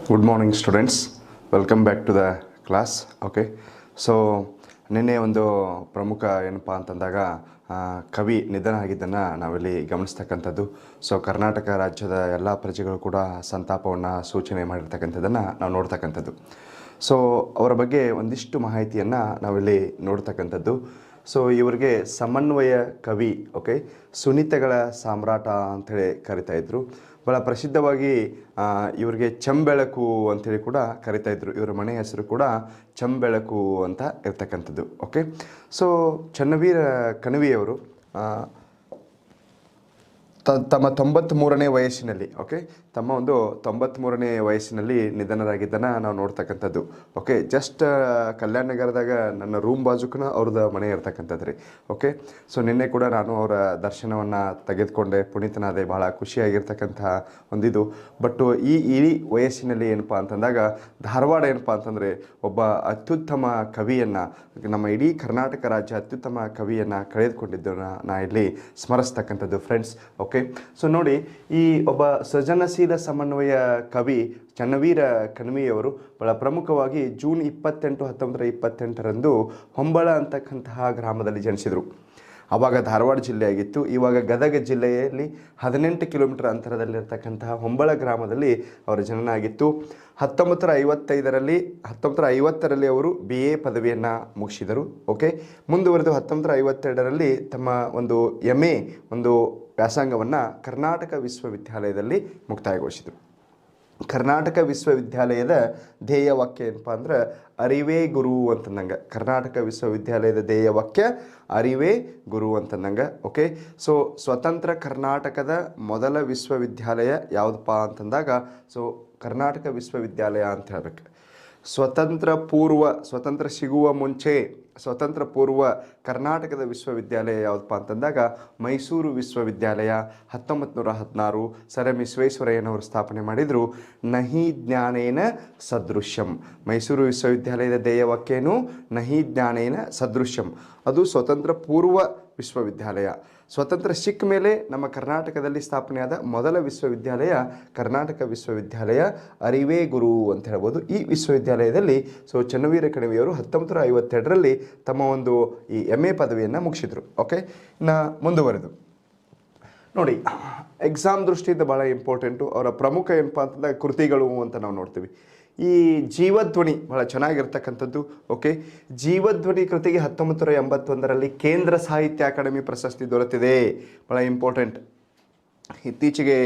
Good morning students, welcome back to the class. Okay, so ನಿನ್ನೆ ಒಂದು ಪ್ರಮುಖ ಏನಪ್ಪಾ ಅಂತಂದಾಗ ಕವಿ ನಿಧನ ಆಗಿದ್ದನ್ನು ನಾವಿಲ್ಲಿ ಗಮನಿಸ್ತಕ್ಕಂಥದ್ದು. ಸೊ ಕರ್ನಾಟಕ ರಾಜ್ಯದ ಎಲ್ಲ ಪ್ರಜೆಗಳು ಕೂಡ ಸಂತಾಪವನ್ನು ಸೂಚನೆ ಮಾಡಿರ್ತಕ್ಕಂಥದ್ದನ್ನು ನಾವು ನೋಡ್ತಕ್ಕಂಥದ್ದು. ಸೊ ಅವರ ಬಗ್ಗೆ ಒಂದಿಷ್ಟು ಮಾಹಿತಿಯನ್ನು ನಾವಿಲ್ಲಿ ನೋಡ್ತಕ್ಕಂಥದ್ದು. ಸೊ ಇವರಿಗೆ ಸಮನ್ವಯ ಕವಿ, ಓಕೆ, ಸುನೀತಗಳ ಸಾಮ್ರಾಟ ಅಂಥೇಳಿ ಕರಿತಾ ಇದ್ರು. ಭಾಳ ಪ್ರಸಿದ್ಧವಾಗಿ ಇವರಿಗೆ ಚಂಬೆಳಕು ಅಂಥೇಳಿ ಕೂಡ ಕರಿತಾಯಿದ್ರು. ಇವರ ಮನೆ ಹೆಸರು ಕೂಡ ಚಂಬೆಳಕು ಅಂತ ಇರ್ತಕ್ಕಂಥದ್ದು. ಓಕೆ, ಸೊ ಚನ್ನವೀರ ಕಣವಿಯವರು ತಮ್ಮ 93ನೇ ವಯಸ್ಸಿನಲ್ಲಿ, ಓಕೆ, ತಮ್ಮ ಒಂದು 93ನೇ ವಯಸ್ಸಿನಲ್ಲಿ ನಿಧನರಾಗಿದ್ದನ್ನು ನಾವು ನೋಡ್ತಕ್ಕಂಥದ್ದು. ಓಕೆ, ಜಸ್ಟ್ ಕಲ್ಯಾಣ ನಗರದಾಗ ನನ್ನ ರೂಮ್ ಬಾಜುಕನ ಅವ್ರದ್ದು ಮನೆ ಇರ್ತಕ್ಕಂಥದ್ದು ರೀ. ಓಕೆ, ಸೊ ನಿನ್ನೆ ಕೂಡ ನಾನು ಅವರ ದರ್ಶನವನ್ನು ತೆಗೆದುಕೊಂಡೆ, ಪುನೀತನಾದೆ, ಭಾಳ ಖುಷಿಯಾಗಿರ್ತಕ್ಕಂಥ ಒಂದಿದು. ಬಟ್ ಈ ಇಡೀ ವಯಸ್ಸಿನಲ್ಲಿ ಏನಪ್ಪ ಅಂತಂದಾಗ ಧಾರವಾಡ ಏನಪ್ಪ ಅಂತಂದರೆ ಒಬ್ಬ ಅತ್ಯುತ್ತಮ ಕವಿಯನ್ನು, ನಮ್ಮ ಇಡೀ ಕರ್ನಾಟಕ ರಾಜ್ಯ ಅತ್ಯುತ್ತಮ ಕವಿಯನ್ನು ಕಳೆದುಕೊಂಡಿದ್ದನ್ನು ನಾ ಇಲ್ಲಿ ಸ್ಮರಿಸ್ತಕ್ಕಂಥದ್ದು ಫ್ರೆಂಡ್ಸ್. ಓಕೆ, ಸೊ ನೋಡಿ, ಈ ಒಬ್ಬ ಸೃಜನಶೀಲ ಸಮನ್ವಯ ಕವಿ ಚನ್ನವೀರ ಕಣವಿಯವರು ಭಾಳ ಪ್ರಮುಖವಾಗಿ ಜೂನ್ 28, 1928ರಂದು ಹೊಂಬಳ ಅಂತಕ್ಕಂತಹ ಗ್ರಾಮದಲ್ಲಿ ಜನಿಸಿದರು. ಆವಾಗ ಧಾರವಾಡ ಜಿಲ್ಲೆ ಆಗಿತ್ತು. ಇವಾಗ ಗದಗ ಜಿಲ್ಲೆಯಲ್ಲಿ 18 ಕಿಲೋಮೀಟರ್ ಅಂತರದಲ್ಲಿರ್ತಕ್ಕಂತಹ ಹೊಂಬಳ ಗ್ರಾಮದಲ್ಲಿ ಅವರ ಜನನ ಆಗಿತ್ತು. 1950ರಲ್ಲಿ ಅವರು BA ಪದವಿಯನ್ನು ಮುಗಿಸಿದರು. ಓಕೆ, ಮುಂದುವರೆದು 1952ರಲ್ಲಿ ತಮ್ಮ ಒಂದು MA ಒಂದು ವ್ಯಾಸಂಗವನ್ನು ಕರ್ನಾಟಕ ವಿಶ್ವವಿದ್ಯಾಲಯದಲ್ಲಿ ಮುಕ್ತಾಯಗೊಳಿಸಿದರು. ಕರ್ನಾಟಕ ವಿಶ್ವವಿದ್ಯಾಲಯದ ಧ್ಯೇಯ ವಾಕ್ಯ ಏನಪ್ಪ ಅಂದ್ರೆ ಅರಿವೇ ಗುರು ಅಂತಂದಂಗೆ. ಕರ್ನಾಟಕ ವಿಶ್ವವಿದ್ಯಾಲಯದ ಧ್ಯೇಯ ವಾಕ್ಯ ಅರಿವೇ ಗುರು ಅಂತಂದಂಗೆ. ಓಕೆ, ಸೊ ಸ್ವತಂತ್ರ ಕರ್ನಾಟಕದ ಮೊದಲ ವಿಶ್ವವಿದ್ಯಾಲಯ ಯಾವುದಪ್ಪ ಅಂತಂದಾಗ ಸೊ ಕರ್ನಾಟಕ ವಿಶ್ವವಿದ್ಯಾಲಯ ಅಂತ ಹೇಳ್ಬೇಕು. ಸ್ವತಂತ್ರ ಸಿಗುವ ಮುಂಚೆ ಸ್ವತಂತ್ರ ಪೂರ್ವ ಕರ್ನಾಟಕದ ವಿಶ್ವವಿದ್ಯಾಲಯ ಯಾವುದಪ್ಪ ಅಂತಂದಾಗ ಮೈಸೂರು ವಿಶ್ವವಿದ್ಯಾಲಯ 1916 ಸರ್ ಎಂ ವಿಶ್ವೇಶ್ವರಯ್ಯನವರು ಸ್ಥಾಪನೆ ಮಾಡಿದರು. ನಹಿ ಜ್ಞಾನೇನ ಸದೃಶ್ಯಂ. ಮೈಸೂರು ವಿಶ್ವವಿದ್ಯಾಲಯದ ಧ್ಯೇಯ ವಾಕ್ಯೇನು ನಹಿ ಜ್ಞಾನೇನ ಸದೃಶ್ಯಂ. ಅದು ಸ್ವತಂತ್ರ ಪೂರ್ವ ವಿಶ್ವವಿದ್ಯಾಲಯ. ಸ್ವತಂತ್ರ ಸಿಕ್ಕ ಮೇಲೆ ನಮ್ಮ ಕರ್ನಾಟಕದಲ್ಲಿ ಸ್ಥಾಪನೆಯಾದ ಮೊದಲ ವಿಶ್ವವಿದ್ಯಾಲಯ ಕರ್ನಾಟಕ ವಿಶ್ವವಿದ್ಯಾಲಯ ಅರಿವೇ ಗುರು ಅಂತ ಹೇಳ್ಬೋದು. ಈ ವಿಶ್ವವಿದ್ಯಾಲಯದಲ್ಲಿ ಸೊ ಚನ್ನವೀರ ಕಣವಿಯವರು 1952ರಲ್ಲಿ ತಮ್ಮ ಒಂದು ಈ MA ಪದವಿಯನ್ನು ಮುಗಿಸಿದರು. ಓಕೆ, ಇನ್ನು ಮುಂದುವರೆದು ನೋಡಿ, ಎಕ್ಸಾಮ್ ದೃಷ್ಟಿಯಿಂದ ಭಾಳ ಇಂಪಾರ್ಟೆಂಟು. ಅವರ ಪ್ರಮುಖ ಏನಪ್ಪ ಅಂತಂದಾಗ ಕೃತಿಗಳು ಅಂತ ನಾವು ನೋಡ್ತೀವಿ. ಈ ಜೀವಧ್ವನಿ ಭಾಳ ಚೆನ್ನಾಗಿರ್ತಕ್ಕಂಥದ್ದು. ಓಕೆ, ಜೀವಧ್ವನಿ ಕೃತಿಗೆ 1981ರಲ್ಲಿ ಕೇಂದ್ರ ಸಾಹಿತ್ಯ ಅಕಾಡೆಮಿ ಪ್ರಶಸ್ತಿ ದೊರೆತಿದೆ. ಭಾಳ ಇಂಪಾರ್ಟೆಂಟ್. ಇತ್ತೀಚೆಗೆ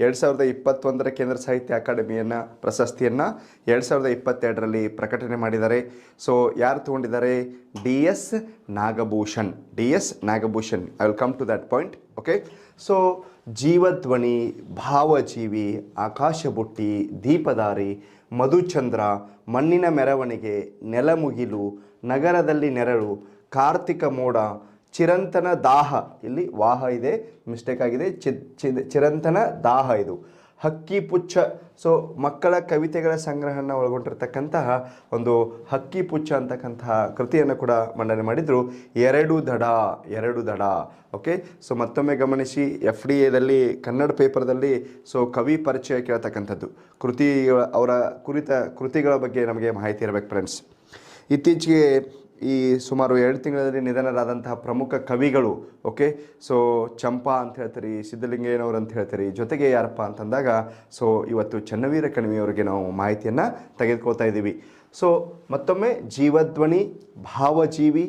2021ರ ಕೇಂದ್ರ ಸಾಹಿತ್ಯ ಅಕಾಡೆಮಿಯನ್ನು ಪ್ರಶಸ್ತಿಯನ್ನು 2022ರಲ್ಲಿ ಪ್ರಕಟಣೆ ಮಾಡಿದ್ದಾರೆ. ಸೊ ಯಾರು ತೊಗೊಂಡಿದ್ದಾರೆ? DS Nagabhushan. I will come to that point. Okay, so Jeevadhwani, Bhavajeevi, Akashabutti, Deepadari, Madhuchandra, Mannina Meravanige, ನೆಲಮುಗಿಲು, ನಗರದಲ್ಲಿ ನೆರಳು, ಕಾರ್ತಿಕ ಮೋಡ, ಚಿರಂತನ ದಾಹ, ಇಲ್ಲಿ ವಾಹ ಇದೆ, ಮಿಸ್ಟೇಕ್ ಆಗಿದೆ, ಚಿರಂತನ ದಾಹ ಇದು, ಹಕ್ಕಿ ಪುಚ್ಛ. ಸೊ ಮಕ್ಕಳ ಕವಿತೆಗಳ ಸಂಗ್ರಹವನ್ನು ಒಳಗೊಂಡಿರ್ತಕ್ಕಂತಹ ಒಂದು ಹಕ್ಕಿ ಪುಚ್ಛ ಅಂತಕ್ಕಂತಹ ಕೃತಿಯನ್ನು ಕೂಡ ಮಂಡನೆ ಮಾಡಿದರು. ಎರಡು ದಡ. ಓಕೆ, ಸೊ ಮತ್ತೊಮ್ಮೆ ಗಮನಿಸಿ, FDAದಲ್ಲಿ ಕನ್ನಡ ಪೇಪರ್ದಲ್ಲಿ ಸೊ ಕವಿ ಪರಿಚಯ ಕೇಳ್ತಕ್ಕಂಥದ್ದು, ಅವರ ಕೃತಿಗಳ ಬಗ್ಗೆ ನಮಗೆ ಮಾಹಿತಿ ಇರಬೇಕು ಫ್ರೆಂಡ್ಸ್. ಇತ್ತೀಚೆಗೆ ಈ ಸುಮಾರು 2 ತಿಂಗಳಲ್ಲಿ ನಿಧನರಾದಂತಹ ಪ್ರಮುಖ ಕವಿಗಳು, ಓಕೆ, ಸೊ ಚಂಪಾ ಅಂತ ಹೇಳ್ತೀರಿ, ಸಿದ್ಧಲಿಂಗಯ್ಯನವರು ಅಂತ ಹೇಳ್ತೀರಿ, ಜೊತೆಗೆ ಯಾರಪ್ಪ ಅಂತಂದಾಗ ಸೊ ಇವತ್ತು ಚನ್ನವೀರ ಕಣವಿಯವರಿಗೆ ನಾವು ಮಾಹಿತಿಯನ್ನು ತೆಗೆದುಕೊಳ್ತಾ ಇದ್ದೀವಿ. ಸೊ ಮತ್ತೊಮ್ಮೆ ಜೀವಧ್ವನಿ, ಭಾವಜೀವಿ,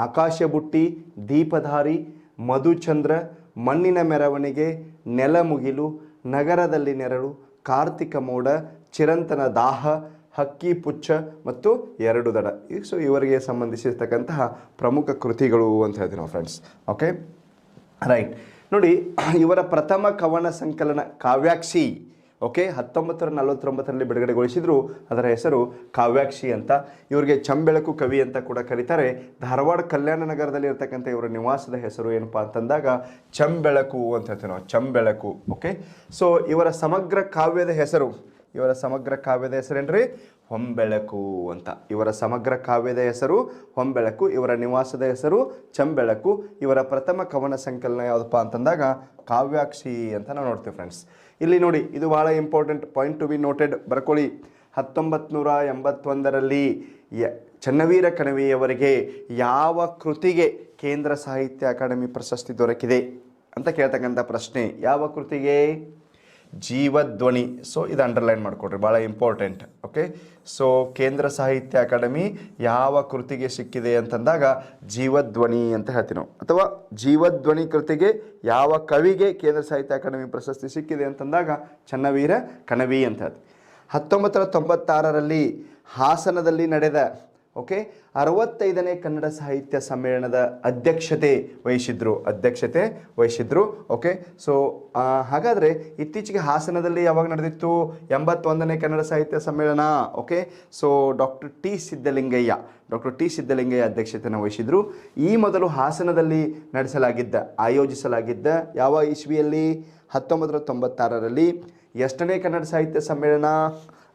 ಆಕಾಶಬುಟ್ಟಿ, ದೀಪಧಾರಿ, ಮಧುಚಂದ್ರ, ಮಣ್ಣಿನ ಮೆರವಣಿಗೆ, ನೆಲಮುಗಿಲು, ನಗರದಲ್ಲಿ ನೆರಳು, ಕಾರ್ತಿಕ ಮೋಡ, ಚಿರಂತನ ದಾಹ, ಹಕ್ಕಿ ಪುಚ್ಛ ಮತ್ತು ಎರಡು ದಡ. ಸೊ ಇವರಿಗೆ ಸಂಬಂಧಿಸಿರ್ತಕ್ಕಂತಹ ಪ್ರಮುಖ ಕೃತಿಗಳು ಅಂತ ಹೇಳ್ತೀವಿ ನಾವು ಫ್ರೆಂಡ್ಸ್. Okay, right. ನೋಡಿ, ಇವರ ಪ್ರಥಮ ಕವನ ಸಂಕಲನ ಕಾವ್ಯಾಕ್ಷಿ, ಓಕೆ, 1949ರಲ್ಲಿ ಬಿಡುಗಡೆಗೊಳಿಸಿದ್ರು. ಅದರ ಹೆಸರು ಕಾವ್ಯಾಕ್ಷಿ ಅಂತ. ಇವರಿಗೆ ಚಂಬೆಳಕು ಕವಿ ಅಂತ ಕೂಡ ಕರೀತಾರೆ. ಧಾರವಾಡ ಕಲ್ಯಾಣ ನಗರದಲ್ಲಿ ಇರ್ತಕ್ಕಂಥ ಇವರ ನಿವಾಸದ ಹೆಸರು ಏನಪ್ಪ ಅಂತಂದಾಗ ಚಂಬೆಳಕು ಅಂತ ಹೇಳ್ತೀವಿ ನಾವು, ಚಂಬೆಳಕು. ಓಕೆ, ಸೊ ಇವರ ಸಮಗ್ರ ಕಾವ್ಯದ ಹೆಸರೇನ್ರಿ? ಹೊಂಬೆಳಕು ಅಂತ. ಇವರ ಸಮಗ್ರ ಕಾವ್ಯದ ಹೆಸರು ಹೊಂಬೆಳಕು. ಇವರ ನಿವಾಸದ ಹೆಸರು ಚಂಬೆಳಕು. ಇವರ ಪ್ರಥಮ ಕವನ ಸಂಕಲನ ಯಾವುದಪ್ಪ ಅಂತಂದಾಗ ಕಾವ್ಯಾಕ್ಷಿ ಅಂತ ನಾವು ನೋಡ್ತೀವಿ ಫ್ರೆಂಡ್ಸ್. ಇಲ್ಲಿ ನೋಡಿ, ಇದು ಭಾಳ important point to be noted, ಬರ್ಕೊಳ್ಳಿ. 1981ರಲ್ಲಿ ಚನ್ನವೀರ ಕಣವಿಯವರಿಗೆ ಯಾವ ಕೃತಿಗೆ ಕೇಂದ್ರ ಸಾಹಿತ್ಯ ಅಕಾಡೆಮಿ ಪ್ರಶಸ್ತಿ ದೊರಕಿದೆ ಅಂತ ಕೇಳ್ತಕ್ಕಂಥ ಪ್ರಶ್ನೆ. ಯಾವ ಕೃತಿಗೆ? ಜೀವಧ್ವನಿ. ಸೊ ಇದು ಅಂಡರ್ಲೈನ್ ಮಾಡಿಕೊಡ್ರಿ, ಭಾಳ ಇಂಪಾರ್ಟೆಂಟ್. ಓಕೆ, ಸೊ ಕೇಂದ್ರ ಸಾಹಿತ್ಯ ಅಕಾಡೆಮಿ ಯಾವ ಕೃತಿಗೆ ಸಿಕ್ಕಿದೆ ಅಂತಂದಾಗ ಜೀವಧ್ವನಿ ಅಂತ ಹೇಳ್ತೀವಿ ನಾವು. ಅಥವಾ ಜೀವಧ್ವನಿ ಕೃತಿಗೆ ಯಾವ ಕವಿಗೆ ಕೇಂದ್ರ ಸಾಹಿತ್ಯ ಅಕಾಡೆಮಿ ಪ್ರಶಸ್ತಿ ಸಿಕ್ಕಿದೆ ಅಂತಂದಾಗ ಚನ್ನವೀರ ಕಣವಿ ಅಂತ ಹೇಳ್ತೀವಿ. 1996ರಲ್ಲಿ ಹಾಸನದಲ್ಲಿ ನಡೆದ 65ನೇ ಕನ್ನಡ ಸಾಹಿತ್ಯ ಸಮ್ಮೇಳನದ ಅಧ್ಯಕ್ಷತೆ ವಹಿಸಿದ್ರು. ಓಕೆ, ಸೊ ಹಾಗಾದರೆ ಇತ್ತೀಚೆಗೆ ಹಾಸನದಲ್ಲಿ ಯಾವಾಗ ನಡೆದಿತ್ತು? 81ನೇ ಕನ್ನಡ ಸಾಹಿತ್ಯ ಸಮ್ಮೇಳನ. Okay, so doctor T Siddalingaiah ಅಧ್ಯಕ್ಷತೆಯನ್ನು ವಹಿಸಿದ್ರು. ಈ ಮೊದಲು ಹಾಸನದಲ್ಲಿ ಆಯೋಜಿಸಲಾಗಿದ್ದ ಯಾವ ಇಸ್ವಿಯಲ್ಲಿ? 1996ರಲ್ಲಿ. ಎಷ್ಟನೇ ಕನ್ನಡ ಸಾಹಿತ್ಯ ಸಮ್ಮೇಳನ?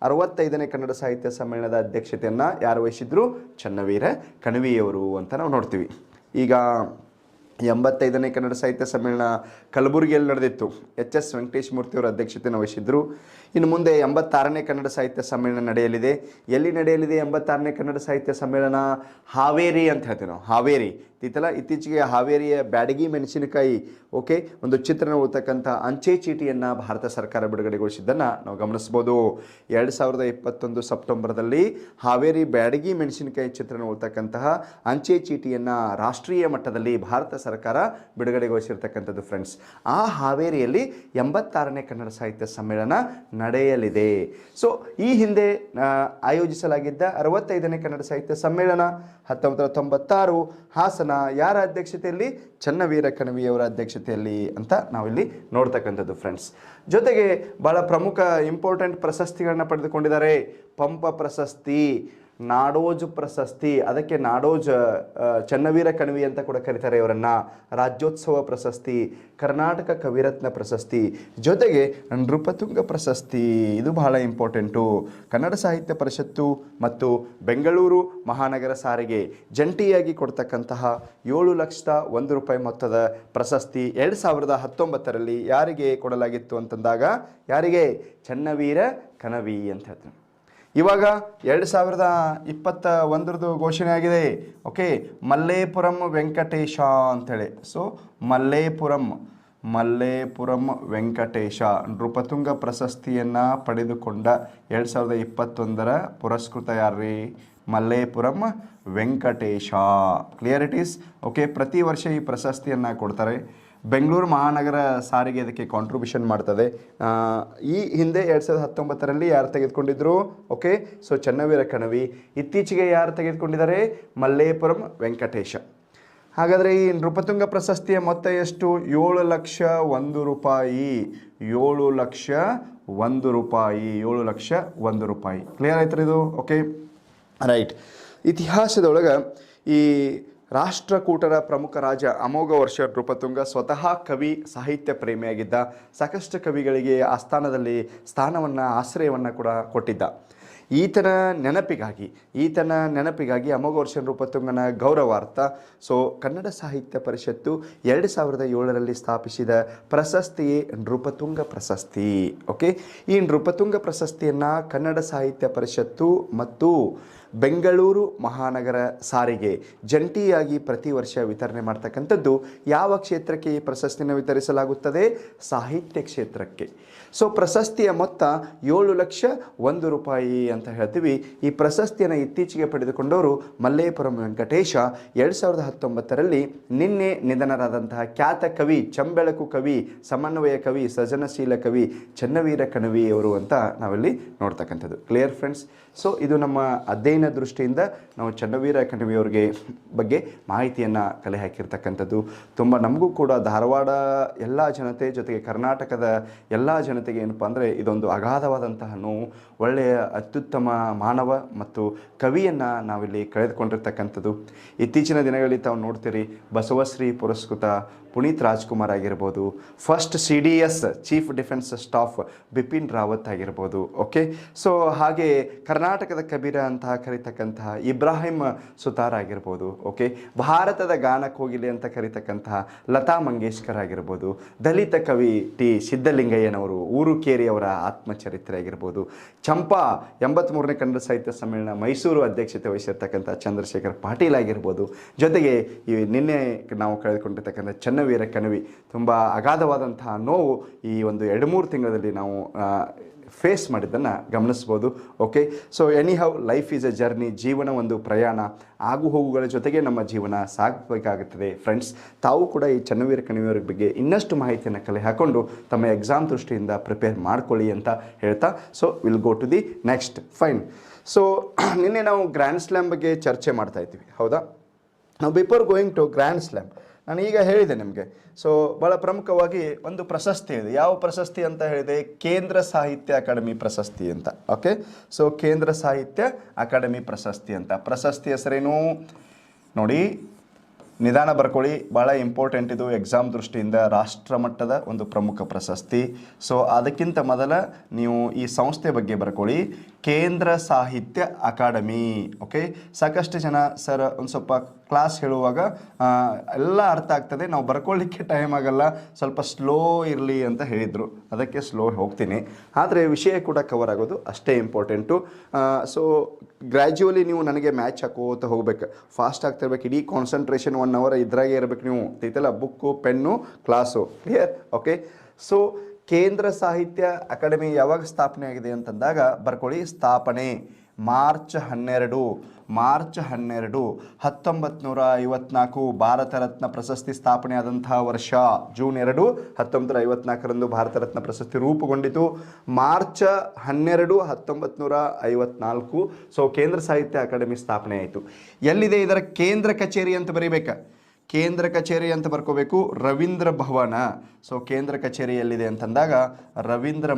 65ನೇ ಕನ್ನಡ ಸಾಹಿತ್ಯ ಸಮ್ಮೇಳನದ ಅಧ್ಯಕ್ಷತೆಯನ್ನು ಯಾರು ವಹಿಸಿದ್ರು? ಚನ್ನವೀರ ಕಣವಿಯವರು ಅಂತ ನಾವು ನೋಡ್ತೀವಿ. ಈಗ 85ನೇ ಕನ್ನಡ ಸಾಹಿತ್ಯ ಸಮ್ಮೇಳನ ಕಲಬುರಗಿಯಲ್ಲಿ ನಡೆದಿತ್ತು. ಎಚ್.ಎಸ್. ವೆಂಕಟೇಶ ಮೂರ್ತಿಯವರು ಅಧ್ಯಕ್ಷತೆಯನ್ನು ವಹಿಸಿದ್ರು. ಇನ್ನು ಮುಂದೆ 86ನೇ ಕನ್ನಡ ಸಾಹಿತ್ಯ ಸಮ್ಮೇಳನ ನಡೆಯಲಿದೆ. ಎಲ್ಲಿ ನಡೆಯಲಿದೆ 86ನೇ ಕನ್ನಡ ಸಾಹಿತ್ಯ ಸಮ್ಮೇಳನ? ಹಾವೇರಿ ಅಂತ ಹೇಳ್ತೀವಿ ನಾವು. ಹಾವೇರಿ ಇತ್ತೀಚೆಗೆ ಹಾವೇರಿಯ ಬ್ಯಾಡಗಿ ಮೆಣಸಿನಕಾಯಿ ಒಂದು ಚಿತ್ರಣ ಉಳ್ತಕ್ಕಂಥ ಅಂಚೆ ಚೀಟಿಯನ್ನು ಭಾರತ ಸರ್ಕಾರ ಬಿಡುಗಡೆಗೊಳಿಸಿದ್ದನ್ನು ನಾವು ಗಮನಿಸ್ಬೋದು. 2021 ಸೆಪ್ಟೆಂಬರ್ದಲ್ಲಿ ಹಾವೇರಿ ಬ್ಯಾಡಗಿ ಮೆಣಸಿನಕಾಯಿ ಚಿತ್ರಣ ಉಳ್ತಕ್ಕಂತಹ ಅಂಚೆ ಚೀಟಿಯನ್ನು ರಾಷ್ಟ್ರೀಯ ಮಟ್ಟದಲ್ಲಿ ಭಾರತ ಸರ್ಕಾರ ಬಿಡುಗಡೆಗೊಳಿಸಿರ್ತಕ್ಕಂಥದ್ದು ಫ್ರೆಂಡ್ಸ್. ಆ ಹಾವೇರಿಯಲ್ಲಿ 86ನೇ ಕನ್ನಡ ಸಾಹಿತ್ಯ ಸಮ್ಮೇಳನ ನಡೆಯಲಿದೆ. ಸೊ ಈ ಹಿಂದೆ ಆಯೋಜಿಸಲಾಗಿದ್ದ 65ನೇ ಕನ್ನಡ ಸಾಹಿತ್ಯ ಸಮ್ಮೇಳನ 1996 ಹಾಸನ ಯಾರ ಅಧ್ಯಕ್ಷತೆಯಲ್ಲಿ? ಚನ್ನವೀರ ಕಣವಿಯವರ ಅಧ್ಯಕ್ಷತೆಯಲ್ಲಿ ಅಂತ ನಾವಿಲ್ಲಿ ನೋಡ್ತಕ್ಕಂಥದ್ದು ಫ್ರೆಂಡ್ಸ್. ಜೊತೆಗೆ ಭಾಳ ಪ್ರಮುಖ ಇಂಪಾರ್ಟೆಂಟ್ ಪ್ರಶಸ್ತಿಗಳನ್ನ ಪಡೆದುಕೊಂಡಿದ್ದಾರೆ. ಪಂಪ ಪ್ರಶಸ್ತಿ, ನಾಡೋಜ್ ಪ್ರಶಸ್ತಿ, ಅದಕ್ಕೆ ನಾಡೋಜ್ ಚನ್ನವೀರ ಕಣವಿ ಅಂತ ಕೂಡ ಕರೀತಾರೆ ಇವರನ್ನು. ರಾಜ್ಯೋತ್ಸವ ಪ್ರಶಸ್ತಿ, ಕರ್ನಾಟಕ ಕವಿರತ್ನ ಪ್ರಶಸ್ತಿ, ಜೊತೆಗೆ ನೃಪತುಂಗ ಪ್ರಶಸ್ತಿ. ಇದು ಬಹಳ ಇಂಪಾರ್ಟೆಂಟು. ಕನ್ನಡ ಸಾಹಿತ್ಯ ಪರಿಷತ್ತು ಮತ್ತು ಬೆಂಗಳೂರು ಮಹಾನಗರ ಸಾರಿಗೆ ಜಂಟಿಯಾಗಿ ಕೊಡ್ತಕ್ಕಂತಹ 7,01,000 ರೂಪಾಯಿ ಮೊತ್ತದ ಪ್ರಶಸ್ತಿ 2019ರಲ್ಲಿ ಯಾರಿಗೆ ಕೊಡಲಾಗಿತ್ತು ಅಂತಂದಾಗ ಯಾರಿಗೆ? ಚನ್ನವೀರ ಕಣವಿ ಅಂತ ಹೇಳ್ತಾರೆ. ಇವಾಗ 2021 ಘೋಷಣೆ ಆಗಿದೆ. ಓಕೆ, ಮಲ್ಲೇಪುರಂ ವೆಂಕಟೇಶ ಅಂಥೇಳಿ. ಸೊ ಮಲ್ಲೇಪುರಂ ವೆಂಕಟೇಶ ನೃಪತುಂಗ ಪ್ರಶಸ್ತಿಯನ್ನು ಪಡೆದುಕೊಂಡ 2021 ಪುರಸ್ಕೃತ ಯಾರ್ರೀ? Mallepuram Venkatesha. Clear it is. Okay, ಪ್ರತಿ ವರ್ಷ ಈ ಪ್ರಶಸ್ತಿಯನ್ನು ಕೊಡ್ತಾರೆ. ಬೆಂಗಳೂರು ಮಹಾನಗರ ಸಾರಿಗೆ ಅದಕ್ಕೆ ಕಾಂಟ್ರಿಬ್ಯೂಷನ್ ಮಾಡ್ತದೆ. ಈ ಹಿಂದೆ 2019ರಲ್ಲಿ ಯಾರು ತೆಗೆದುಕೊಂಡಿದ್ರು? Okay, so Channaveera Kanavi. ಇತ್ತೀಚೆಗೆ ಯಾರು ತೆಗೆದುಕೊಂಡಿದ್ದಾರೆ? ಮಲ್ಲೇಪುರಂ ವೆಂಕಟೇಶ. ಹಾಗಾದರೆ ಈ ನೃಪತುಂಗ ಪ್ರಶಸ್ತಿಯ ಮೊತ್ತ ಎಷ್ಟು? 7,01,000 ರೂಪಾಯಿ. 7,01,000 ರೂಪಾಯಿ. 7,01,000 ರೂಪಾಯಿ. ಕ್ಲಿಯರ್ ಆಯ್ತು ಇದು? Okay, right. ಇತಿಹಾಸದೊಳಗೆ ಈ ರಾಷ್ಟ್ರಕೂಟರ ಪ್ರಮುಖ ರಾಜ ಅಮೋಘ ವರ್ಷ ನೃಪತುಂಗ ಸ್ವತಃ ಕವಿ, ಸಾಹಿತ್ಯ ಪ್ರೇಮಿಯಾಗಿದ್ದ. ಸಾಕಷ್ಟು ಕವಿಗಳಿಗೆ ಆಸ್ಥಾನದಲ್ಲಿ ಆಶ್ರಯವನ್ನು ಕೂಡ ಕೊಟ್ಟಿದ್ದ. ಈತನ ನೆನಪಿಗಾಗಿ ಅಮೋಘ ವರ್ಷ ನೃಪತುಂಗನ ಗೌರವಾರ್ಥ ಕನ್ನಡ ಸಾಹಿತ್ಯ ಪರಿಷತ್ತು 2007ರಲ್ಲಿ ಸ್ಥಾಪಿಸಿದ ಪ್ರಶಸ್ತಿಯೇ ನೃಪತುಂಗ ಪ್ರಶಸ್ತಿ. ಓಕೆ, ಈ ನೃಪತುಂಗ ಪ್ರಶಸ್ತಿಯನ್ನು ಕನ್ನಡ ಸಾಹಿತ್ಯ ಪರಿಷತ್ತು ಮತ್ತು ಬೆಂಗಳೂರು ಮಹಾನಗರ ಸಾರಿಗೆ ಜಂಟಿಯಾಗಿ ಪ್ರತಿ ವರ್ಷ ವಿತರಣೆ ಮಾಡ್ತಕ್ಕಂಥದ್ದು. ಯಾವ ಕ್ಷೇತ್ರಕ್ಕೆ ಈ ಪ್ರಶಸ್ತಿಯನ್ನು ವಿತರಿಸಲಾಗುತ್ತದೆ? ಸಾಹಿತ್ಯ ಕ್ಷೇತ್ರಕ್ಕೆ. ಸೊ ಪ್ರಶಸ್ತಿಯ ಮೊತ್ತ 7,01,000 ರೂಪಾಯಿ ಅಂತ ಹೇಳ್ತೀವಿ. ಈ ಪ್ರಶಸ್ತಿಯನ್ನು ಇತ್ತೀಚೆಗೆ ಪಡೆದುಕೊಂಡವರು ಮಲ್ಲೇಪುರಂ ವೆಂಕಟೇಶ. 2019ರಲ್ಲಿ ನಿನ್ನೆ ನಿಧನರಾದಂತಹ ಖ್ಯಾತ ಕವಿ, ಚಂಬೆಳಕು ಕವಿ, ಸಮನ್ವಯ ಕವಿ, ಸೃಜನಶೀಲ ಕವಿ ಚನ್ನವೀರ ಕಣವಿಯವರು ಅಂತ ನಾವಿಲ್ಲಿ ನೋಡ್ತಕ್ಕಂಥದ್ದು. Clear friends? ಸೊ ಇದು ನಮ್ಮ ಅಧ್ಯಯನ ದೃಷ್ಟಿಯಿಂದ ನಾವು ಚನ್ನವೀರ ಕಣವಿಯವರಿಗೆ ಬಗ್ಗೆ ಮಾಹಿತಿಯನ್ನು ಕಲೆ ಹಾಕಿರ್ತಕ್ಕಂಥದ್ದು. ತುಂಬ ನಮಗೂ ಕೂಡ ಧಾರವಾಡ ಎಲ್ಲ ಜನತೆ ಜೊತೆಗೆ ಕರ್ನಾಟಕದ ಎಲ್ಲ ಜನತೆಗೆ ಏನಪ್ಪ ಅಂದರೆ ಇದೊಂದು ಅಗಾಧವಾದಂತಹ ನೋವು. ಒಳ್ಳೆಯ ಅತ್ಯುತ್ತಮ ಮಾನವ ಮತ್ತು ಕವಿಯನ್ನು ನಾವಿಲ್ಲಿ ಕಳೆದುಕೊಂಡಿರ್ತಕ್ಕಂಥದ್ದು. ಇತ್ತೀಚಿನ ದಿನಗಳಲ್ಲಿ ತಾವು ನೋಡ್ತೀರಿ, ಬಸವಶ್ರೀ ಪುರಸ್ಕೃತ ಪುನೀತ್ ರಾಜ್ಕುಮಾರ್ ಆಗಿರ್ಬೋದು, first CDS chief defence staff Bipin Rawat ಆಗಿರ್ಬೋದು. ಓಕೆ, ಸೊ ಹಾಗೆ ಕರ್ನಾಟಕದ ಕಬೀರ ಅಂತಹ ಕರೀತಕ್ಕಂತಹ ಇಬ್ರಾಹಿಂ ಸುತಾರ್ ಆಗಿರ್ಬೋದು, ಓಕೆ, ಭಾರತದ ಗಾನ ಕೋಗಿಲೆ ಅಂತ ಕರೀತಕ್ಕಂತಹ ಲತಾ ಮಂಗೇಶ್ಕರ್ ಆಗಿರ್ಬೋದು, ದಲಿತ ಕವಿ ಟಿ ಸಿದ್ದಲಿಂಗಯ್ಯನವರು, ಊರುಕೇರಿ ಅವರ ಆತ್ಮಚರಿತ್ರೆ ಆಗಿರ್ಬೋದು, ಚಂಪಾ 83ನೇ ಕನ್ನಡ ಸಾಹಿತ್ಯ ಸಮ್ಮೇಳನ ಮೈಸೂರು ಅಧ್ಯಕ್ಷತೆ ವಹಿಸಿರ್ತಕ್ಕಂಥ ಚಂದ್ರಶೇಖರ್ ಪಾಟೀಲ್ ಆಗಿರ್ಬೋದು, ಜೊತೆಗೆ ಈ ನಿನ್ನೆ ನಾವು ಕಳೆದುಕೊಂಡಿರ್ತಕ್ಕಂಥ ಚನ್ನವೀರ ಕಣವಿ, ತುಂಬ ಅಗಾಧವಾದಂತಹ ನೋವು ಈ ಒಂದು 2-3 ತಿಂಗಳಲ್ಲಿ ನಾವು ಫೇಸ್ ಮಾಡಿದ್ದನ್ನು ಗಮನಿಸ್ಬೋದು. Okay, so anyhow life is A journey, ಜೀವನ ಒಂದು ಪ್ರಯಾಣ, ಆಗು ಹೋಗುಗಳ ಜೊತೆಗೆ ನಮ್ಮ ಜೀವನ ಸಾಗಬೇಕಾಗುತ್ತದೆ. ಫ್ರೆಂಡ್ಸ್, ತಾವು ಕೂಡ ಈ ಚನ್ನವೀರ ಕಣಿವೆಯವರ ಬಗ್ಗೆ ಇನ್ನಷ್ಟು ಮಾಹಿತಿಯನ್ನು ಕಲೆ ಹಾಕ್ಕೊಂಡು ತಮ್ಮ ಎಕ್ಸಾಮ್ ದೃಷ್ಟಿಯಿಂದ ಪ್ರಿಪೇರ್ ಮಾಡ್ಕೊಳ್ಳಿ ಅಂತ ಹೇಳ್ತಾ, so will go to the next. Fine. So ನಿನ್ನೆ ನಾವು ಗ್ರ್ಯಾಂಡ್ ಸ್ಲ್ಯಾಮ್ ಬಗ್ಗೆ ಚರ್ಚೆ ಮಾಡ್ತಾ ಇದ್ದೀವಿ, ಹೌದಾ? ನಾವು before going to grand slam ನಾನು ಈಗ ಹೇಳಿದೆ ನಿಮಗೆ. ಸೊ ಭಾಳ ಪ್ರಮುಖವಾಗಿ ಒಂದು ಪ್ರಶಸ್ತಿ ಇದೆ. ಯಾವ ಪ್ರಶಸ್ತಿ ಅಂತ ಹೇಳಿದೆ? ಕೇಂದ್ರ ಸಾಹಿತ್ಯ ಅಕಾಡೆಮಿ ಪ್ರಶಸ್ತಿ ಅಂತ. ಓಕೆ, ಸೊ ಕೇಂದ್ರ ಸಾಹಿತ್ಯ ಅಕಾಡೆಮಿ ಪ್ರಶಸ್ತಿ ಅಂತ. ಪ್ರಶಸ್ತಿ ಹೆಸರೇನು ನೋಡಿ, ನಿಧಾನ ಬರ್ಕೊಳ್ಳಿ, ಭಾಳ ಇಂಪಾರ್ಟೆಂಟ್ ಇದು ಎಕ್ಸಾಮ್ ದೃಷ್ಟಿಯಿಂದ. ರಾಷ್ಟ್ರ ಮಟ್ಟದ ಒಂದು ಪ್ರಮುಖ ಪ್ರಶಸ್ತಿ. ಸೊ ಅದಕ್ಕಿಂತ ಮೊದಲ ನೀವು ಈ ಸಂಸ್ಥೆ ಬಗ್ಗೆ ಬರ್ಕೊಳ್ಳಿ, ಕೇಂದ್ರ ಸಾಹಿತ್ಯ ಅಕಾಡೆಮಿ. ಓಕೆ, ಸಾಕಷ್ಟು ಜನ ಸರ್ ಒಂದು ಸ್ವಲ್ಪ ಕ್ಲಾಸ್ ಹೇಳುವಾಗ ಎಲ್ಲ ಅರ್ಥ ಆಗ್ತದೆ, ನಾವು ಬರ್ಕೊಳ್ಳಿಕ್ಕೆ ಟೈಮ್ ಆಗಲ್ಲ, ಸ್ವಲ್ಪ ಸ್ಲೋ ಇರಲಿ ಅಂತ ಹೇಳಿದರು, ಅದಕ್ಕೆ ಸ್ಲೋ ಹೋಗ್ತೀನಿ. ಆದರೆ ವಿಷಯ ಕೂಡ ಕವರ್ ಆಗೋದು ಅಷ್ಟೇ ಇಂಪಾರ್ಟೆಂಟು. ಸೊ ಗ್ರ್ಯಾಜುವಲಿ ನೀವು ನನಗೆ ಮ್ಯಾಚ್ ಹಾಕೋತ ಹೋಗ್ಬೇಕು, ಫಾಸ್ಟ್ ಆಗ್ತಿರ್ಬೇಕು, ಇಡೀ ಕಾನ್ಸಂಟ್ರೇಷನ್ 1 ಅವರ್ ಇದ್ರಾಗೆ ಇರಬೇಕು ನೀವು, ಐತಲ್ಲ, book pen class, clear? Okay, so ಕೇಂದ್ರ ಸಾಹಿತ್ಯ ಅಕಾಡೆಮಿ ಯಾವಾಗ ಸ್ಥಾಪನೆ ಆಗಿದೆ ಅಂತಂದಾಗ ಬರ್ಕೊಳ್ಳಿ, ಸ್ಥಾಪನೆ ಮಾರ್ಚ್ 12, 1954. ಭಾರತ ರತ್ನ ಪ್ರಶಸ್ತಿ ಸ್ಥಾಪನೆ ಆದಂತಹ ವರ್ಷ ಜೂನ್ 2, 1954ರಂದು ಭಾರತ ರತ್ನ ಪ್ರಶಸ್ತಿ ರೂಪುಗೊಂಡಿತು. ಮಾರ್ಚ್ 12, 1954 ಸೊ ಕೇಂದ್ರ ಸಾಹಿತ್ಯ ಅಕಾಡೆಮಿ ಸ್ಥಾಪನೆ ಆಯಿತು. ಎಲ್ಲಿದೆ ಇದರ ಕೇಂದ್ರ ಕಚೇರಿ ಅಂತ ಬರೀಬೇಕಾ? ಕೇಂದ್ರ ಕಚೇರಿ ಅಂತ ಬರ್ಕೋಬೇಕು, ರವೀಂದ್ರ ಭವನ. ಸೊ ಕೇಂದ್ರ ಕಚೇರಿ ಎಲ್ಲಿದೆ ಅಂತಂದಾಗ ರವೀಂದ್ರ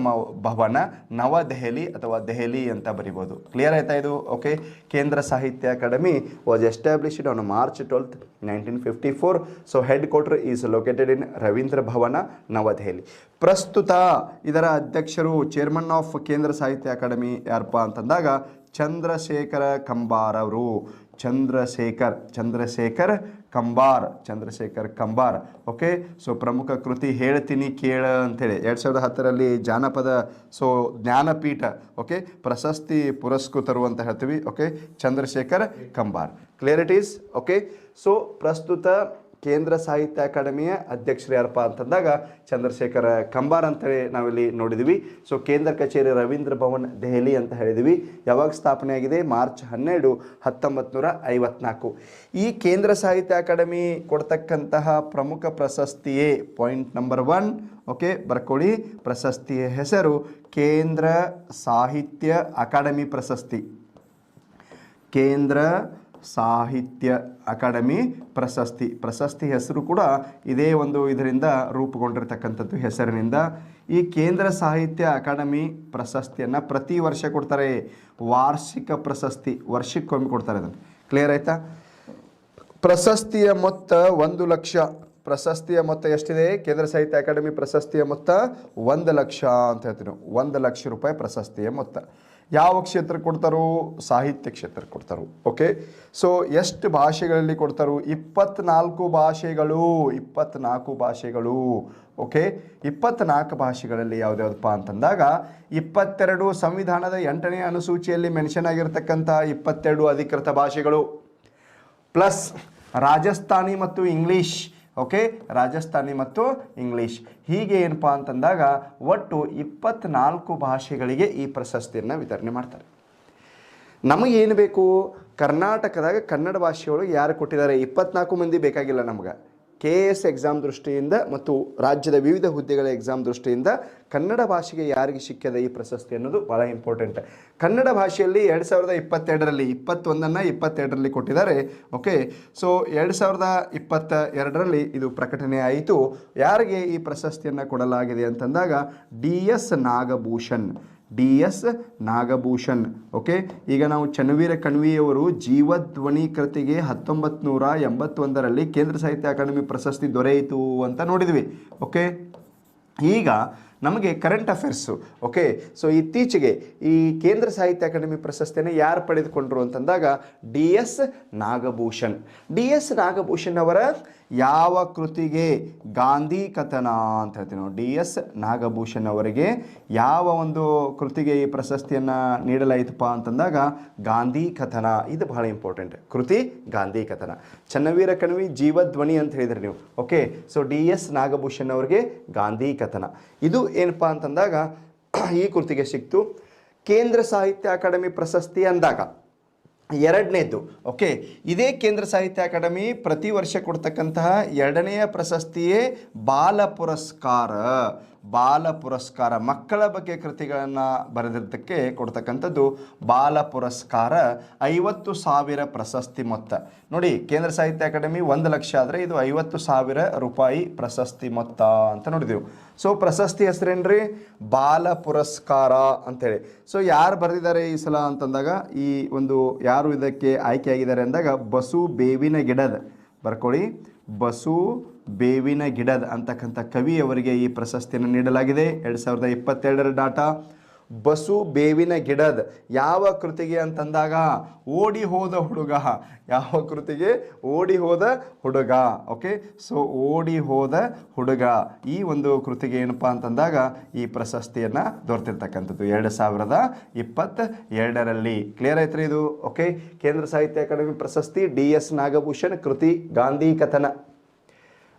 ಭವನ, ನವದೆಹಲಿ ಅಥವಾ ದೆಹಲಿ ಅಂತ ಬರಿಬೋದು. ಕ್ಲಿಯರ್ ಆಯ್ತಾ ಇದು? ಓಕೆ, ಕೇಂದ್ರ ಸಾಹಿತ್ಯ academy was established on March 12, 1954. So head quarter is located in Ravindra ಭವನ, ನವದೆಹಲಿ. ಪ್ರಸ್ತುತ ಇದರ ಅಧ್ಯಕ್ಷರು, ಚೇರ್ಮನ್ ಆಫ್ ಕೇಂದ್ರ ಸಾಹಿತ್ಯ ಅಕಾಡೆಮಿ ಯಾರಪ್ಪ ಅಂತಂದಾಗ ಚಂದ್ರಶೇಖರ ಕಂಬಾರ್ ಅವರು. ಚಂದ್ರಶೇಖರ್ ಕಂಬಾರ್. ಓಕೆ, ಸೊ ಪ್ರಮುಖ ಕೃತಿ ಹೇಳ್ತೀನಿ ಕೇಳ ಅಂತೇಳಿ 2010ರಲ್ಲಿ ಜಾನಪದ ಸೊ ಜ್ಞಾನಪೀಠ ಓಕೆ ಪ್ರಶಸ್ತಿ ಪುರಸ್ಕೃತರು ಅಂತ ಹೇಳ್ತೀವಿ. Okay, Chandrashekhar Kambar. Clarities? Okay, so ಪ್ರಸ್ತುತ ಕೇಂದ್ರ ಸಾಹಿತ್ಯ ಅಕಾಡೆಮಿಯ ಅಧ್ಯಕ್ಷರು ಯಾರಪ್ಪ ಅಂತಂದಾಗ ಚಂದ್ರಶೇಖರ ಕಂಬಾರ್ ಅಂತೇಳಿ ನಾವಿಲ್ಲಿ ನೋಡಿದ್ವಿ. ಸೊ ಕೇಂದ್ರ ಕಚೇರಿ ರವೀಂದ್ರ ಭವನ್, ದೆಹಲಿ ಅಂತ ಹೇಳಿದ್ವಿ. ಯಾವಾಗ ಸ್ಥಾಪನೆ ಆಗಿದೆ? ಮಾರ್ಚ್ 12, 1954. ಈ ಕೇಂದ್ರ ಸಾಹಿತ್ಯ ಅಕಾಡೆಮಿ ಕೊಡ್ತಕ್ಕಂತಹ ಪ್ರಮುಖ ಪ್ರಶಸ್ತಿಯೇ ಪಾಯಿಂಟ್ ನಂಬರ್ 1. ಓಕೆ, ಬರ್ಕೊಳ್ಳಿ, ಪ್ರಶಸ್ತಿಯ ಹೆಸರು ಕೇಂದ್ರ ಸಾಹಿತ್ಯ ಅಕಾಡೆಮಿ ಪ್ರಶಸ್ತಿ. ಕೇಂದ್ರ ಸಾಹಿತ್ಯ ಅಕಾಡೆಮಿ ಪ್ರಶಸ್ತಿ ಹೆಸರು ಕೂಡ ಇದೇ ಒಂದು ಇದರಿಂದ ರೂಪುಗೊಂಡಿರ್ತಕ್ಕಂಥದ್ದು ಹೆಸರಿನಿಂದ. ಈ ಕೇಂದ್ರ ಸಾಹಿತ್ಯ ಅಕಾಡೆಮಿ ಪ್ರಶಸ್ತಿಯನ್ನು ಪ್ರತಿ ವರ್ಷ ಕೊಡ್ತಾರೆ. ವಾರ್ಷಿಕ ಪ್ರಶಸ್ತಿ, ವರ್ಷಕ್ಕೊಮ್ಮೆ ಕೊಡ್ತಾರೆ ಅದನ್ನು. ಕ್ಲಿಯರ್ ಆಯ್ತಾ? ಪ್ರಶಸ್ತಿಯ ಮೊತ್ತ 1 ಲಕ್ಷ. ಪ್ರಶಸ್ತಿಯ ಮೊತ್ತ ಎಷ್ಟಿದೆ? ಕೇಂದ್ರ ಸಾಹಿತ್ಯ ಅಕಾಡೆಮಿ ಪ್ರಶಸ್ತಿಯ ಮೊತ್ತ 1 ಲಕ್ಷ ಅಂತ ಹೇಳ್ತೀವಿ ನಾವು. 1 ಲಕ್ಷ ರೂಪಾಯಿ ಪ್ರಶಸ್ತಿಯ ಮೊತ್ತ. ಯಾವ ಕ್ಷೇತ್ರ ಕೊಡ್ತಾರೋ? ಸಾಹಿತ್ಯ ಕ್ಷೇತ್ರ ಕೊಡ್ತಾರೋ. ಓಕೆ, ಸೊ ಎಷ್ಟು ಭಾಷೆಗಳಲ್ಲಿ ಕೊಡ್ತಾರೋ? 24 ಭಾಷೆಗಳು. 24 ಭಾಷೆಗಳು. ಓಕೆ, 24 ಭಾಷೆಗಳಲ್ಲಿ ಯಾವುದ್ಯಾವುದಪ್ಪ ಅಂತಂದಾಗ 22 ಸಂವಿಧಾನದ 8ನೇ ಅನುಸೂಚಿಯಲ್ಲಿ ಮೆನ್ಷನ್ ಆಗಿರ್ತಕ್ಕಂಥ 22 ಅಧಿಕೃತ ಭಾಷೆಗಳು ಪ್ಲಸ್ ರಾಜಸ್ಥಾನಿ ಮತ್ತು ಇಂಗ್ಲೀಷ್. ಓಕೆ, ರಾಜಸ್ಥಾನಿ ಮತ್ತು ಇಂಗ್ಲೀಷ್. ಹೀಗೆ ಏನಪ್ಪ ಅಂತಂದಾಗ ಒಟ್ಟು 24 ಭಾಷೆಗಳಿಗೆ ಈ ಪ್ರಶಸ್ತಿಯನ್ನು ವಿತರಣೆ ಮಾಡ್ತಾರೆ. ನಮಗೇನು ಬೇಕು? ಕರ್ನಾಟಕದಾಗ ಕನ್ನಡ ಭಾಷೆಯೊಳಗೆ ಯಾರು ಕೊಟ್ಟಿದ್ದಾರೆ? 24 ಮಂದಿ ಬೇಕಾಗಿಲ್ಲ ನಮ್ಗೆ. KS ಎಕ್ಸಾಮ್ ದೃಷ್ಟಿಯಿಂದ ಮತ್ತು ರಾಜ್ಯದ ವಿವಿಧ ಹುದ್ದೆಗಳ ಎಕ್ಸಾಮ್ ದೃಷ್ಟಿಯಿಂದ ಕನ್ನಡ ಭಾಷೆಗೆ ಯಾರಿಗೆ ಸಿಕ್ಕಿದೆ ಈ ಪ್ರಶಸ್ತಿ ಅನ್ನೋದು ಭಾಳ ಇಂಪಾರ್ಟೆಂಟ್. ಕನ್ನಡ ಭಾಷೆಯಲ್ಲಿ 2022ರಲ್ಲಿ 21ನ್ನು 22ರಲ್ಲಿ ಕೊಟ್ಟಿದ್ದಾರೆ. ಓಕೆ, ಸೊ 2022ರಲ್ಲಿ ಇದು ಪ್ರಕಟಣೆ ಆಯಿತು. ಯಾರಿಗೆ ಈ ಪ್ರಶಸ್ತಿಯನ್ನು ಕೊಡಲಾಗಿದೆ ಅಂತಂದಾಗ DS ನಾಗಭೂಷಣ್. ಓಕೆ, ಈಗ ನಾವು ಚನ್ನವೀರ ಕಣ್ವಿಯವರು ಜೀವಧ್ವನಿ ಕೃತಿಗೆ 1981ರಲ್ಲಿ ಕೇಂದ್ರ ಸಾಹಿತ್ಯ ಅಕಾಡೆಮಿ ಪ್ರಶಸ್ತಿ ದೊರೆಯಿತು ಅಂತ ನೋಡಿದ್ವಿ. ಓಕೆ, ಈಗ ನಮಗೆ ಕರೆಂಟ್ ಅಫೇರ್ಸು. ಓಕೆ, ಸೊ ಇತ್ತೀಚೆಗೆ ಈ ಕೇಂದ್ರ ಸಾಹಿತ್ಯ ಅಕಾಡೆಮಿ ಪ್ರಶಸ್ತಿಯನ್ನು ಯಾರು ಪಡೆದುಕೊಂಡ್ರು ಅಂತಂದಾಗ DS ನಾಗಭೂಷಣ್. DS ನಾಗಭೂಷಣ್ ಅವರ ಯಾವ ಕೃತಿಗೆ ಗಾಂಧಿ ಕಥನ ಅಂತ ಹೇಳ್ತೀವಿ ನಾವು. DS ನಾಗಭೂಷಣ್ ಅವರಿಗೆ ಯಾವ ಒಂದು ಕೃತಿಗೆ ಈ ಪ್ರಶಸ್ತಿಯನ್ನು ನೀಡಲಾಯಿತಪ್ಪ ಅಂತಂದಾಗ ಗಾಂಧಿ ಕಥನ. ಇದು ಬಹಳ ಇಂಪಾರ್ಟೆಂಟ್. ಕೃತಿ ಗಾಂಧಿ ಕಥನ. ಚನ್ನವೀರ ಕಣವಿ ಜೀವಧ್ವನಿ ಅಂತ ಹೇಳಿದ್ರಿ ನೀವು. ಓಕೆ, ಸೊ DS ನಾಗಭೂಷಣ್ ಅವರಿಗೆ ಗಾಂಧಿ ಕಥನ. ಇದು ಏನಪ್ಪ ಅಂತಂದಾಗ ಈ ಕೃತಿಗೆ ಸಿಕ್ತು. ಕೇಂದ್ರ ಸಾಹಿತ್ಯ ಅಕಾಡೆಮಿ ಪ್ರಶಸ್ತಿ ಅಂದಾಗ ಎರಡನೇದು. ಓಕೆ, ಇದೇ ಕೇಂದ್ರ ಸಾಹಿತ್ಯ ಅಕಾಡೆಮಿ ಪ್ರತಿ ವರ್ಷ ಕೊಡ್ತಕ್ಕಂತಹ ಎರಡನೆಯ ಪ್ರಶಸ್ತಿಯೇ ಬಾಲ ಪುರಸ್ಕಾರ. ಬಾಲ ಪುರಸ್ಕಾರ, ಮಕ್ಕಳ ಬಗ್ಗೆ ಕೃತಿಗಳನ್ನು ಬರೆದಿದ್ದಕ್ಕೆ ಕೊಡ್ತಕ್ಕಂಥದ್ದು ಬಾಲ ಪುರಸ್ಕಾರ. 50,000 ಪ್ರಶಸ್ತಿ ಮೊತ್ತ. ನೋಡಿ, ಕೇಂದ್ರ ಸಾಹಿತ್ಯ ಅಕಾಡೆಮಿ 1 ಲಕ್ಷ ಆದರೆ ಇದು 50,000 ರೂಪಾಯಿ ಪ್ರಶಸ್ತಿ ಮೊತ್ತ ಅಂತ ನೋಡಿದೆವು. ಸೊ ಪ್ರಶಸ್ತಿ ಹೆಸರೇನ್ರಿ? ಬಾಲ ಪುರಸ್ಕಾರ ಅಂತೇಳಿ. ಸೊ ಯಾರು ಬರೆದಿದ್ದಾರೆ ಈ ಸಲ ಅಂತಂದಾಗ, ಈ ಒಂದು ಯಾರು ಇದಕ್ಕೆ ಆಯ್ಕೆಯಾಗಿದ್ದಾರೆ ಅಂದಾಗ ಬಸು ಬೇವಿನ ಗಿಡದ, ಬರ್ಕೊಳ್ಳಿ, ಬಸು ಬೇವಿನ ಗಿಡದ ಅಂತಕ್ಕಂಥ ಕವಿಯವರಿಗೆ ಈ ಪ್ರಶಸ್ತಿಯನ್ನು ನೀಡಲಾಗಿದೆ. 2022 ಡಾಟಾ. ಬಸು ಬೇವಿನ ಗಿಡದ ಯಾವ ಕೃತಿಗೆ ಅಂತಂದಾಗ ಓಡಿ ಹೋದ ಹುಡುಗ. ಯಾವ ಕೃತಿಗೆ? ಓಡಿ ಹೋದ ಹುಡುಗ. ಓಕೆ, ಸೊ ಓಡಿ ಹೋದ ಹುಡುಗ ಈ ಒಂದು ಕೃತಿಗೆ ಏನಪ್ಪ ಅಂತಂದಾಗ ಈ ಪ್ರಶಸ್ತಿಯನ್ನು ದೊರೆತಿರ್ತಕ್ಕಂಥದ್ದು 2022ರಲ್ಲಿ. ಕ್ಲಿಯರ್ ಆಯ್ತು ಇದು? ಓಕೆ, ಕೇಂದ್ರ ಸಾಹಿತ್ಯ ಅಕಾಡೆಮಿ ಪ್ರಶಸ್ತಿ DS ನಾಗಭೂಷಣ್, ಕೃತಿ ಗಾಂಧಿ ಕಥನ.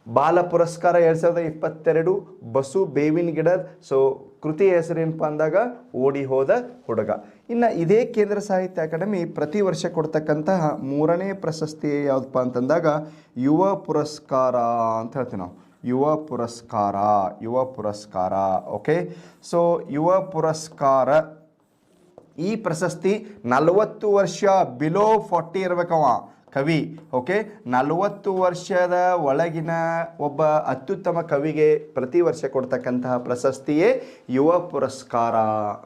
ಬಾಲ ಪುರಸ್ಕಾರ 2022 ಬಸು ಬೇವಿನ ಗಿಡದ. ಸೊ ಕೃತಿ ಹೆಸರೇನಪ್ಪ ಅಂದಾಗ ಓಡಿ ಹೋದ ಹುಡುಗ. ಇನ್ನು ಇದೇ ಕೇಂದ್ರ ಸಾಹಿತ್ಯ ಅಕಾಡೆಮಿ ಪ್ರತಿ ವರ್ಷ ಕೊಡ್ತಕ್ಕಂತಹ 3ನೇ ಪ್ರಶಸ್ತಿ ಯಾವುದಪ್ಪ ಅಂತಂದಾಗ ಯುವ ಪುರಸ್ಕಾರ ಅಂತ ಹೇಳ್ತೀವಿ ನಾವು. ಯುವ ಪುರಸ್ಕಾರ, ಯುವ ಪುರಸ್ಕಾರ. ಓಕೆ, ಸೊ ಯುವ ಪುರಸ್ಕಾರ ಈ ಪ್ರಶಸ್ತಿ 40 ವರ್ಷ ಬಿಲೋ 40 ಇರಬೇಕವ ಕವಿ. ಓಕೆ, 40 ವರ್ಷದ ಒಳಗಿನ ಒಬ್ಬ ಅತ್ಯುತ್ತಮ ಕವಿಗೆ ಪ್ರತಿ ವರ್ಷ ಕೊಡ್ತಕ್ಕಂತಹ ಪ್ರಶಸ್ತಿಯೇ ಯುವ ಪುರಸ್ಕಾರ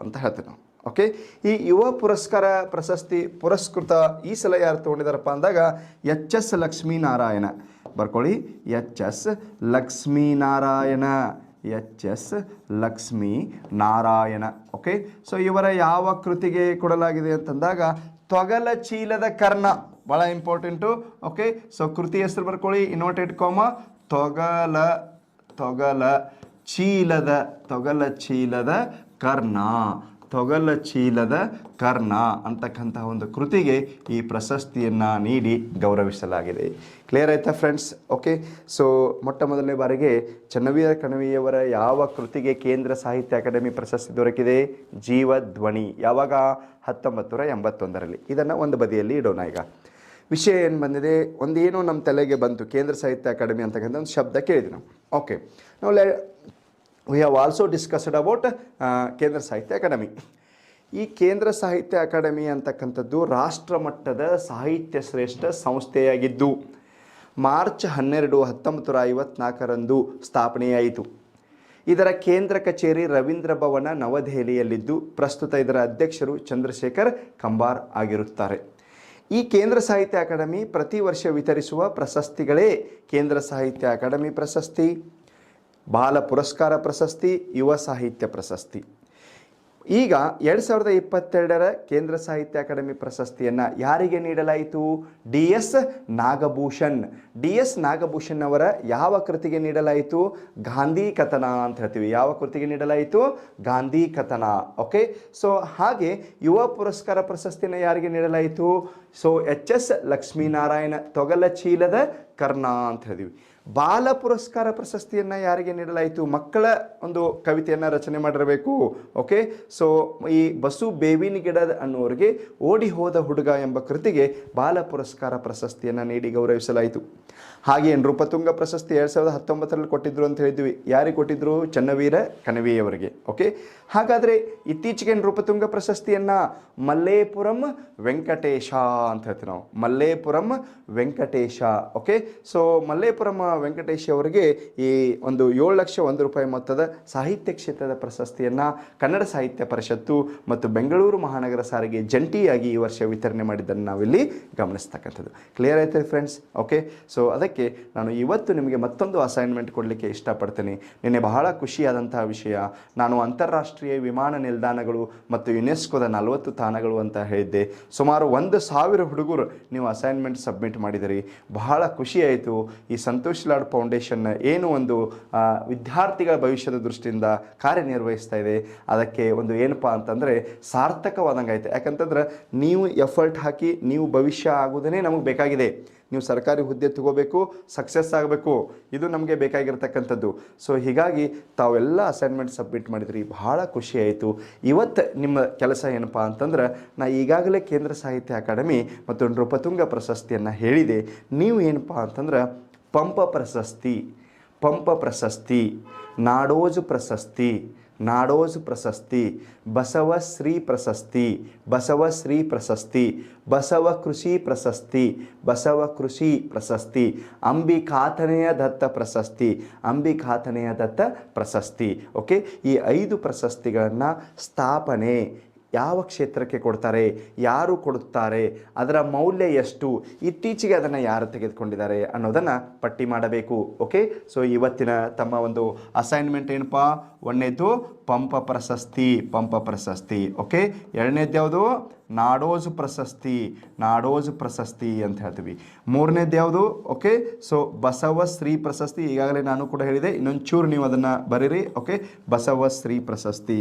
ಅಂತ ಹೇಳ್ತೀವಿ ನಾವು. ಓಕೆ, ಈ ಯುವ ಪುರಸ್ಕಾರ ಪ್ರಶಸ್ತಿ ಪುರಸ್ಕೃತ ಈ ಸಲ ಯಾರು ತೊಗೊಂಡಿದ್ದಾರಪ್ಪ ಅಂದಾಗ HS ಲಕ್ಷ್ಮೀನಾರಾಯಣ. ಬರ್ಕೊಳ್ಳಿ, HS Lakshminarayana, HS Lakshminarayana. Okay, so ಇವರ ಯಾವ ಕೃತಿಗೆ ಕೊಡಲಾಗಿದೆ ಅಂತಂದಾಗ ತೊಗಲ ಚೀಲದ ಕರ್ಣ. ಭಾಳ ಇಂಪಾರ್ಟೆಂಟು. ಓಕೆ, ಸೊ ಕೃತಿ ಹೆಸರು ಬರ್ಕೊಳ್ಳಿ, ಇನ್ವರ್ಟೆಡ್ ಕಾಮ, ತೊಗಲ ಚೀಲದ ಕರ್ಣ. ತೊಗಲ ಚೀಲದ ಕರ್ಣ ಅಂತಕ್ಕಂತಹ ಒಂದು ಕೃತಿಗೆ ಈ ಪ್ರಶಸ್ತಿಯನ್ನು ನೀಡಿ ಗೌರವಿಸಲಾಗಿದೆ. ಕ್ಲಿಯರ್ ಆಯ್ತಾ ಫ್ರೆಂಡ್ಸ್? ಓಕೆ, ಸೊ ಮೊಟ್ಟ ಮೊದಲನೇ ಬಾರಿಗೆ ಚನ್ನವೀರ ಕಣವಿಯವರ ಯಾವ ಕೃತಿಗೆ ಕೇಂದ್ರ ಸಾಹಿತ್ಯ ಅಕಾಡೆಮಿ ಪ್ರಶಸ್ತಿ ದೊರಕಿದೆ? ಜೀವಧ್ವನಿ. ಯಾವಾಗ? 1981ರಲ್ಲಿ. ಇದನ್ನು ಒಂದು ಬದಿಯಲ್ಲಿ ಇಡೋಣ. ಈಗ ವಿಷಯ ಏನು ಬಂದಿದೆ, ಒಂದೇನೋ ನಮ್ಮ ತಲೆಗೆ ಬಂತು, ಕೇಂದ್ರ ಸಾಹಿತ್ಯ ಅಕಾಡೆಮಿ ಅಂತಕ್ಕಂಥ ಒಂದು ಶಬ್ದ ಕೇಳಿದ್ವಿ ನಾವು. ಓಕೆ, ನಾವು we have also discussed about ಕೇಂದ್ರ ಸಾಹಿತ್ಯ ಅಕಾಡೆಮಿ. ಈ ಕೇಂದ್ರ ಸಾಹಿತ್ಯ ಅಕಾಡೆಮಿ ಅಂತಕ್ಕಂಥದ್ದು ರಾಷ್ಟ್ರ ಮಟ್ಟದ ಸಾಹಿತ್ಯ ಶ್ರೇಷ್ಠ ಸಂಸ್ಥೆಯಾಗಿದ್ದು ಮಾರ್ಚ್ 12, 1954ರಂದು ಸ್ಥಾಪನೆಯಾಯಿತು. ಇದರ ಕೇಂದ್ರ ಕಚೇರಿ ರವೀಂದ್ರ ಭವನ, ನವದೆಹಲಿಯಲ್ಲಿದ್ದು ಪ್ರಸ್ತುತ ಇದರ ಅಧ್ಯಕ್ಷರು ಚಂದ್ರಶೇಖರ್ ಕಂಬಾರ್ ಆಗಿರುತ್ತಾರೆ. ಈ ಕೇಂದ್ರ ಸಾಹಿತ್ಯ ಅಕಾಡೆಮಿ ಪ್ರತಿ ವರ್ಷ ವಿತರಿಸುವ ಪ್ರಶಸ್ತಿಗಳೇ ಕೇಂದ್ರ ಸಾಹಿತ್ಯ ಅಕಾಡೆಮಿ ಪ್ರಶಸ್ತಿ, ಬಾಲ ಪುರಸ್ಕಾರ ಪ್ರಶಸ್ತಿ, ಯುವ ಸಾಹಿತ್ಯ ಪ್ರಶಸ್ತಿ. ಈಗ 2022ರ ಕೇಂದ್ರ ಸಾಹಿತ್ಯ ಅಕಾಡೆಮಿ ಪ್ರಶಸ್ತಿಯನ್ನು ಯಾರಿಗೆ ನೀಡಲಾಯಿತು? DS ನಾಗಭೂಷಣ್. DS ನಾಗಭೂಷಣ್ ಅವರ ಯಾವ ಕೃತಿಗೆ ನೀಡಲಾಯಿತು? ಗಾಂಧಿ ಕಥನ ಅಂತ ಹೇಳ್ತೀವಿ. ಯಾವ ಕೃತಿಗೆ ನೀಡಲಾಯಿತು? ಗಾಂಧಿ ಕಥನ. ಓಕೆ, ಸೊ ಹಾಗೆ ಯುವ ಪುರಸ್ಕಾರ ಪ್ರಶಸ್ತಿಯನ್ನು ಯಾರಿಗೆ ನೀಡಲಾಯಿತು? ಸೊ HS ಲಕ್ಷ್ಮೀನಾರಾಯಣ, ತೊಗಲ ಚೀಲದ ಕರ್ಣ ಅಂತ ಹೇಳಿದ್ವಿ. ಬಾಲ ಪುರಸ್ಕಾರ ಪ್ರಶಸ್ತಿಯನ್ನು ಯಾರಿಗೆ ನೀಡಲಾಯಿತು? ಮಕ್ಕಳ ಒಂದು ಕವಿತೆಯನ್ನು ರಚನೆ ಮಾಡಿರಬೇಕು. ಓಕೆ, ಸೊ ಈ ಬಸು ಬೇವಿನ ಗಿಡದ ಅನ್ನೋರಿಗೆ ಓಡಿ ಹೋದ ಹುಡುಗ ಎಂಬ ಕೃತಿಗೆ ಬಾಲ ಪುರಸ್ಕಾರ ಪ್ರಶಸ್ತಿಯನ್ನು ನೀಡಿ ಗೌರವಿಸಲಾಯಿತು. ಹಾಗೆಯೇ ನೃಪತುಂಗ ಪ್ರಶಸ್ತಿ 2019ರಲ್ಲಿ ಕೊಟ್ಟಿದ್ರು ಅಂತ ಹೇಳಿದ್ವಿ. ಯಾರಿಗೆ ಕೊಟ್ಟಿದ್ರು? ಚನ್ನವೀರ ಕಣವಿಯವರಿಗೆ. ಓಕೆ, ಹಾಗಾದರೆ ಇತ್ತೀಚೆಗೆ ನೃಪತುಂಗ ಪ್ರಶಸ್ತಿಯನ್ನು ಮಲ್ಲೇಪುರಂ ವೆಂಕಟೇಶ ಅಂತ ಹೇಳ್ತೀವಿ ನಾವು. ಮಲ್ಲೇಪುರಂ ವೆಂಕಟೇಶ. ಓಕೆ, ಸೊ ಮಲ್ಲೇಪುರಂ ವೆಂಕಟೇಶ್ ಅವರಿಗೆ ಈ ಒಂದು 7,01,000 ಮೊತ್ತದ ಸಾಹಿತ್ಯ ಕ್ಷೇತ್ರದ ಪ್ರಶಸ್ತಿಯನ್ನು ಕನ್ನಡ ಸಾಹಿತ್ಯ ಪರಿಷತ್ತು ಮತ್ತು ಬೆಂಗಳೂರು ಮಹಾನಗರ ಸಾರಿಗೆ ಜಂಟಿಯಾಗಿ ಈ ವರ್ಷ ವಿತರಣೆ ಮಾಡಿದ್ದನ್ನು ನಾವಿಲ್ಲಿ ಗಮನಿಸ್ತಕ್ಕಂಥದ್ದು. ಕ್ಲಿಯರ್ ಆಯ್ತು ಫ್ರೆಂಡ್ಸ್? ಓಕೆ, ಸೊ ಅದಕ್ಕೆ ನಾನು ಇವತ್ತು ನಿಮಗೆ ಮತ್ತೊಂದು ಅಸೈನ್ಮೆಂಟ್ ಕೊಡಲಿಕ್ಕೆ ಇಷ್ಟಪಡ್ತೀನಿ. ನಿನ್ನೆ ಬಹಳ ಖುಷಿಯಾದಂತಹ ವಿಷಯ, ನಾನು ಅಂತಾರಾಷ್ಟ್ರೀಯ ವಿಮಾನ ನಿಲ್ದಾಣಗಳು ಮತ್ತು ಯುನೆಸ್ಕೋದ 40 ತಾಣಗಳು ಅಂತ ಹೇಳಿದ್ದೆ. ಸುಮಾರು 1,000 ಹುಡುಗರು ನೀವು ಅಸೈನ್ಮೆಂಟ್ ಸಬ್ಮಿಟ್ ಮಾಡಿದಿರಿ. ಬಹಳ ಖುಷಿಯಾಯಿತು. ಈ ಸಂತೋಷ್ ಲಾಡ್ ಫೌಂಡೇಶನ್ ಏನು ಒಂದು ವಿದ್ಯಾರ್ಥಿಗಳ ಭವಿಷ್ಯದ ದೃಷ್ಟಿಯಿಂದ ಕಾರ್ಯನಿರ್ವಹಿಸ್ತಾ ಇದೆ, ಅದಕ್ಕೆ ಒಂದು ಏನಪ್ಪ ಅಂತಂದರೆ ಸಾರ್ಥಕವಾದಂಗೆ ಆಯಿತು. ಯಾಕಂತಂದ್ರೆ ನೀವು ಎಫರ್ಟ್ ಹಾಕಿ ನೀವು ಭವಿಷ್ಯ ಆಗೋದೇ ನಮಗೆ ಬೇಕಾಗಿದೆ. ನೀವು ಸರ್ಕಾರಿ ಹುದ್ದೆ ತಗೋಬೇಕು, ಸಕ್ಸಸ್ ಆಗಬೇಕು, ಇದು ನಮಗೆ ಬೇಕಾಗಿರ್ತಕ್ಕಂಥದ್ದು. ಸೊ ಹೀಗಾಗಿ ತಾವೆಲ್ಲ ಅಸೈನ್ಮೆಂಟ್ ಸಬ್ಮಿಟ್ ಮಾಡಿದ್ರಿ, ಬಹಳ ಖುಷಿ ಆಯಿತು. ಇವತ್ತು ನಿಮ್ಮ ಕೆಲಸ ಏನಪ್ಪ ಅಂತಂದ್ರೆ, ನಾ ಈಗಾಗಲೇ ಕೇಂದ್ರ ಸಾಹಿತ್ಯ ಅಕಾಡೆಮಿ ಮತ್ತು ನೃಪತುಂಗ ಪ್ರಶಸ್ತಿಯನ್ನು ಹೇಳಿದೆ. ನೀವು ಏನಪ್ಪ ಅಂತಂದ್ರೆ ಪಂಪ ಪ್ರಶಸ್ತಿ, ನಾಡೋಜು ಪ್ರಶಸ್ತಿ, ಬಸವಶ್ರೀ ಪ್ರಶಸ್ತಿ, ಬಸವ ಕೃಷಿ ಪ್ರಶಸ್ತಿ, ಅಂಬಿಕಾತನೆಯ ದತ್ತ ಪ್ರಶಸ್ತಿ. ಓಕೆ, ಈ 5 ಪ್ರಶಸ್ತಿಗಳನ್ನು ಸ್ಥಾಪನೆ ಯಾವ ಕ್ಷೇತ್ರಕ್ಕೆ ಕೊಡ್ತಾರೆ, ಯಾರು ಕೊಡುತ್ತಾರೆ, ಅದರ ಮೌಲ್ಯ ಎಷ್ಟು, ಇತ್ತೀಚೆಗೆ ಅದನ್ನು ಯಾರು ತೆಗೆದುಕೊಂಡಿದ್ದಾರೆ ಅನ್ನೋದನ್ನು ಪಟ್ಟಿ ಮಾಡಬೇಕು. ಓಕೆ, ಸೊ ಇವತ್ತಿನ ತಮ್ಮ ಒಂದು ಅಸೈನ್ಮೆಂಟ್ ಏನಪ್ಪ, ಒಂದನೇದು ಪಂಪ ಪ್ರಶಸ್ತಿ. ಓಕೆ, ಎರಡನೇದು ಯಾವುದು, ನಾಡೋಜು ಪ್ರಶಸ್ತಿ ಅಂತ ಹೇಳ್ತೀವಿ. ಮೂರನೇದು ಯಾವುದು, ಓಕೆ, ಸೊ ಬಸವಶ್ರೀ ಪ್ರಶಸ್ತಿ, ಈಗಾಗಲೇ ನಾನು ಕೂಡ ಹೇಳಿದೆ, ಇನ್ನೊಂದು ಚೂರು ನೀವು ಅದನ್ನು ಬರೀರಿ. ಓಕೆ, ಬಸವಶ್ರೀ ಪ್ರಶಸ್ತಿ.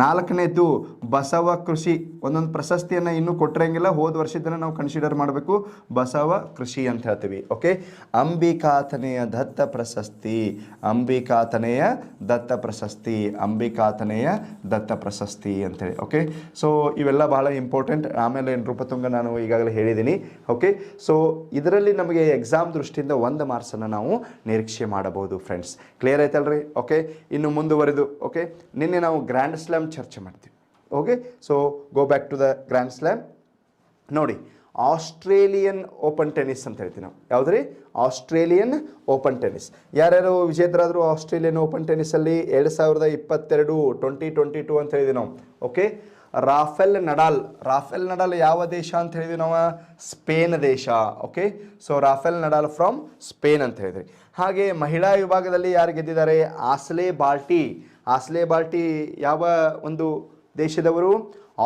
ನಾಲ್ಕನೇದು ಬಸವ ಕೃಷಿ. ಒಂದೊಂದು ಪ್ರಶಸ್ತಿಯನ್ನು ಇನ್ನೂ ಕೊಟ್ಟಿರಂಗಿಲ್ಲ, ಹೋದ ವರ್ಷದನ್ನು ನಾವು ಕನ್ಸಿಡರ್ ಮಾಡಬೇಕು. ಬಸವ ಕೃಷಿ ಅಂತ ಹೇಳ್ತೀವಿ. ಓಕೆ, ಅಂಬಿಕಾತನೆಯ ದತ್ತ ಪ್ರಶಸ್ತಿ ಅಂತೇಳಿ. ಓಕೆ, ಸೊ ಇವೆಲ್ಲ ಬಹಳ ಇಂಪಾರ್ಟೆಂಟ್. ಆಮೇಲೆ ನೃಪತುಂಗ ನಾನು ಈಗಾಗಲೇ ಹೇಳಿದ್ದೀನಿ. ಓಕೆ, ಸೊ ಇದರಲ್ಲಿ ನಮಗೆ ಎಕ್ಸಾಮ್ ದೃಷ್ಟಿಯಿಂದ 1 ಮಾರ್ಕ್ಸನ್ನು ನಾವು ನಿರೀಕ್ಷೆ ಮಾಡಬಹುದು ಫ್ರೆಂಡ್ಸ್. ಕ್ಲಿಯರ್ ಆಯ್ತಲ್ರಿ? ಓಕೆ, ಇನ್ನು ಮುಂದುವರೆದು ಓಕೆ, ನಿನ್ನೆ ನಾವು ಗ್ರ್ಯಾಂಡ್ ಸ್ಲ್ಯಾಮ್ ಚರ್ಚೆ ಮಾಡ್ತೀವಿ. Okay, so go back to the grand slam. ನೋಡಿ, ಆಸ್ಟ್ರೇಲಿಯನ್ ಓಪನ್ ಟೆನ್ನಿಸ್ ಅಂತ ಹೇಳ್ತೀವಿ ನಾವು. ಯಾವುದ್ರಿ? Australian open tennis. ಯಾರ್ಯಾರು ವಿಜೇತರಾದರು ಆಸ್ಟ್ರೇಲಿಯನ್ ಓಪನ್ ಟೆನ್ನಿಸಲ್ಲಿ 2022 2022 ಅಂತ ಹೇಳಿದ್ವಿ ನಾವು. ಓಕೆ, ರಾಫೆಲ್ ನಡಾಲ್ ಯಾವ ದೇಶ ಅಂತ ಹೇಳಿದ್ವಿ ನಾವು? ಸ್ಪೇನ್ ದೇಶ. Okay, so Rafael Nadal from Spain ಅಂತ ಹೇಳಿದ್ರಿ. ಹಾಗೆ ಮಹಿಳಾ ವಿಭಾಗದಲ್ಲಿ ಯಾರು ಗೆದ್ದಿದ್ದಾರೆ? ಆಸ್ಲೆ ಬಾಲ್ಟಿ ಯಾವ ಒಂದು ದೇಶದವರು?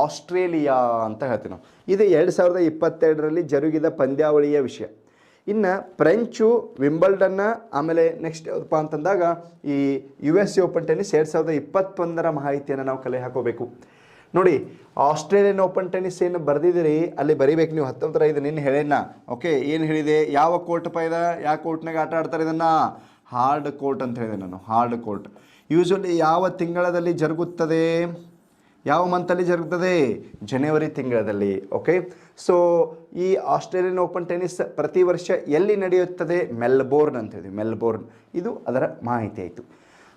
ಆಸ್ಟ್ರೇಲಿಯಾ ಅಂತ ಹೇಳ್ತೀವಿ ನಾವು. ಇದು 2022ರಲ್ಲಿ ಜರುಗಿದ ಪಂದ್ಯಾವಳಿಯ ವಿಷಯ. ಇನ್ನು ಫ್ರೆಂಚು ವಿಂಬಲ್ಡನ್ನ, ಆಮೇಲೆ ನೆಕ್ಸ್ಟ್ ಯಾವುದಪ್ಪ ಅಂತಂದಾಗ ಈ US ಓಪನ್ ಟೆನ್ನಿಸ್ 2021ರ ಮಾಹಿತಿಯನ್ನು ನಾವು ಕಲೆ ಹಾಕೋಬೇಕು. ನೋಡಿ, ಆಸ್ಟ್ರೇಲಿಯನ್ ಓಪನ್ ಟೆನ್ನಿಸ್ ಏನು ಬರೆದಿದ್ದೀರಿ ಅಲ್ಲಿ ಬರೀಬೇಕು ನೀವು. 19 ನಿನ್ನೆ ಹೇಳೇನ. ಓಕೆ, ಏನು ಹೇಳಿದೆ? ಯಾವ ಕೋರ್ಟ್ ಯಾವ ಕೋರ್ಟ್ನಾಗ ಆಟ ಆಡ್ತಾರೆ ಇದನ್ನು? ಹಾರ್ಡ್ ಕೋರ್ಟ್ ಅಂತ ಹೇಳಿದೆ ನಾನು. ಹಾರ್ಡ್ ಕೋರ್ಟ್ ಯೂಶ್ವಲಿ ಯಾವ ತಿಂಗಳಲ್ಲಿ ಜರುಗುತ್ತದೆ? ಯಾವ ಮಂತಲ್ಲಿ ಜರುಗುತ್ತದೆ? ಜನವರಿ ತಿಂಗಳಲ್ಲಿ. ಓಕೆ, ಸೊ ಈ ಆಸ್ಟ್ರೇಲಿಯನ್ ಓಪನ್ ಟೆನ್ನಿಸ್ ಪ್ರತಿ ವರ್ಷ ಎಲ್ಲಿ ನಡೆಯುತ್ತದೆ? ಮೆಲ್ಬೋರ್ನ್ ಅಂತ ಹೇಳಿದ್ವಿ. ಮೆಲ್ಬೋರ್ನ್, ಇದು ಅದರ ಮಾಹಿತಿ ಆಯಿತು.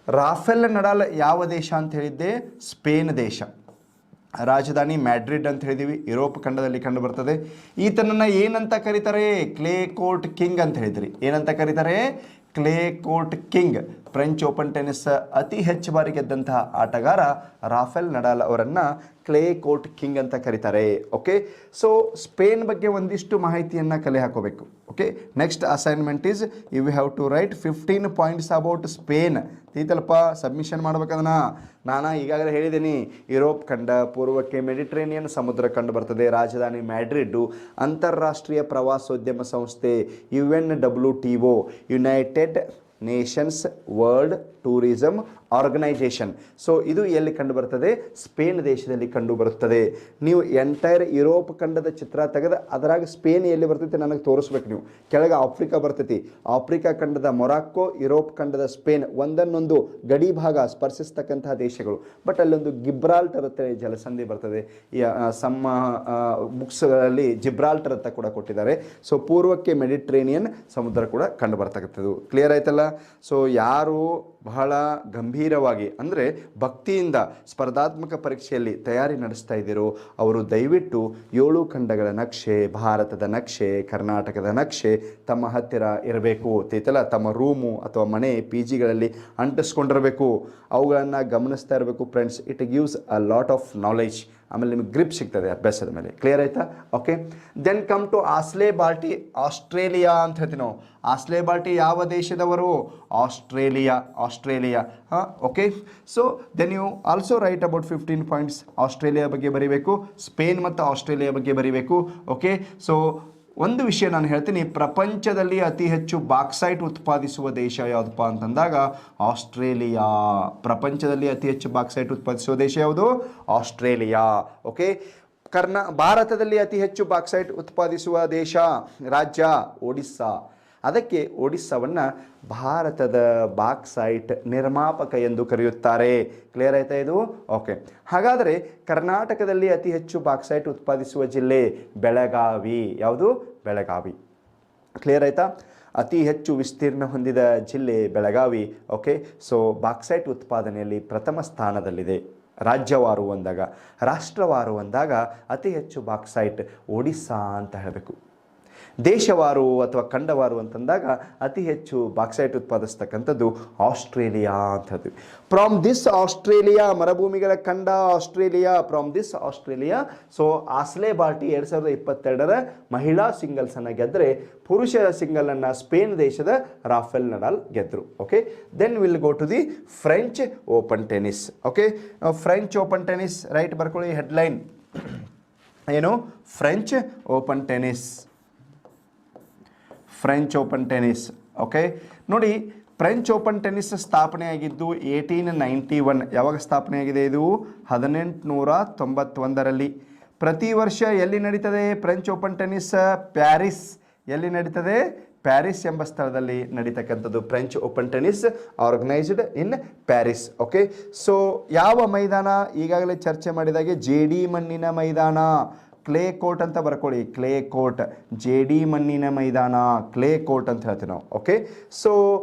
ರಾಫೆಲ್ ನಡಾಲ್ ಯಾವ ದೇಶ ಅಂತ ಹೇಳಿದ್ದೆ? ಸ್ಪೇನ್ ದೇಶ. ರಾಜಧಾನಿ ಮ್ಯಾಡ್ರಿಡ್ ಅಂತ ಹೇಳಿದ್ದೀವಿ, ಯುರೋಪ್ ಖಂಡದಲ್ಲಿ ಕಂಡು ಬರ್ತದೆ. ಈತನನ್ನು ಏನಂತ ಕರೀತಾರೆ? ಕ್ಲೇ ಕೋರ್ಟ್ ಕಿಂಗ್ ಅಂತ ಹೇಳಿದ್ರಿ. ಏನಂತ ಕರೀತಾರೆ? Clay court king. French open tennis ಅತಿ ಹೆಚ್ಚು ಬಾರಿ ಗೆದ್ದಂತಹ ಆಟಗಾರ ರಾಫೆಲ್ ನಡಾಲ್ ಅವರನ್ನು ಕ್ಲೇ ಕೋರ್ಟ್ ಕಿಂಗ್ ಅಂತ ಕರೀತಾರೆ. ಓಕೆ, ಸೊ ಸ್ಪೇನ್ ಬಗ್ಗೆ ಒಂದಿಷ್ಟು ಮಾಹಿತಿಯನ್ನು ಕಲೆ ಹಾಕೋಬೇಕು. Okay, next assignment is you have to write 15 points about Spain. ತೀತಲ್ಪ ಸಬ್ಮಿಷನ್ ಮಾಡ್ಬೇಕದನ್ನ. ನಾನು ಈಗಾಗಲೇ ಹೇಳಿದ್ದೀನಿ, ಯುರೋಪ್ ಖಂಡ, ಪೂರ್ವಕ್ಕೆ ಮೆಡಿಟ್ರೇನಿಯನ್ ಸಮುದ್ರ ಕಂಡು ಬರ್ತದೆ. ರಾಜಧಾನಿ ಮ್ಯಾಡ್ರಿಡ್ಡು. ಅಂತಾರಾಷ್ಟ್ರೀಯ ಪ್ರವಾಸೋದ್ಯಮ ಸಂಸ್ಥೆ UNWTO, United Nations World Tourism Organization. So ಇದು ಎಲ್ಲಿ ಕಂಡು ಬರ್ತದೆ? ಸ್ಪೇನ್ ದೇಶದಲ್ಲಿ ಕಂಡು ಬರುತ್ತದೆ. ನೀವು ಎಂಟೈರ್ ಯುರೋಪ್ ಖಂಡದ ಚಿತ್ರ ತೆಗೆದು ಅದರಾಗ ಸ್ಪೇನ್ ಎಲ್ಲಿ ಬರ್ತೈತೆ ನನಗೆ ತೋರಿಸ್ಬೇಕು ನೀವು. ಕೆಳಗೆ ಆಫ್ರಿಕಾ ಬರ್ತೈತಿ. ಆಫ್ರಿಕಾ ಖಂಡದ ಮೊರಾಕ್ಕೋ, ಯುರೋಪ್ ಖಂಡದ ಸ್ಪೇನ್ ಒಂದನ್ನೊಂದು ಗಡಿ ಭಾಗ ಸ್ಪರ್ಶಿಸ್ತಕ್ಕಂತಹ ದೇಶಗಳು. ಬಟ್ ಅಲ್ಲೊಂದು ಗಿಬ್ರಾಲ್ಟರ್ ಅಂತ ಜಲಸಂಧಿ ಬರ್ತದೆ. ಸಮ್ಮ ಬುಕ್ಸ್ಗಳಲ್ಲಿ ಜಿಬ್ರಾಲ್ಟರ್ ಅಂತ ಕೂಡ ಕೊಟ್ಟಿದ್ದಾರೆ. ಸೊ ಪೂರ್ವಕ್ಕೆ ಮೆಡಿಟ್ರೇನಿಯನ್ ಸಮುದ್ರ ಕೂಡ ಕಂಡು ಬರ್ತಕ್ಕಂಥದ್ದು. ಕ್ಲಿಯರ್ ಆಯ್ತಲ್ಲ? ಸೊ ಯಾರು ಬಹಳ ಗಂಭೀರವಾಗಿ ಅಂದರೆ ಭಕ್ತಿಯಿಂದ ಸ್ಪರ್ಧಾತ್ಮಕ ಪರೀಕ್ಷೆಯಲ್ಲಿ ತಯಾರಿ ನಡೆಸ್ತಾ ಇದ್ದೀರೋ ಅವರು ದಯವಿಟ್ಟು 7 ಖಂಡಗಳ ನಕ್ಷೆ, ಭಾರತದ ನಕ್ಷೆ, ಕರ್ನಾಟಕದ ನಕ್ಷೆ ತಮ್ಮ ಹತ್ತಿರ ಇರಬೇಕು ತೈತಲ್ಲ. ತಮ್ಮ ರೂಮು ಅಥವಾ ಮನೆ PGಗಳಲ್ಲಿ ಅಂಟಿಸ್ಕೊಂಡಿರಬೇಕು. ಅವುಗಳನ್ನು ಗಮನಿಸ್ತಾ ಇರಬೇಕು friends. It gives a lot of knowledge. ಆಮೇಲೆ ನಿಮಗೆ ಗ್ರಿಪ್ ಸಿಗ್ತದೆ ಅಭ್ಯಾಸದ ಮೇಲೆ. ಕ್ಲಿಯರ್ ಆಯ್ತಾ? Okay. Then come to Ashleigh Barty, Australia ಅಂತ ಹೇಳ್ತೀವಿ ನಾವು. ಆಸ್ಲೆ ಬಾಲ್ಟಿ ಯಾವ ದೇಶದವರು? Australia. Okay. So then you also write about 15 points. Australia ಬಗ್ಗೆ ಬರೀಬೇಕು, ಸ್ಪೇನ್ ಮತ್ತು ಆಸ್ಟ್ರೇಲಿಯಾ ಬಗ್ಗೆ ಬರೀಬೇಕು. ಓಕೆ. ಸೊ ಒಂದು ವಿಷಯ ನಾನು ಹೇಳ್ತೀನಿ, ಪ್ರಪಂಚದಲ್ಲಿ ಅತಿ ಹೆಚ್ಚು ಬಾಕ್ಸೈಟ್ ಉತ್ಪಾದಿಸುವ ದೇಶ ಯಾವುದಪ್ಪ ಅಂತಂದಾಗ ಆಸ್ಟ್ರೇಲಿಯಾ. ಪ್ರಪಂಚದಲ್ಲಿ ಅತಿ ಹೆಚ್ಚು ಬಾಕ್ಸೈಟ್ ಉತ್ಪಾದಿಸುವ ದೇಶ ಯಾವುದು? ಆಸ್ಟ್ರೇಲಿಯಾ. ಓಕೆ. ಭಾರತದಲ್ಲಿ ಅತಿ ಹೆಚ್ಚು ಬಾಕ್ಸೈಟ್ ಉತ್ಪಾದಿಸುವ ದೇಶ, ರಾಜ್ಯ ಒಡಿಸ್ಸಾ. ಅದಕ್ಕೆ ಒಡಿಸ್ಸಾವನ್ನು ಭಾರತದ ಬಾಕ್ಸೈಟ್ ನಿರ್ಮಾಪಕ ಎಂದು ಕರೆಯುತ್ತಾರೆ. ಕ್ಲಿಯರ್ ಆಯ್ತಾ ಇದು? ಓಕೆ. ಹಾಗಾದರೆ ಕರ್ನಾಟಕದಲ್ಲಿ ಅತಿ ಹೆಚ್ಚು ಬಾಕ್ಸೈಟ್ ಉತ್ಪಾದಿಸುವ ಜಿಲ್ಲೆ ಬೆಳಗಾವಿ. ಯಾವುದು? ಬೆಳಗಾವಿ. ಕ್ಲಿಯರ್ ಆಯ್ತಾ? ಅತಿ ಹೆಚ್ಚು ವಿಸ್ತೀರ್ಣ ಹೊಂದಿದ ಜಿಲ್ಲೆ ಬೆಳಗಾವಿ. ಓಕೆ. ಸೊ ಬಾಕ್ಸೈಟ್ ಉತ್ಪಾದನೆಯಲ್ಲಿ ಪ್ರಥಮ ಸ್ಥಾನದಲ್ಲಿದೆ. ರಾಜ್ಯವಾರು ಅಂದಾಗ, ರಾಷ್ಟ್ರವಾರು ಅಂದಾಗ ಅತಿ ಹೆಚ್ಚು ಬಾಕ್ಸೈಟ್ ಒಡಿಸ್ಸಾ ಅಂತ ಹೇಳಬೇಕು. ದೇಶವಾರು ಅಥವಾ ಖಂಡವಾರು ಅಂತಂದಾಗ ಅತಿ ಹೆಚ್ಚು ಬಾಕ್ಸೈಟ್ ಉತ್ಪಾದಿಸ್ತಕ್ಕಂಥದ್ದು ಆಸ್ಟ್ರೇಲಿಯಾ ಅಂತ ಹೇಳ್ತೀವಿ. ಫ್ರಾಮ್ ದಿಸ್ ಆಸ್ಟ್ರೇಲಿಯಾ, ಮರುಭೂಮಿಗಳ ಖಂಡ Australia. From this Australia. So Ashleigh Barty 2022ರ ಮಹಿಳಾ ಸಿಂಗಲ್ಸನ್ನು ಗೆದ್ದರೆ, ಪುರುಷ ಸಿಂಗಲನ್ನು ಸ್ಪೇನ್ ದೇಶದ ರಾಫೆಲ್ ನಡಾಲ್ ಗೆದ್ದರು. Okay. Then will go to the French Open tennis. Okay. French Open tennis right ಬರ್ಕೊಳ್ಳಿ. ಹೆಡ್ಲೈನ್ ಏನು? French Open tennis. French Open tennis. Okay. ನೋಡಿ, ಫ್ರೆಂಚ್ ಓಪನ್ ಟೆನಿಸ್ ಸ್ಥಾಪನೆಯಾಗಿದ್ದು 1891. ಯಾವಾಗ ಸ್ಥಾಪನೆಯಾಗಿದೆ ಇದು? 1891ರಲ್ಲಿ. ಪ್ರತಿ ವರ್ಷ ಎಲ್ಲಿ ನಡೀತದೆ ಫ್ರೆಂಚ್ ಓಪನ್ ಟೆನಿಸ್? ಪ್ಯಾರಿಸ್. ಎಲ್ಲಿ ನಡೀತದೆ? ಪ್ಯಾರಿಸ್ ಎಂಬ ಸ್ಥಳದಲ್ಲಿ ನಡೀತಕ್ಕಂಥದ್ದು French Open tennis, organised in Paris. Okay. So ಯಾವ ಮೈದಾನ? ಈಗಾಗಲೇ ಚರ್ಚೆ ಮಾಡಿದಾಗೆ JD ಮಣ್ಣಿನ ಮೈದಾನ. ಕ್ಲೇ ಕೋರ್ಟ್ ಅಂತ ಬರ್ಕೊಳ್ಳಿ. ಕ್ಲೇ ಕೋರ್ಟ್, JD ಮಣ್ಣಿನ ಮೈದಾನ, ಕ್ಲೇ ಕೋರ್ಟ್ ಅಂತ ಹೇಳ್ತೀವಿ ನಾವು. ಓಕೆ. ಸೊ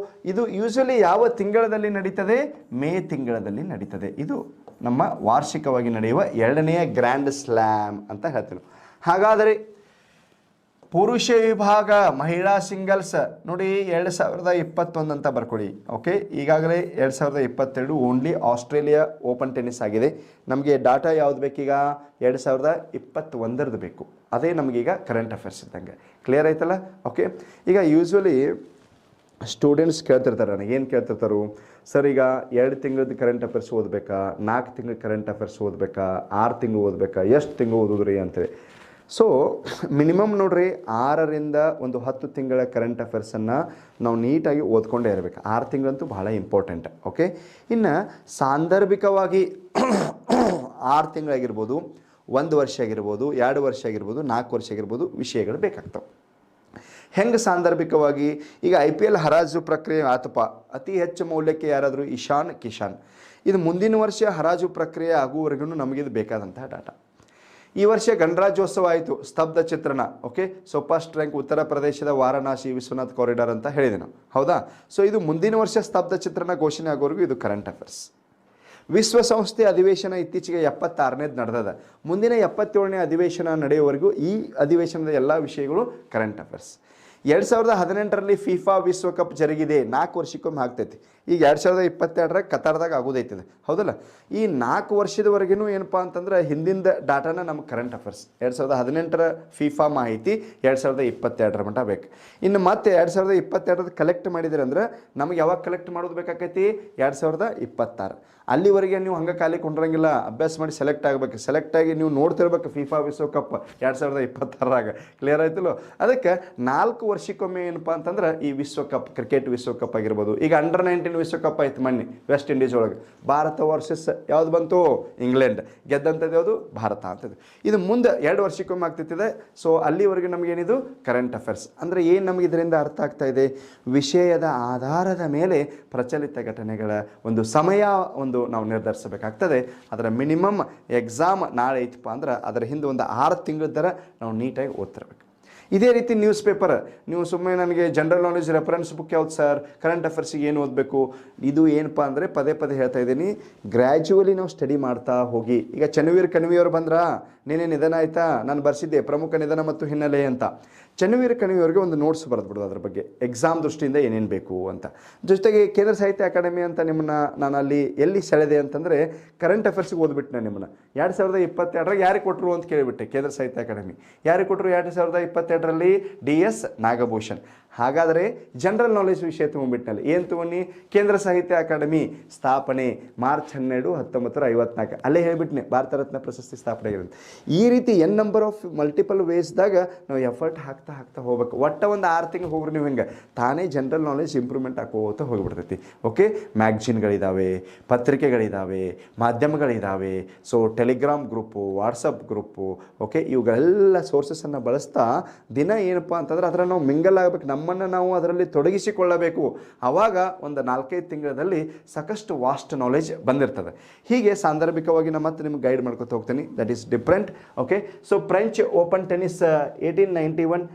ಇದು ಯೂಶಲಿ ಯಾವ ತಿಂಗಳಲ್ಲಿ ನಡೀತದೆ? ಮೇ ತಿಂಗಳಲ್ಲಿ ನಡೀತದೆ. ಇದು ನಮ್ಮ ವಾರ್ಷಿಕವಾಗಿ ನಡೆಯುವ 2ನೇ ಗ್ರ್ಯಾಂಡ್ ಸ್ಲ್ಯಾಮ್ ಅಂತ ಹೇಳ್ತೀವಿ. ಹಾಗಾದರೆ ಪುರುಷ ವಿಭಾಗ ಮಹಿಳಾ ಸಿಂಗಲ್ಸ್ ನೋಡಿ 2021 ಅಂತ ಬರ್ಕೊಳ್ಳಿ. ಓಕೆ. ಈಗಾಗಲೇ 2022 ಓನ್ಲಿ ಆಸ್ಟ್ರೇಲಿಯಾ ಓಪನ್ ಟೆನ್ನಿಸ್ ಆಗಿದೆ. ನಮಗೆ ಡಾಟಾ ಯಾವ್ದು ಬೇಕೀಗ? 2021 ಬೇಕು. ಅದೇ ನಮಗೀಗ ಕರೆಂಟ್ ಅಫೇರ್ಸ್ ಇದ್ದಂಗೆ. ಕ್ಲಿಯರ್ ಆಯ್ತಲ್ಲ? ಓಕೆ. ಈಗ ಯೂಶ್ವಲಿ ಸ್ಟೂಡೆಂಟ್ಸ್ ಕೇಳ್ತಿರ್ತಾರೆ, ನನಗೇನು ಕೇಳ್ತಿರ್ತಾರೋ, ಸರ್ ಈಗ 2 ತಿಂಗಳದ್ದು ಕರೆಂಟ್ ಅಫೇರ್ಸ್ ಓದಬೇಕಾ, 4 ತಿಂಗಳ ಕರೆಂಟ್ ಅಫೇರ್ಸ್ ಓದಬೇಕಾ, 6 ತಿಂಗಳು ಓದಬೇಕಾ, ಎಷ್ಟು ತಿಂಗಳು ಓದೋದ್ರಿ ಅಂತೇಳಿ. ಸೊ ಮಿನಿಮಮ್ ನೋಡ್ರಿ 6ರಿಂದ ಒಂದು 10 ತಿಂಗಳ ಕರೆಂಟ್ ಅಫೇರ್ಸನ್ನು ನಾವು ನೀಟಾಗಿ ಓದ್ಕೊಂಡೇ ಇರಬೇಕು. 6 ತಿಂಗಳಂತೂ ಬಹಳ ಇಂಪಾರ್ಟೆಂಟ್. ಓಕೆ. ಇನ್ನು ಸಾಂದರ್ಭಿಕವಾಗಿ 6 ತಿಂಗಳಾಗಿರ್ಬೋದು, 1 ವರ್ಷ ಆಗಿರ್ಬೋದು, 2 ವರ್ಷ ಆಗಿರ್ಬೋದು, 4 ವರ್ಷ ಆಗಿರ್ಬೋದು, ವಿಷಯಗಳು ಬೇಕಾಗ್ತವೆ. ಹೆಂಗೆ ಸಾಂದರ್ಭಿಕವಾಗಿ? ಈಗ IPL ಹರಾಜು ಪ್ರಕ್ರಿಯೆ ಆತಪ್ಪ, ಅತಿ ಹೆಚ್ಚು ಮೌಲ್ಯಕ್ಕೆ ಯಾರಾದರೂ ಇಶಾನ್ ಕಿಶಾನ್. ಇದು ಮುಂದಿನ ವರ್ಷ ಹರಾಜು ಪ್ರಕ್ರಿಯೆ ಆಗುವವರೆಗೂ ನಮಗಿದು ಬೇಕಾದಂತಹ ಡಾಟಾ. ಈ ವರ್ಷ ಗಣರಾಜ್ಯೋತ್ಸವ ಆಯಿತು, ಸ್ತಬ್ಧ ಚಿತ್ರಣ. ಓಕೆ. ಸೊ ಫಸ್ಟ್ ರ್ಯಾಂಕ್ ಉತ್ತರ ಪ್ರದೇಶದ ವಾರಣಾಸಿ ವಿಶ್ವನಾಥ್ ಕಾರಿಡಾರ್ ಅಂತ ಹೇಳಿದೆ ನಾವು, ಹೌದಾ? ಸೊ ಇದು ಮುಂದಿನ ವರ್ಷ ಸ್ತಬ್ಧ ಚಿತ್ರಣ ಘೋಷಣೆ ಆಗೋವರೆಗೂ ಇದು ಕರೆಂಟ್ ಅಫೇರ್ಸ್. ವಿಶ್ವಸಂಸ್ಥೆ ಅಧಿವೇಶನ ಇತ್ತೀಚೆಗೆ 76ನೇದು ನಡೆದದ. ಮುಂದಿನ 77ನೇ ಅಧಿವೇಶನ ನಡೆಯುವವರೆಗೂ ಈ ಅಧಿವೇಶನದ ಎಲ್ಲ ವಿಷಯಗಳು ಕರೆಂಟ್ ಅಫೇರ್ಸ್. 2018ರಲ್ಲಿ ಫಿಫಾ ವಿಶ್ವಕಪ್ ಜರುಗಿದೆ. 4 ವರ್ಷಕ್ಕೊಮ್ಮೆ ಆಗ್ತೈತಿ. ಈಗ 2022ರ ಕತಾರ್ದಾಗ ಆಗೋದೈತಿದೆ, ಹೌದಲ್ಲ? ಈ 4 ವರ್ಷದವರೆಗೂ ಏನಪ್ಪ ಅಂತಂದ್ರೆ ಹಿಂದಿಂದ ಡಾಟಾನ ನಮ್ಗೆ ಕರೆಂಟ್ ಅಫೇರ್ಸ್. 2018ರ ಫಿಫಾ ಮಾಹಿತಿ 2022ರ ಮಟ್ಟ ಬೇಕು. ಇನ್ನು ಮತ್ತೆ 2022ರದ ಕಲೆಕ್ಟ್ ಮಾಡಿದ್ರೆ ಅಂದ್ರೆ ನಮ್ಗೆ ಯಾವಾಗ ಕಲೆಕ್ಟ್ ಮಾಡೋದು ಬೇಕಾಕೈತಿ? 2026. ಅಲ್ಲಿವರೆಗೆ ನೀವು ಹಂಗೆ ಖಾಲಿ ಕೊಂಡಿರಂಗಿಲ್ಲ, ಅಭ್ಯಾಸ ಮಾಡಿ ಸೆಲೆಕ್ಟ್ ಆಗಬೇಕು. ಸೆಲೆಕ್ಟ್ ಆಗಿ ನೀವು ನೋಡ್ತಿರ್ಬೇಕು ಫಿಫಾ ವಿಶ್ವಕಪ್ 2026ರಾಗ. ಕ್ಲಿಯರ್ ಆಯ್ತಲ್ಲ? ಅದಕ್ಕೆ 4 ವರ್ಷಕ್ಕೊಮ್ಮೆ ಏನಪ್ಪ ಅಂತಂದ್ರೆ ಈ ವಿಶ್ವಕಪ್, ಕ್ರಿಕೆಟ್ ವಿಶ್ವಕಪ್ ಆಗಿರ್ಬೋದು. ಈಗ ಅಂಡರ್-19 ವಿಶ್ವಕಪ್ ಆಯ್ತು ಮೊನ್ನೆ ವೆಸ್ಟ್ ಇಂಡೀಸ್ ಒಳಗೆ. ಭಾರತ ವರ್ಸಸ್ ಯಾವ್ದು ಬಂತು? ಇಂಗ್ಲೆಂಡ್. ಗೆದ್ದಂಥದ್ದು ಯಾವುದು? ಭಾರತ ಅಂತದ್ದು. ಇದು ಮುಂದೆ 2 ವರ್ಷಕ್ಕೊಮ್ಮೆ ಆಗ್ತಿದೆ. ಸೊ ಅಲ್ಲಿವರೆಗೆ ನಮಗೇನಿದು ಕರೆಂಟ್ ಅಫೇರ್ಸ್. ಅಂದರೆ ಏನು ನಮಗೆ ಇದರಿಂದ ಅರ್ಥ ಆಗ್ತಾ ಇದೆ? ವಿಷಯದ ಆಧಾರದ ಮೇಲೆ ಪ್ರಚಲಿತ ಘಟನೆಗಳ ಒಂದು ಸಮಯ ನಾವು ನಿರ್ಧರಿಸಬೇಕಾಗ್ತದೆ. ಅದರ ಮಿನಿಮಮ್ ಎಕ್ಸಾಮ್ ನಾಳೆ ಐತಪ್ಪ ಅಂದ್ರೆ ಅದರ ಹಿಂದೆ ಒಂದು 6 ತಿಂಗಳ ಥರ ನಾವು ನೀಟಾಗಿ ಓದ್ತಿರ್ಬೇಕು. ಇದೇ ರೀತಿ ನ್ಯೂಸ್ ಪೇಪರ್, ನೀವು ಸುಮ್ಮನೆ ನನಗೆ ಜನರಲ್ ನಾಲೆಜ್ ರೆಫರೆನ್ಸ್ ಬುಕ್ ಯಾವ್ದು ಸರ್, ಕರೆಂಟ್ ಅಫೇರ್ಸಿಗೆ ಏನು ಓದಬೇಕು, ಇದು ಏನಪ್ಪ ಅಂದರೆ ಪದೇ ಪದೇ ಹೇಳ್ತಾ ಇದ್ದೀನಿ, ಗ್ರ್ಯಾಜುವಲಿ ನಾವು ಸ್ಟಡಿ ಮಾಡ್ತಾ ಹೋಗಿ. ಈಗ ಚನ್ನವೀರ್ ಕಣಿವೆಯವರು ಬಂದ್ರಾ, ನಿನ್ನೆ ನಿಧನ ಆಯಿತಾ, ನಾನು ಬರ್ಸಿದ್ದೆ ಪ್ರಮುಖ ನಿಧನ ಮತ್ತು ಹಿನ್ನೆಲೆ ಅಂತ. ಚನ್ನವೀರ್ ಕಣಿವೆಯವರಿಗೆ ಒಂದು ನೋಟ್ಸ್ ಬರೆದ್ಬಿಡೋದು ಅದ್ರ ಬಗ್ಗೆ, ಎಕ್ಸಾಮ್ ದೃಷ್ಟಿಯಿಂದ ಏನೇನು ಬೇಕು ಅಂತ. ಜೊತೆಗೆ ಕೇಂದ್ರ ಸಾಹಿತ್ಯ ಅಕಾಡೆಮಿ ಅಂತ ನಿಮ್ಮನ್ನ ನಾನು ಅಲ್ಲಿ ಎಲ್ಲಿ ಸೆಳೆದೆ ಅಂತಂದರೆ, ಕರೆಂಟ್ ಅಫೇರ್ಸ್ಗೆ ಓದ್ಬಿಟ್ಟು ನಿಮ್ಮನ್ನು 2022 ಯಾರಿಗೆ ಕೊಟ್ಟರು ಅಂತ ಕೇಳಿಬಿಟ್ಟೆ. ಕೇಂದ್ರ ಸಾಹಿತ್ಯ ಅಕಾಡೆಮಿ ಯಾರಿಗೆ ಕೊಟ್ಟರು 2022 DS ನಾಗಭೂಷಣ್. ಹಾಗಾದರೆ ಜನರಲ್ ನಾಲೆಜ್ ವಿಷಯ ತೊಗೊಂಡ್ಬಿಟ್ಟಿನಲ್ಲಿ ಏನು ತೊಗೊಂಡು, ಕೇಂದ್ರ ಸಾಹಿತ್ಯ ಅಕಾಡೆಮಿ ಸ್ಥಾಪನೆ ಮಾರ್ಚ್ 12, 1954. ಅಲ್ಲೇ ಹೇಳಿಬಿಟ್ನೆ ಭಾರತ ರತ್ನ ಪ್ರಶಸ್ತಿ ಸ್ಥಾಪನೆ ಆಗಿರುತ್ತೆ. ಈ ರೀತಿ ಎನ್ ನಂಬರ್ ಆಫ್ ಮಲ್ಟಿಪಲ್ ವೇಸ್ದಾಗ ನಾವು ಎಫರ್ಟ್ ಹಾಕ್ತಾ ಹೋಗ್ಬೇಕು. ಒಟ್ಟ ಒಂದು 6 ತಿಂಗಳು ಹೋಗ್ರಿ ನೀವು, ಹಿಂಗೆ ತಾನೇ ಜನರಲ್ ನಾಲೆಜ್ ಇಂಪ್ರೂವ್ಮೆಂಟ್ ಆಕೋತ ಹೋಗಿಬಿಡ್ತೈತಿ. ಓಕೆ, ಮ್ಯಾಗ್ಝಿನ್ಗಳಿದ್ದಾವೆ, ಪತ್ರಿಕೆಗಳಿದ್ದಾವೆ, ಮಾಧ್ಯಮಗಳಿದ್ದಾವೆ, so Telegram group, WhatsApp group, okay, ಇವುಗಳೆಲ್ಲ ಸೋರ್ಸಸನ್ನು ಬಳಸ್ತಾ ದಿನ ಏನಪ್ಪ ಅಂತಂದ್ರೆ ಅದರ ನಾವು ಮಿಂಗಲ್ ಆಗಬೇಕು, ನಮ್ಮನ್ನು ನಾವು ಅದರಲ್ಲಿ ತೊಡಗಿಸಿಕೊಳ್ಳಬೇಕು. ಆವಾಗ ಒಂದು 4-5 ತಿಂಗಳಲ್ಲಿ ಸಾಕಷ್ಟು ವಾಸ್ಟ್ ನಾಲೆಜ್ ಬಂದಿರ್ತದೆ. ಹೀಗೆ ಸಾಂದರ್ಭಿಕವಾಗಿ ನಾನು ಮತ್ತೆ ನಿಮ್ಗೆ ಗೈಡ್ ಮಾಡ್ಕೊತ ಹೋಗ್ತೀನಿ. That is different. Okay, so French open tennis 1891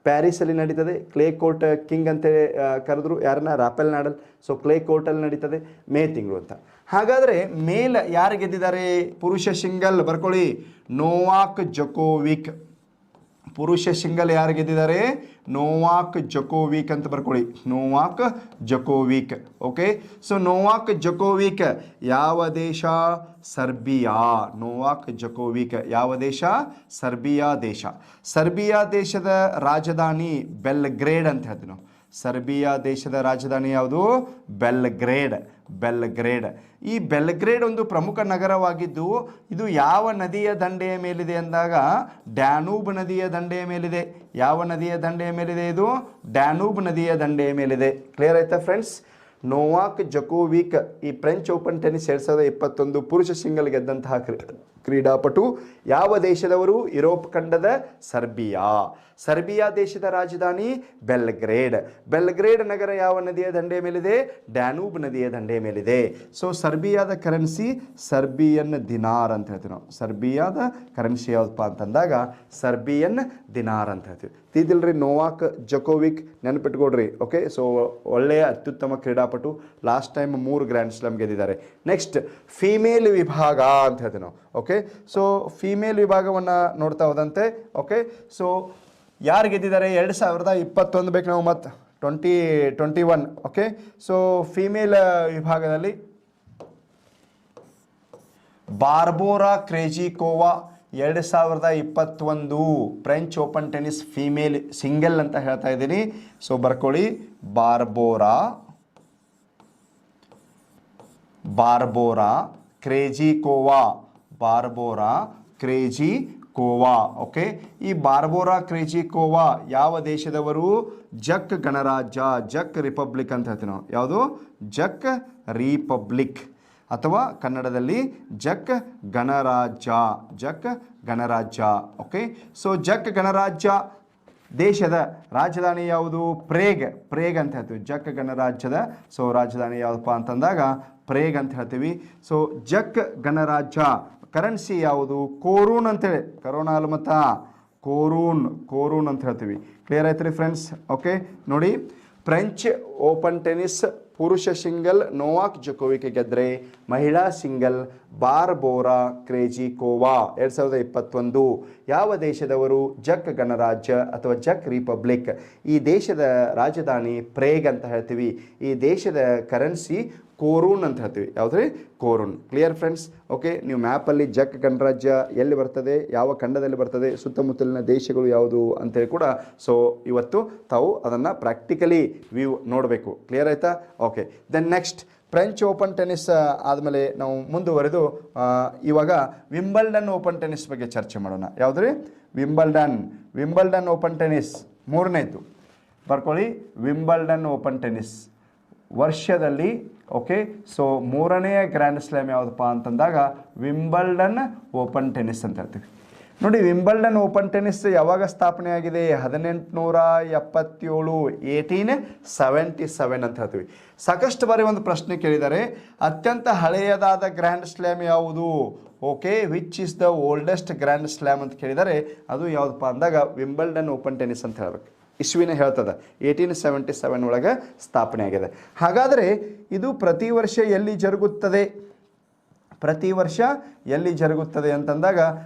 ಪ್ಯಾರಿಸಲ್ಲಿ ನಡೀತದೆ. ಕ್ಲೇ ಕೋರ್ಟ್ ಕಿಂಗ್ ಅಂತ ಕರೆದ್ರು ಯಾರನ್ನ, ರಾಫೆಲ್ ನಾಡಲ್. ಸೊ ಕ್ಲೇ ಕೋರ್ಟಲ್ಲಿ ನಡೀತದೆ ಮೇ ತಿಂಗಳು ಅಂತ. ಹಾಗಾದರೆ ಮೇಲ್ ಯಾರು ಗೆದ್ದಿದ್ದಾರೆ, ಪುರುಷ ಸಿಂಗಲ್ ಬರ್ಕೊಳ್ಳಿ, ನೋವಾಕ್ ಜೊಕೋವಿಕ್. ಪುರುಷ ಸಿಂಗಲ್ ಯಾರು ಗೆದ್ದಿದ್ದಾರೆ, ನೋವಾಕ್ ಜೊಕೋವಿಕ್ ಅಂತ ಬರ್ಕೊಳ್ಳಿ, Novak Djokovic. Okay, so Novak Djokovic ಯಾವ ದೇಶ, ಸರ್ಬಿಯಾ. ನೋವಾಕ್ ಜೊಕೋವಿಕ್ ಯಾವ ದೇಶ, ಸರ್ಬಿಯಾ ದೇಶ. ಸರ್ಬಿಯಾ ದೇಶದ ರಾಜಧಾನಿ ಬೆಲ್ಗ್ರೇಡ್ ಅಂತ ಹೇಳ್ತೀವಿ ನಾವು. ಸರ್ಬಿಯಾ ದೇಶದ ರಾಜಧಾನಿ ಯಾವುದು, ಬೆಲ್ಗ್ರೇಡ್. ಬೆಲ್ಗ್ರೇಡ್. ಈ ಬೆಲ್ಗ್ರೇಡ್ ಒಂದು ಪ್ರಮುಖ ನಗರವಾಗಿದ್ದು ಇದು ಯಾವ ನದಿಯ ದಂಡೆಯ ಮೇಲಿದೆ ಅಂದಾಗ, ಡ್ಯಾನೂಬ್ ನದಿಯ ದಂಡೆಯ ಮೇಲಿದೆ. ಯಾವ ನದಿಯ ದಂಡೆಯ ಮೇಲಿದೆ ಇದು, ಡ್ಯಾನೂಬ್ ನದಿಯ ದಂಡೆಯ ಮೇಲಿದೆ. ಕ್ಲಿಯರ್ ಆಯ್ತಾ ಫ್ರೆಂಡ್ಸ್? ನೋವಾಕ್ ಜೊಕೋವಿಕ್ ಈ ಫ್ರೆಂಚ್ ಓಪನ್ ಟೆನ್ನಿಸ್ 2021 ಪುರುಷ ಸಿಂಗಲ್ ಗೆದ್ದಂತಹ ಕ್ರೀಡಾಪಟು ಯಾವ ದೇಶದವರು, ಯುರೋಪ್ ಖಂಡದ ಸರ್ಬಿಯಾ. ಸರ್ಬಿಯಾ ದೇಶದ ರಾಜಧಾನಿ ಬೆಲ್ಗ್ರೇಡ್. ಬೆಲ್ಗ್ರೇಡ್ ನಗರ ಯಾವ ನದಿಯ ದಂಡೆಯ ಮೇಲಿದೆ, ಡ್ಯಾನೂಬ್ ನದಿಯ ದಂಡೆಯ ಮೇಲಿದೆ. ಸೊ ಸರ್ಬಿಯಾದ ಕರೆನ್ಸಿ ಸರ್ಬಿಯನ್ ದಿನಾರ್ ಅಂತ ಹೇಳ್ತೀವಿ ನಾವು. ಸರ್ಬಿಯಾದ ಕರೆನ್ಸಿ ಯಾವುದಪ್ಪ ಅಂತಂದಾಗ ಸರ್ಬಿಯನ್ ದಿನಾರ್ ಅಂತ ಹೇಳ್ತೀವಿ. ತಿದ್ದಿಲ್ರಿ, ನೋವಾಕ್ ಜೊಕೋವಿಕ್ ನೆನಪಿಟ್ಕೊಡ್ರಿ. ಓಕೆ, ಸೊ ಒಳ್ಳೆಯ ಅತ್ಯುತ್ತಮ ಕ್ರೀಡಾಪಟು, ಲಾಸ್ಟ್ ಟೈಮ್ 3 ಗ್ರ್ಯಾಂಡ್ ಸ್ಲಾಮ್ ಗೆದ್ದಿದ್ದಾರೆ. ನೆಕ್ಸ್ಟ್ ಫೀಮೇಲ್ ವಿಭಾಗ ಅಂತ ಹೇಳ್ತೀವಿ ನಾವು. ಓಕೆ, ಸೊ ಫೀಮೇಲ್ ವಿಭಾಗವನ್ನು ನೋಡ್ತಾ ಹೋದಂತೆ. ಓಕೆ, ಸೊ ಯಾರು ಗೆದ್ದಿದ್ದಾರೆ 2021 ಬೇಕು ನಾವು, ಮತ್ತು 2021. ಓಕೆ, ಸೊ ಫೀಮೇಲ್ ವಿಭಾಗದಲ್ಲಿ Barbora Krejcikova 2021 French open tennis female single ಅಂತ ಹೇಳ್ತಾ ಇದ್ದೀನಿ. ಸೊ ಬರ್ಕೊಳ್ಳಿ, Barbora Krejcikova. Barbora Krejcikova. Okay, ಈ ಬಾರ್ಬೋರಾ ಕ್ರೇಜಿಕೋವಾ ಯಾವ ದೇಶದವರು, ಜಕ್ ಗಣರಾಜ್ಯ, ಜಕ್ ರಿಪಬ್ಲಿಕ್ ಅಂತ ಹೇಳ್ತೀವಿ ನಾವು. ಯಾವುದು, ಜಕ್ ರಿಪಬ್ಲಿಕ್ ಅಥವಾ ಕನ್ನಡದಲ್ಲಿ ಜಕ್ ಗಣರಾಜ್ಯ. ಜಕ್ ಗಣರಾಜ್ಯ. ಓಕೆ, ಸೊ ಜಕ್ ಗಣರಾಜ್ಯ ದೇಶದ ರಾಜಧಾನಿ ಯಾವುದು, ಪ್ರೇಗ್ ಅಂತ ಹೇಳ್ತೀವಿ. ಜಕ್ ಗಣರಾಜ್ಯದ ಸೊ ರಾಜಧಾನಿ ಯಾವುದಪ್ಪ ಅಂತಂದಾಗ ಪ್ರೇಗ್ ಅಂತ ಹೇಳ್ತೀವಿ. ಸೊ ಜಕ್ ಗಣರಾಜ್ಯ ಕರೆನ್ಸಿ ಯಾವುದು, ಕೋರೂನ್ ಅಂತೇಳಿ, ಕರೋನಾ ಅಲ್ಲ ಮತ್ತ ಕೋರೂನ್ ಅಂತ ಹೇಳ್ತೀವಿ. ಕ್ಲಿಯರ್ ಆಯ್ತು ರೀ ಫ್ರೆಂಡ್ಸ್? ಓಕೆ, ನೋಡಿ, ಫ್ರೆಂಚ್ ಓಪನ್ ಟೆನ್ನಿಸ್ ಪುರುಷ ಸಿಂಗಲ್ ನೋವಾಕ್ ಜೊಕೋವಿಕ್ ಗೆದ್ದರೆ, ಮಹಿಳಾ ಸಿಂಗಲ್ ಬಾರ್ಬೋರಾ ಕ್ರೇಜಿಕೋವಾ 2021 ಯಾವ ದೇಶದವರು, ಜಕ್ ಗಣರಾಜ್ಯ ಅಥವಾ ಜಕ್ ರಿಪಬ್ಲಿಕ್. ಈ ದೇಶದ ರಾಜಧಾನಿ ಪ್ರೇಗ್ ಅಂತ ಹೇಳ್ತೀವಿ. ಈ ದೇಶದ ಕರೆನ್ಸಿ ಕೋರೂನ್ ಅಂತ ಹೇಳ್ತೀವಿ. ಯಾವುದ್ರಿ, ಕೋರೂನ್. Clear friends? ಓಕೆ, ನೀವು ಮ್ಯಾಪಲ್ಲಿ ಜಕ್ ಗಣರಾಜ್ಯ ಎಲ್ಲಿ ಬರ್ತದೆ, ಯಾವ ಖಂಡದಲ್ಲಿ ಬರ್ತದೆ, ಸುತ್ತಮುತ್ತಲಿನ ದೇಶಗಳು ಯಾವುದು ಅಂತೇಳಿ ಕೂಡ ಸೊ ಇವತ್ತು ತಾವು ಅದನ್ನು ಪ್ರಾಕ್ಟಿಕಲಿ ವ್ಯೂ ನೋಡಬೇಕು. ಕ್ಲಿಯರ್ ಆಯಿತಾ? Okay, then next French open tennis ಆದಮೇಲೆ ನಾವು ಮುಂದುವರೆದು ಇವಾಗ ವಿಂಬಲ್ಡನ್ ಓಪನ್ ಟೆನ್ನಿಸ್ ಬಗ್ಗೆ ಚರ್ಚೆ ಮಾಡೋಣ. ಯಾವುದ್ರಿ, ವಿಂಬಲ್ಡನ್ ಓಪನ್ ಟೆನ್ನಿಸ್ 3ನೇದು ಬರ್ಕೊಳ್ಳಿ. ವಿಂಬಲ್ಡನ್ ಓಪನ್ ಟೆನ್ನಿಸ್ ವರ್ಷದಲ್ಲಿ. ಓಕೆ, ಸೊ 3ನೇ ಗ್ರ್ಯಾಂಡ್ ಸ್ಲಾಮ್ ಯಾವುದಪ್ಪ ಅಂತಂದಾಗ ವಿಂಬಲ್ಡನ್ ಓಪನ್ ಟೆನ್ನಿಸ್ ಅಂತ ಹೇಳ್ತೀವಿ. ನೋಡಿ, ವಿಂಬಲ್ಡನ್ ಓಪನ್ ಟೆನ್ನಿಸ್ ಯಾವಾಗ ಸ್ಥಾಪನೆ ಆಗಿದೆ, 1877 1877 ಅಂತ ಹೇಳ್ತೀವಿ. ಸಾಕಷ್ಟು ಬಾರಿ ಒಂದು ಪ್ರಶ್ನೆ ಕೇಳಿದ್ದಾರೆ, ಅತ್ಯಂತ ಹಳೆಯದಾದ ಗ್ರ್ಯಾಂಡ್ ಸ್ಲಾಮ್ ಯಾವುದು, okay which is the oldest grand slam ಅಂತ ಕೇಳಿದರೆ ಅದು ಯಾವುದಪ್ಪ ಅಂದಾಗ ವಿಂಬಲ್ಡನ್ ಓಪನ್ ಟೆನ್ನಿಸ್ ಅಂತ ಹೇಳ್ಬೇಕು. ಇಸ್ವಿನ ಹೇಳ್ತದೆ 1877 ಒಳಗೆ ಸ್ಥಾಪನೆ ಆಗಿದೆ. ಹಾಗಾದರೆ ಇದು ಪ್ರತಿ ವರ್ಷ ಎಲ್ಲಿ ಜರುಗುತ್ತದೆ, ಪ್ರತಿ ವರ್ಷ ಎಲ್ಲಿ ಜರುಗುತ್ತದೆ ಅಂತಂದಾಗ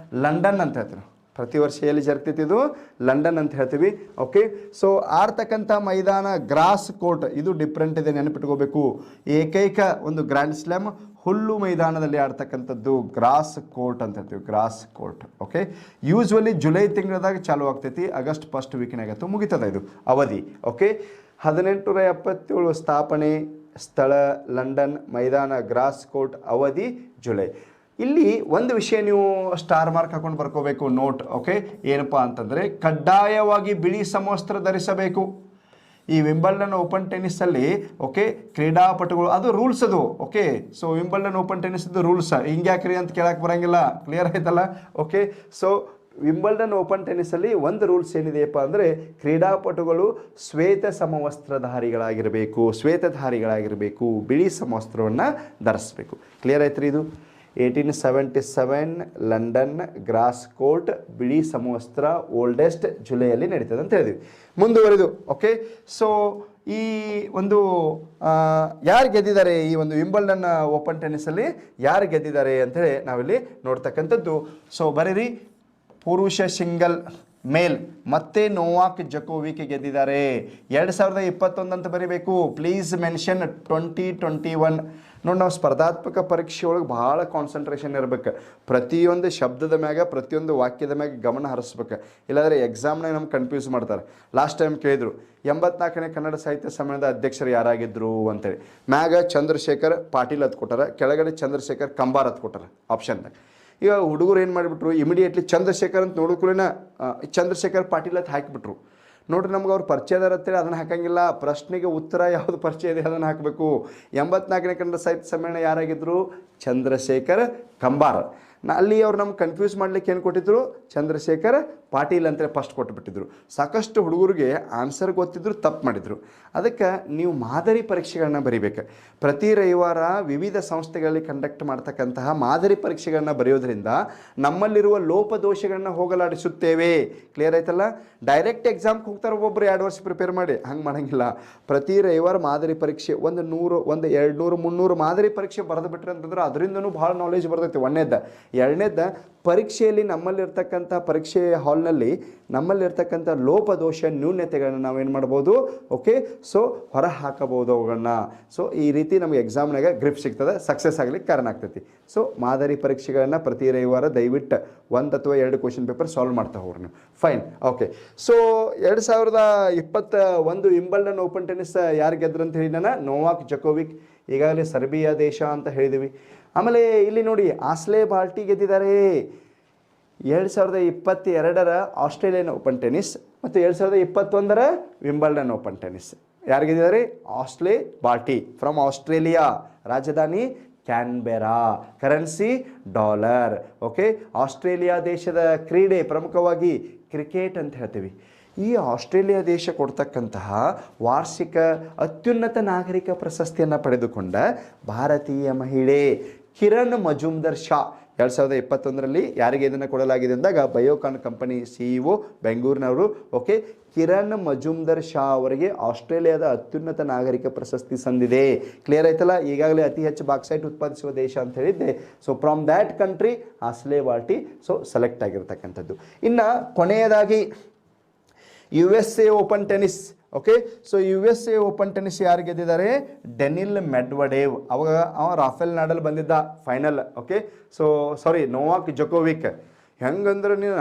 ಲಂಡನ್ ಅಂತ ಹೇಳ್ತೀವಿ. ಪ್ರತಿ ವರ್ಷ ಎಲ್ಲಿ ಜರುಗ್ತೈತಿ, ಇದು ಲಂಡನ್ ಅಂತ ಹೇಳ್ತೀವಿ. ಓಕೆ, ಸೊ ಆಡ್ತಕ್ಕಂಥ ಮೈದಾನ ಗ್ರಾಸ್ ಕೋರ್ಟ್, ಇದು ಡಿಫ್ರೆಂಟ್ ಇದೆ, ನೆನಪಿಟ್ಕೋಬೇಕು. ಏಕೈಕ ಒಂದು ಗ್ರ್ಯಾಂಡ್ ಸ್ಲ್ಯಾಮ್ ಹುಲ್ಲು ಮೈದಾನದಲ್ಲಿ ಆಡ್ತಕ್ಕಂಥದ್ದು ಗ್ರಾಸ್ ಕೋರ್ಟ್ ಅಂತ ಹೇಳ್ತೀವಿ, grass court. Okay, usually July ತಿಂಗಳದಾಗ ಚಾಲು ಆಗ್ತೈತಿ, ಆಗಸ್ಟ್ ಫಸ್ಟ್ ವೀಕ್ನಾಗತ್ತು ಮುಗಿತದ ಇದು ಅವಧಿ. ಓಕೆ, 1877 ಸ್ಥಾಪನೆ, ಸ್ಥಳ ಲಂಡನ್, ಮೈದಾನ ಗ್ರಾಸ್ ಕೋರ್ಟ್, ಅವಧಿ ಜುಲೈ. ಇಲ್ಲಿ ಒಂದು ವಿಷಯ ನೀವು ಸ್ಟಾರ್ ಮಾರ್ಕ್ ಹಾಕೊಂಡು ಬರ್ಕೋಬೇಕು, ನೋಟ್. ಓಕೆ, ಏನಪ್ಪ ಅಂತಂದರೆ ಕಡ್ಡಾಯವಾಗಿ ಬಿಳಿ ಸಮವಸ್ತ್ರ ಧರಿಸಬೇಕು ಈ ವಿಂಬಲ್ಡನ್ ಓಪನ್ ಟೆನ್ನಿಸಲ್ಲಿ. ಓಕೆ, ಕ್ರೀಡಾಪಟುಗಳು, ಅದು ರೂಲ್ಸ್ ಅದು. ಓಕೆ, ಸೊ ವಿಂಬಲ್ಡನ್ ಓಪನ್ ಟೆನ್ನಿಸ್ದು ರೂಲ್ಸ್ ಹಿಂಗೆ ಯಾಕ್ರಿ ಅಂತ ಕೇಳಕ್ಕೆ ಬರೋಂಗಿಲ್ಲ, ಕ್ಲಿಯರ್ ಆಯ್ತಲ್ಲ. ಓಕೆ, ಸೊ ವಿಂಬಲ್ಡನ್ ಓಪನ್ ಟೆನ್ನಿಸಲ್ಲಿ ಒಂದು ರೂಲ್ಸ್ ಏನಿದೆಯಪ್ಪ ಅಂದರೆ ಕ್ರೀಡಾಪಟುಗಳು ಶ್ವೇತ ಸಮವಸ್ತ್ರಧಾರಿಗಳಾಗಿರಬೇಕು, ಶ್ವೇತಧಾರಿಗಳಾಗಿರಬೇಕು, ಬಿಳಿ ಸಮವಸ್ತ್ರವನ್ನು ಧರಿಸಬೇಕು. ಕ್ಲಿಯರ್ ಆಯ್ತು ರೀ ಇದು. 1877 ಲಂಡನ್ ಗ್ರಾಸ್ ಕೋರ್ಟ್, ಬಿಳಿ ಸಮವಸ್ತ್ರ, ಓಲ್ಡೆಸ್ಟ್, ಜುಲೈಯಲ್ಲಿ ನಡೀತದೆ ಅಂತ ಹೇಳಿದ್ವಿ. ಮುಂದುವರೆದು ಓಕೆ, ಸೊ ಈ ಒಂದು ಯಾರು ಗೆದ್ದಿದ್ದಾರೆ ಈ ಒಂದು ವಿಂಬಲ್ಡನ್ ಓಪನ್ ಟೆನ್ನಿಸಲ್ಲಿ ಯಾರು ಗೆದ್ದಿದ್ದಾರೆ ಅಂತೇಳಿ ನಾವಿಲ್ಲಿ ನೋಡ್ತಕ್ಕಂಥದ್ದು. ಸೊ ಬರೀರಿ, ಪುರುಷ ಸಿಂಗಲ್ ಮೇಲ್ ಮತ್ತೆ ನೋವಾಕ್ ಜಕೋವಿಕ್ ಗೆದ್ದಿದ್ದಾರೆ. 2021 ಅಂತ ಬರೀಬೇಕು. Please mention 2021. ನೋಡಿ, ನಾವು ಸ್ಪರ್ಧಾತ್ಮಕ ಪರೀಕ್ಷೆ ಒಳಗೆ ಭಾಳ ಕಾನ್ಸಂಟ್ರೇಷನ್ ಇರ್ಬೇಕು. ಪ್ರತಿಯೊಂದು ಶಬ್ದದ ಮ್ಯಾಗ, ಪ್ರತಿಯೊಂದು ವಾಕ್ಯದ ಮ್ಯಾಗ ಗಮನ ಹರಿಸ್ಬೇಕು. ಇಲ್ಲಾಂದರೆ ಎಕ್ಸಾಮ್ನಾಗ ನಮ್ಗೆ ಕನ್ಫ್ಯೂಸ್ ಮಾಡ್ತಾರೆ. ಲಾಸ್ಟ್ ಟೈಮ್ ಕೇಳಿದ್ರು 84ನೇ ಕನ್ನಡ ಸಾಹಿತ್ಯ ಸಮ್ಮೇಳನದ ಅಧ್ಯಕ್ಷರು ಯಾರಾಗಿದ್ದರು ಅಂತೇಳಿ. ಮ್ಯಾಗ ಚಂದ್ರಶೇಖರ್ ಪಾಟೀಲ್ ಹತ್ ಕೊಟ್ಟಾರ, ಕೆಳಗಡೆ ಚಂದ್ರಶೇಖರ್ ಕಂಬಾರ್ ಹತ್ ಕೊಟ್ಟಾರ ಆಪ್ಷನ್ದಾಗ. ಈಗ ಹುಡುಗರು ಏನು ಮಾಡಿಬಿಟ್ರು, ಇಮಿಡಿಯೇಟ್ಲಿ ಚಂದ್ರಶೇಖರ್ ಅಂತ ನೋಡೋಕ್ಕೂನ ಚಂದ್ರಶೇಖರ್ ಪಾಟೀಲ್ ಅಂತ ಹಾಕಿಬಿಟ್ರು. ನೋಡ್ರಿ, ನಮ್ಗೆ ಅವ್ರು ಪರಿಚಯದಾರ ಅಂತೇಳಿ ಅದನ್ನು ಹಾಕಂಗಿಲ್ಲ. ಪ್ರಶ್ನೆಗೆ ಉತ್ತರ ಯಾವುದು ಪರಿಚಯ ಇದೆ ಅದನ್ನು ಹಾಕಬೇಕು. 84ನೇ ಕನ್ನಡ ಸಾಹಿತ್ಯ ಸಮ್ಮೇಳನ ಯಾರಾಗಿದ್ದರು? ಚಂದ್ರಶೇಖರ್ ಕಂಬಾರ್. ಅಲ್ಲಿ ಅವ್ರು ನಮ್ಗೆ ಕನ್ಫ್ಯೂಸ್ ಮಾಡ್ಲಿಕ್ಕೆ ಏನು ಕೊಟ್ಟಿದ್ರು? ಚಂದ್ರಶೇಖರ್ ಪಾಟೀಲ್ ಅಂತೇಳಿ ಫಸ್ಟ್ ಕೊಟ್ಟುಬಿಟ್ಟಿದ್ರು. ಸಾಕಷ್ಟು ಹುಡುಗರಿಗೆ ಆನ್ಸರ್ ಗೊತ್ತಿದ್ರು, ತಪ್ಪು ಮಾಡಿದರು. ಅದಕ್ಕೆ ನೀವು ಮಾದರಿ ಪರೀಕ್ಷೆಗಳನ್ನ ಬರೀಬೇಕು. ಪ್ರತಿ ರವಿವಾರ ವಿವಿಧ ಸಂಸ್ಥೆಗಳಲ್ಲಿ ಕಂಡಕ್ಟ್ ಮಾಡ್ತಕ್ಕಂತಹ ಮಾದರಿ ಪರೀಕ್ಷೆಗಳನ್ನ ಬರೆಯೋದ್ರಿಂದ ನಮ್ಮಲ್ಲಿರುವ ಲೋಪದೋಷಗಳನ್ನ ಹೋಗಲಾಡಿಸುತ್ತೇವೆ. ಕ್ಲಿಯರ್ ಆಯ್ತಲ್ಲ? ಡೈರೆಕ್ಟ್ ಎಕ್ಸಾಮ್ಗೆ ಹೋಗ್ತಾರೆ ಒಬ್ಬೊಬ್ಬರು 2 ವರ್ಷ ಪ್ರಿಪೇರ್ ಮಾಡಿ, ಹಂಗೆ ಮಾಡೋಂಗಿಲ್ಲ. ಪ್ರತಿ ರವಿವಾರ ಮಾದರಿ ಪರೀಕ್ಷೆ 100, 200, 300 ಮಾದರಿ ಪರೀಕ್ಷೆ ಬರೆದು ಬಿಟ್ರೆ ಅಂತಂದ್ರೆ ಅದರಿಂದನೂ ಭಾಳ ನಾಲೆಜ್ ಬರ್ತೈತಿ. ಒಂದನೇದ. ಎರಡನೇದ, ಪರೀಕ್ಷೆಯಲ್ಲಿ ನಮ್ಮಲ್ಲಿರ್ತಕ್ಕಂಥ ಪರೀಕ್ಷೆ ಹಾಲ್ನಲ್ಲಿ ನಮ್ಮಲ್ಲಿರ್ತಕ್ಕಂಥ ಲೋಪದೋಷ ನ್ಯೂನ್ಯತೆಗಳನ್ನ ನಾವೇನು ಮಾಡ್ಬೋದು? ಓಕೆ, ಸೊ ಹೊರ ಹಾಕಬಹುದು ಅವುಗಳನ್ನ. ಸೊ ಈ ರೀತಿ ನಮಗೆ ಎಕ್ಸಾಮ್ನಾಗ ಗ್ರಿಪ್ ಸಿಗ್ತದೆ, ಸಕ್ಸಸ್ ಆಗಲಿಕ್ಕೆ ಕಾರಣ ಆಗ್ತೈತಿ. ಸೊ ಮಾದರಿ ಪರೀಕ್ಷೆಗಳನ್ನ ಪ್ರತಿ ರವಿವಾರ ದಯವಿಟ್ಟು 1 ಅಥವಾ 2 ಕ್ವಶನ್ ಪೇಪರ್ ಸಾಲ್ವ್ ಮಾಡ್ತಾ ಹೋಗ್ರಿ ನೀವು. Fine, okay. So 2021 Wimbledon open tennis ಯಾರು ಗೆದ್ರು ಅಂತ ಹೇಳಿ ನಾನು? ನೋವಾಕ್ ಜಕೋವಿಕ್. ಈಗಾಗಲೇ ಸರ್ಬಿಯಾ ದೇಶ ಅಂತ ಹೇಳಿದ್ವಿ. ಆಮೇಲೆ ಇಲ್ಲಿ ನೋಡಿ, ಆಸ್ಲೆ ಬಾಲ್ಟಿ ಗೆದ್ದಿದ್ದಾರೆ. 2022 ಆಸ್ಟ್ರೇಲಿಯನ್ ಓಪನ್ ಟೆನ್ನಿಸ್ ಮತ್ತು 2021 ವಿಂಬಲ್ಡನ್ ಓಪನ್ ಟೆನ್ನಿಸ್ ಯಾರು ಗೆದ್ದಿದ್ದಾರೆ? ಆಸ್ಲೆ ಬಾಲ್ಟಿ ಫ್ರಮ್ ಆಸ್ಟ್ರೇಲಿಯಾ. ರಾಜಧಾನಿ Canberra, currency dollar. Okay, Australia ದೇಶದ ಕ್ರೀಡೆ ಪ್ರಮುಖವಾಗಿ ಕ್ರಿಕೆಟ್ ಅಂತ ಹೇಳ್ತೀವಿ. ಈ ಆಸ್ಟ್ರೇಲಿಯಾ ದೇಶ ಕೊಡ್ತಕ್ಕಂತಹ ವಾರ್ಷಿಕ ಅತ್ಯುನ್ನತ ನಾಗರಿಕ ಪ್ರಶಸ್ತಿಯನ್ನು ಪಡೆದುಕೊಂಡ ಭಾರತೀಯ ಮಹಿಳೆ ಕಿರಣ್ ಮಜುಮ್ದಾರ್ ಶಾ 2021ರಲ್ಲಿ ಯಾರಿಗೆ ಇದನ್ನು ಕೊಡಲಾಗಿದೆ ಅಂದಾಗ ಬಯೋಕಾನ್ ಕಂಪನಿ CEO ಬೆಂಗಳೂರಿನವರು. ಓಕೆ, ಕಿರಣ್ ಮಜುಮ್ದಾರ್ ಶಾ ಅವರಿಗೆ ಆಸ್ಟ್ರೇಲಿಯಾದ ಅತ್ಯುನ್ನತ ನಾಗರಿಕ ಪ್ರಶಸ್ತಿ ಸಂದಿದೆ. ಕ್ಲಿಯರ್ ಆಯ್ತಲ್ಲ? ಈಗಾಗಲೇ ಅತಿ ಹೆಚ್ಚು ಬಾಕ್ಸೈಟ್ ಉತ್ಪಾದಿಸುವ ದೇಶ ಅಂತ ಹೇಳಿದ್ದೆ. So from that country Ashleigh Barty so select ಆಗಿರ್ತಕ್ಕಂಥದ್ದು. ಇನ್ನು ಕೊನೆಯದಾಗಿ USA Open tennis. Okay, so USA Open tennis ಯಾರು ಗೆದ್ದಿದ್ದಾರೆ? Daniil Medvedev. ಅವ ರಾಫೆಲ್ ನಾಡಲ್ ಬಂದಿದ್ದ final. Okay, so sorry, Novak Djokovic. ಹೆಂಗಂದ್ರೆ ನೀನು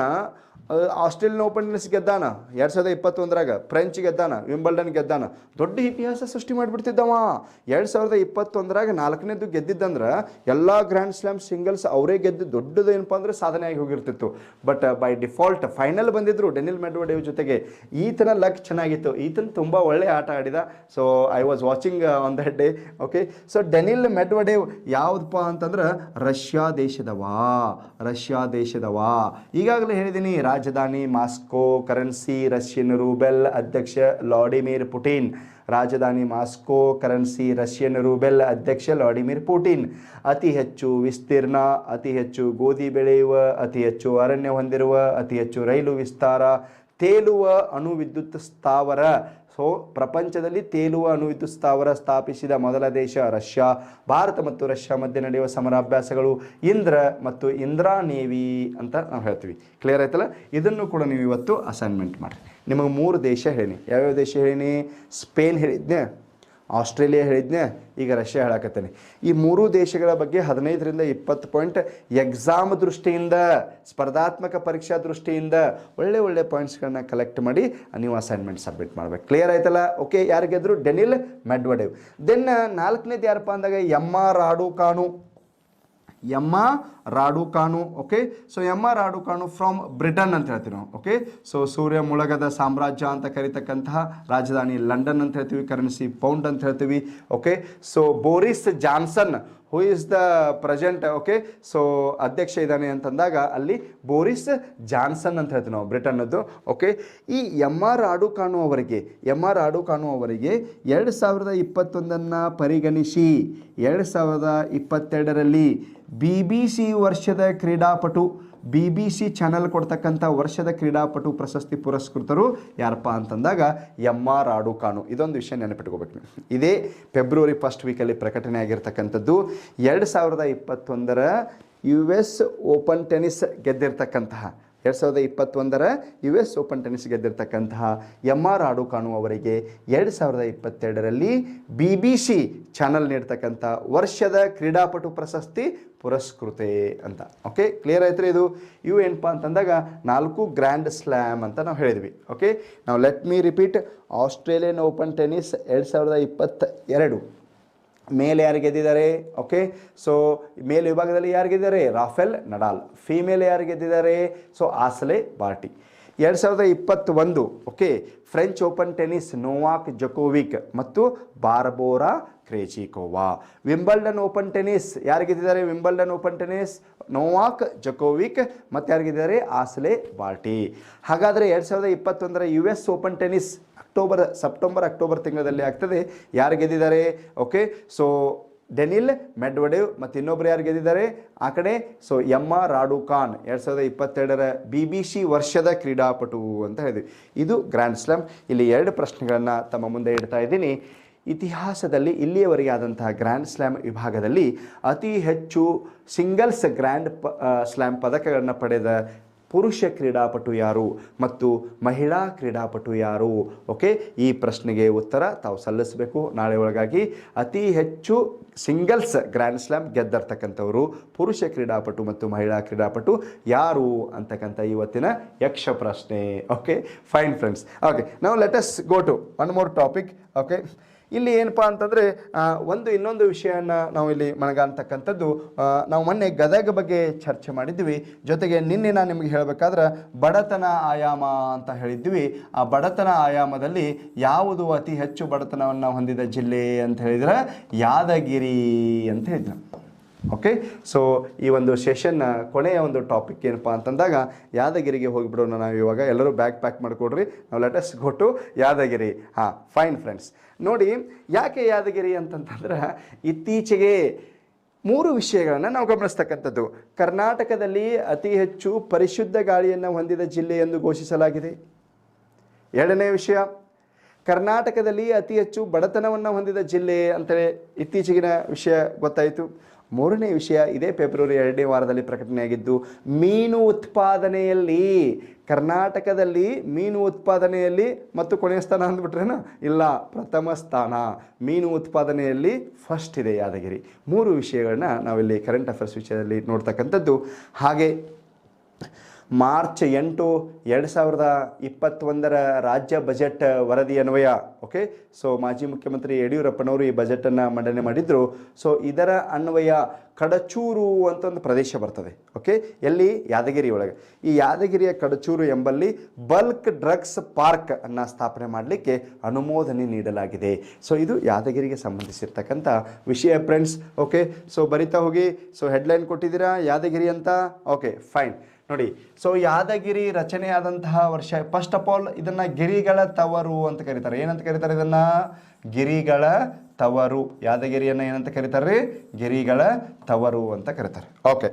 ಆಸ್ಟ್ರೇಲಿಯನ್ ಓಪನ್ ಟೆನ್ನಿಸ್ ಗೆದ್ದಾನ 2021ರಾಗ, ಫ್ರೆಂಚ್ ಗೆದ್ದಾನ, ವಿಂಬಲ್ಡನ್ ಗೆದ್ದಾನ, ದೊಡ್ಡ ಇತಿಹಾಸ ಸೃಷ್ಟಿ ಮಾಡಿಬಿಡ್ತಿದ್ದವ. 2021ರಾಗ 4ನೇದು ಗೆದ್ದಿದ್ದಂದ್ರೆ ಎಲ್ಲ ಗ್ರ್ಯಾಂಡ್ ಸ್ಲ್ಯಾಮ್ ಸಿಂಗಲ್ಸ್ ಅವರೇ ಗೆದ್ದು ದೊಡ್ಡದು ಏನಪ್ಪ ಅಂದರೆ ಸಾಧನೆ ಆಗಿ ಹೋಗಿರ್ತಿತ್ತು. ಬಟ್ ಬೈ ಡಿಫಾಲ್ಟ್ ಫೈನಲ್ ಬಂದಿದ್ರು ಡೆನಿಲ್ ಮೆಡ್ವಡೇವ್ ಜೊತೆಗೆ. ಈತನ ಲಕ್ ಚೆನ್ನಾಗಿತ್ತು, ಈತನ ತುಂಬ ಒಳ್ಳೆ ಆಟ ಆಡಿದ. So I was watching on that day. Okay, so Daniil Medvedev ಯಾವುದಪ್ಪ ಅಂತಂದ್ರೆ ರಷ್ಯಾ ದೇಶದವಾ. ಈಗಾಗಲೇ ಹೇಳಿದ್ದೀನಿ, ರಾಜಧಾನಿ ಮಾಸ್ಕೋ, ಕರೆನ್ಸಿ ರಷ್ಯನ್ ರೂಬೆಲ್, ಅಧ್ಯಕ್ಷ ವ್ಲಾಡಿಮಿರ್ ಪುಟಿನ್. ರಾಜಧಾನಿ ಮಾಸ್ಕೋ, ಕರೆನ್ಸಿ ರಷ್ಯನ್ ರೂಬೆಲ್, ಅಧ್ಯಕ್ಷ ವ್ಲಾಡಿಮಿರ್ ಪುಟಿನ್. ಅತಿ ಹೆಚ್ಚು ವಿಸ್ತೀರ್ಣ, ಅತಿ ಹೆಚ್ಚು ಗೋಧಿ ಬೆಳೆಯುವ, ಅತಿ ಹೆಚ್ಚು ಅರಣ್ಯ ಹೊಂದಿರುವ, ಅತಿ ಹೆಚ್ಚು ರೈಲು ವಿಸ್ತಾರ, ತೇಲುವ ಅಣುವಿದ್ಯುತ್ ಸ್ಥಾವರ. ಸೊ ಪ್ರಪಂಚದಲ್ಲಿ ತೇಲುವ ಅಣುವಿದ್ಯುತ್ ಸ್ಥಾವರ ಸ್ಥಾಪಿಸಿದ ಮೊದಲ ದೇಶ ರಷ್ಯಾ. ಭಾರತ ಮತ್ತು ರಷ್ಯಾ ಮಧ್ಯೆ ನಡೆಯುವ ಸಮರಾಭ್ಯಾಸಗಳು ಇಂದ್ರ ಮತ್ತು ಇಂದ್ರಾ ನೇವಿ ಅಂತ ನಾವು ಹೇಳ್ತೀವಿ. ಕ್ಲಿಯರ್ ಆಯ್ತಲ್ಲ? ಇದನ್ನು ಕೂಡ ನೀವು ಇವತ್ತು ಅಸೈನ್ಮೆಂಟ್ ಮಾಡಿರಿ. ನಿಮಗೆ 3 ದೇಶ ಹೇಳೀನಿ. ಯಾವ್ಯಾವ ದೇಶ ಹೇಳೀನಿ? ಸ್ಪೇನ್ ಹೇಳಿದ್ನೆ, ಆಸ್ಟ್ರೇಲಿಯಾ ಹೇಳಿದ್ನೆ, ಈಗ ರಷ್ಯಾ ಹೇಳಕತ್ತೇನೆ. ಈ 3 ದೇಶಗಳ ಬಗ್ಗೆ 15ರಿಂದ 20 ಪಾಯಿಂಟ್ ಎಕ್ಸಾಮ್ ದೃಷ್ಟಿಯಿಂದ, ಸ್ಪರ್ಧಾತ್ಮಕ ಪರೀಕ್ಷಾ ದೃಷ್ಟಿಯಿಂದ ಒಳ್ಳೆ ಪಾಯಿಂಟ್ಸ್ಗಳನ್ನ ಕಲೆಕ್ಟ್ ಮಾಡಿ ನೀವು ಅಸೈನ್ಮೆಂಟ್ ಸಬ್ಮಿಟ್ ಮಾಡಬೇಕು. ಕ್ಲಿಯರ್ ಆಯ್ತಲ್ಲ? ಓಕೆ. ಯಾರು ಗೆದ್ರು? Daniil Medvedev. ದೆನ್ 4ನೇದು ಯಾರಪ್ಪ ಅಂದಾಗ Emma Raducanu. Okay. So Emma Raducanu from Britain ಅಂತ ಹೇಳ್ತೀವಿ ನಾವು. ಓಕೆ. ಸೊ ಸೂರ್ಯ ಮುಳಗದ ಸಾಮ್ರಾಜ್ಯ ಅಂತ ಕರೀತಕ್ಕಂತಹ ರಾಜಧಾನಿ ಲಂಡನ್ ಅಂತ ಹೇಳ್ತೀವಿ, ಕರೆನ್ಸಿ ಪೌಂಡ್ ಅಂತ ಹೇಳ್ತೀವಿ. Okay. So Boris Johnson who is the present, okay, so ಅಧ್ಯಕ್ಷ ಇದ್ದಾನೆ ಅಂತಂದಾಗ ಅಲ್ಲಿ ಬೋರಿಸ್ ಜಾನ್ಸನ್ ಅಂತ ಹೇಳ್ತೀವಿ ನಾವು, ಬ್ರಿಟನ್ನದ್ದು. ಓಕೆ. ಈ ಎಮ್ ಆರ್ ರಾಡುಕಾನು ಅವರಿಗೆ 2021 ಪರಿಗಣಿಸಿ 2022ರಲ್ಲಿ BBC ವರ್ಷದ ಕ್ರೀಡಾಪಟು, BBC ಚಾನಲ್ ಕೊಡ್ತಕ್ಕಂಥ ವರ್ಷದ ಕ್ರೀಡಾಪಟು ಪ್ರಶಸ್ತಿ ಪುರಸ್ಕೃತರು ಯಾರಪ್ಪ ಅಂತಂದಾಗ ಎಮ್ ಆರ್ ರಾಡುಕಾನು. ಇದೊಂದು ವಿಷಯ ನೆನಪಿಟ್ಕೋಬೇಕು. ಇದೇ ಫೆಬ್ರವರಿ 1st ವೀಕಲ್ಲಿ ಪ್ರಕಟಣೆ ಆಗಿರ್ತಕ್ಕಂಥದ್ದು. 2021 US ಓಪನ್ ಟೆನಿಸ್ ಗೆದ್ದಿರ್ತಕ್ಕಂತಹ 2021 US ಓಪನ್ ಟೆನಿಸ್ ಗೆದ್ದಿರ್ತಕ್ಕಂತಹ ಎಮ್ ಆರ್ ರಾಡುಕಾನು ಅವರಿಗೆ 2022ರಲ್ಲಿ BBC ಚಾನಲ್ ನೀಡ್ತಕ್ಕಂಥ ವರ್ಷದ ಕ್ರೀಡಾಪಟು ಪ್ರಶಸ್ತಿ ಪುರಸ್ಕೃತೆ ಅಂತ. ಓಕೆ. ಕ್ಲಿಯರ್ ಆಯ್ತು? ಇದು ಇವು ಏನಪ್ಪ ಅಂತಂದಾಗ 4 ಗ್ರ್ಯಾಂಡ್ ಸ್ಲ್ಯಾಮ್ ಅಂತ ನಾವು ಹೇಳಿದ್ವಿ. ಓಕೆ. ನಾವು let me repeat. Australian open tennis 2022 ಮೇಲ್ ಯಾರು ಗೆದ್ದಿದ್ದಾರೆ? ಓಕೆ. ಸೊ ಮೇಲ್ ವಿಭಾಗದಲ್ಲಿ ಯಾರು ಗೆದ್ದಿದ್ದಾರೆ? Rafael Nadal. ಫೀಮೇಲ್ ಯಾರು ಗೆದ್ದಿದ್ದಾರೆ? So Ashleigh Barty. 2021 okay French Open tennis Novak Djokovic ಮತ್ತು Barbora Krejcikova. Wimbledon Open tennis ಯಾರು ಗೆದ್ದಿದ್ದಾರೆ? Wimbledon Open tennis Novak Djokovic ಮತ್ತು ಯಾರು ಗೆದ್ದಿದ್ದಾರೆ? Ashleigh Barty. ಹಾಗಾದರೆ 2021 US Open tennis September October ತಿಂಗಳಲ್ಲಿ ಆಗ್ತದೆ. ಯಾರು ಗೆದ್ದಿದ್ದಾರೆ? ಓಕೆ. ಸೊ ಡೆನಿಲ್ ಮೆಡ್ವಡೇವ್ ಮತ್ತು ಇನ್ನೊಬ್ಬರು ಯಾರು ಗೆದ್ದಿದ್ದಾರೆ ಆ ಕಡೆ? ಸೊ ಎಮ್ ಆರ್ ರಾಡುಕಾನ್ 2022 BBC ವರ್ಷದ ಕ್ರೀಡಾಪಟು ಅಂತ ಹೇಳಿದ್ವಿ. ಇದು ಗ್ರ್ಯಾಂಡ್ ಸ್ಲಾಮ್. ಇಲ್ಲಿ 2 ಪ್ರಶ್ನೆಗಳನ್ನು ತಮ್ಮ ಮುಂದೆ ಇಡ್ತಾ ಇದ್ದೀನಿ. ಇತಿಹಾಸದಲ್ಲಿ ಇಲ್ಲಿಯವರೆಗೆ ಆದಂತಹ ಗ್ರ್ಯಾಂಡ್ ಸ್ಲ್ಯಾಮ್ ವಿಭಾಗದಲ್ಲಿ ಅತಿ ಹೆಚ್ಚು ಸಿಂಗಲ್ಸ್ ಗ್ರ್ಯಾಂಡ್ ಸ್ಲ್ಯಾಮ್ ಪದಕಗಳನ್ನು ಪಡೆದ ಪುರುಷ ಕ್ರೀಡಾಪಟು ಯಾರು ಮತ್ತು ಮಹಿಳಾ ಕ್ರೀಡಾಪಟು ಯಾರು? ಓಕೆ. ಈ ಪ್ರಶ್ನೆಗೆ ಉತ್ತರ ತಾವು ಸಲ್ಲಿಸಬೇಕು ನಾಳೆ ಒಳಗಾಗಿ. ಅತಿ ಹೆಚ್ಚು ಸಿಂಗಲ್ಸ್ ಗ್ರ್ಯಾಂಡ್ ಸ್ಲ್ಯಾಮ್ ಗೆದ್ದಿರ್ತಕ್ಕಂಥವರು ಪುರುಷ ಕ್ರೀಡಾಪಟು ಮತ್ತು ಮಹಿಳಾ ಕ್ರೀಡಾಪಟು ಯಾರು ಅಂತಕ್ಕಂಥ ಇವತ್ತಿನ ಯಕ್ಷ ಪ್ರಶ್ನೆ. ಓಕೆ. Fine friends. ಓಕೆ. ನಾವು let us go to one more topic. Okay. ಇಲ್ಲಿ ಏನಪ್ಪ ಅಂತಂದರೆ ಇನ್ನೊಂದು ವಿಷಯನ ನಾವು ಇಲ್ಲಿ ಮನಗಾಂತಕ್ಕಂಥದ್ದು, ನಾವು ಮೊನ್ನೆ ಗದಗ ಬಗ್ಗೆ ಚರ್ಚೆ ಮಾಡಿದ್ವಿ. ಜೊತೆಗೆ ನಿನ್ನೆ ನಾನು ನಿಮಗೆ ಹೇಳಬೇಕಾದ್ರೆ ಬಡತನ ಆಯಾಮ ಅಂತ ಹೇಳಿದ್ವಿ. ಆ ಬಡತನ ಆಯಾಮದಲ್ಲಿ ಯಾವುದು ಅತಿ ಹೆಚ್ಚು ಬಡತನವನ್ನು ಹೊಂದಿದ ಜಿಲ್ಲೆ ಅಂತ ಹೇಳಿದ್ರೆ ಯಾದಗಿರಿ ಅಂತ ಹೇಳಿದ್ರು. ಓಕೆ. ಸೊ ಈ ಒಂದು ಸೆಷನ್ನ ಕೊನೆಯ ಒಂದು ಟಾಪಿಕ್ ಏನಪ್ಪ ಅಂತಂದಾಗ ಯಾದಗಿರಿಗೆ ಹೋಗಿಬಿಡೋಣ ನಾವು ಇವಾಗ. ಎಲ್ಲರೂ ಬ್ಯಾಗ್ ಪ್ಯಾಕ್ ಮಾಡಿಕೊಡ್ರಿ. ನಾವು let us go to Yadgir. Fine friends. ನೋಡಿ, ಯಾಕೆ ಯಾದಗಿರಿ ಅಂತಂತಂದ್ರೆ ಇತ್ತೀಚೆಗೆ 3 ವಿಷಯಗಳನ್ನು ನಾವು ಗಮನಿಸ್ತಕ್ಕಂಥದ್ದು. ಕರ್ನಾಟಕದಲ್ಲಿ ಅತಿ ಹೆಚ್ಚು ಪರಿಶುದ್ಧ ಗಾಳಿಯನ್ನು ಹೊಂದಿದ ಜಿಲ್ಲೆ ಎಂದು ಘೋಷಿಸಲಾಗಿದೆ. 2ನೇ ವಿಷಯ, ಕರ್ನಾಟಕದಲ್ಲಿ ಅತಿ ಹೆಚ್ಚು ಬಡತನವನ್ನು ಹೊಂದಿದ ಜಿಲ್ಲೆ ಅಂತೇಳಿ ಇತ್ತೀಚೆಗಿನ ವಿಷಯ ಗೊತ್ತಾಯಿತು. 3ನೇ ವಿಷಯ, ಇದೇ ಫೆಬ್ರವರಿ 2ನೇ ವಾರದಲ್ಲಿ ಪ್ರಕಟಣೆಯಾಗಿದ್ದು, ಮೀನು ಉತ್ಪಾದನೆಯಲ್ಲಿ ಕರ್ನಾಟಕದಲ್ಲಿ ಮೀನು ಉತ್ಪಾದನೆಯಲ್ಲಿ ಮತ್ತು ಕೊನೆಯ ಸ್ಥಾನ ಅಂದ್ಬಿಟ್ರೇನು? ಇಲ್ಲ, ಪ್ರಥಮ ಸ್ಥಾನ. ಮೀನು ಉತ್ಪಾದನೆಯಲ್ಲಿ ಫಸ್ಟ್ ಇದೆ ಯಾದಗಿರಿ. 3 ವಿಷಯಗಳನ್ನ ನಾವಿಲ್ಲಿ ಕರೆಂಟ್ ಅಫೇರ್ಸ್ ವಿಷಯದಲ್ಲಿ ನೋಡ್ತಕ್ಕಂಥದ್ದು. ಹಾಗೆ ಮಾರ್ಚ್ 8, 2021 ರಾಜ್ಯ ಬಜೆಟ್ ವರದಿ ಅನ್ವಯ, ಓಕೆ, ಸೊ ಮಾಜಿ ಮುಖ್ಯಮಂತ್ರಿ ಯಡಿಯೂರಪ್ಪನವರು ಈ ಬಜೆಟನ್ನು ಮಂಡನೆ ಮಾಡಿದ್ರು. ಸೊ ಇದರ ಅನ್ವಯ ಕಡಚೂರು ಅಂತ ಒಂದು ಪ್ರದೇಶ ಬರ್ತದೆ. ಓಕೆ. ಎಲ್ಲಿ? ಯಾದಗಿರಿ ಒಳಗೆ. ಈ ಯಾದಗಿರಿಯ ಕಡಚೂರು ಎಂಬಲ್ಲಿ ಬಲ್ಕ್ ಡ್ರಗ್ಸ್ ಪಾರ್ಕ್ ಅನ್ನು ಸ್ಥಾಪನೆ ಮಾಡಲಿಕ್ಕೆ ಅನುಮೋದನೆ ನೀಡಲಾಗಿದೆ. ಸೊ ಇದು ಯಾದಗಿರಿಗೆ ಸಂಬಂಧಿಸಿರ್ತಕ್ಕಂಥ ವಿಷಯ ಫ್ರೆಂಡ್ಸ್. ಓಕೆ. ಸೊ ಬರಿತಾ ಹೋಗಿ. ಸೊ ಹೆಡ್ಲೈನ್ ಕೊಟ್ಟಿದ್ದೀರಾ ಯಾದಗಿರಿ ಅಂತ. Okay fine. ನೋಡಿ. ಸೊ ಯಾದಗಿರಿ ರಚನೆಯಾದಂತಹ ವರ್ಷ, ಫಸ್ಟ್ ಆಫ್ ಆಲ್ ಇದನ್ನು ಗಿರಿಗಳ ತವರು ಅಂತ ಕರೀತಾರೆ. ಏನಂತ ಕರೀತಾರೆ ಇದನ್ನು? ಗಿರಿಗಳ ತವರು. ಯಾದಗಿರಿಯನ್ನು ಏನಂತ ಕರೀತಾರೆ? ಗಿರಿಗಳ ತವರು ಅಂತ ಕರೀತಾರೆ. ಓಕೆ.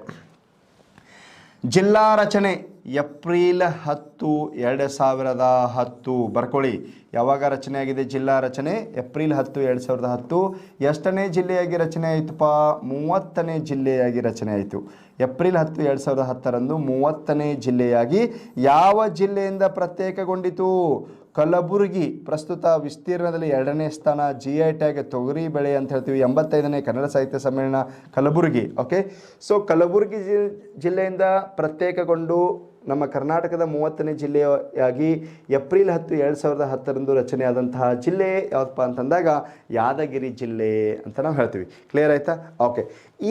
ಜಿಲ್ಲಾ ರಚನೆ ಏಪ್ರಿಲ್ 10, 2010. ಬರ್ಕೊಳ್ಳಿ, ಯಾವಾಗ ರಚನೆ ಆಗಿದೆ ಜಿಲ್ಲಾ ರಚನೆ? ಏಪ್ರಿಲ್ 10, 2010. ಎಷ್ಟನೇ ಜಿಲ್ಲೆಯಾಗಿ ರಚನೆ ಆಯಿತಪ್ಪ? 30ನೇ ಜಿಲ್ಲೆಯಾಗಿ ರಚನೆ ಆಯಿತು. ಏಪ್ರಿಲ್ 10, 2010ರಂದು 30ನೇ ಜಿಲ್ಲೆಯಾಗಿ ಯಾವ ಜಿಲ್ಲೆಯಿಂದ ಪ್ರತ್ಯೇಕಗೊಂಡಿತು? ಕಲಬುರಗಿ. ಪ್ರಸ್ತುತ ವಿಸ್ತೀರ್ಣದಲ್ಲಿ 2ನೇ ಸ್ಥಾನ. GI ಟ್ಯಾಗ್ ತೊಗರಿ ಬೆಳೆ ಅಂತ ಹೇಳ್ತೀವಿ. 85ನೇ ಕನ್ನಡ ಸಾಹಿತ್ಯ ಸಮ್ಮೇಳನ ಕಲಬುರಗಿ. ಓಕೆ. ಸೊ ಕಲಬುರಗಿ ಜಿಲ್ಲೆಯಿಂದ ಪ್ರತ್ಯೇಕಗೊಂಡು ನಮ್ಮ ಕರ್ನಾಟಕದ 30ನೇ ಜಿಲ್ಲೆಯಾಗಿ ಏಪ್ರಿಲ್ 10, 2010ರಂದು ರಚನೆಯಾದಂತಹ ಜಿಲ್ಲೆ ಯಾವುದಪ್ಪ ಅಂತಂದಾಗ ಯಾದಗಿರಿ ಜಿಲ್ಲೆ ಅಂತ ನಾವು ಹೇಳ್ತೀವಿ. ಕ್ಲಿಯರ್ ಆಯಿತಾ? ಓಕೆ.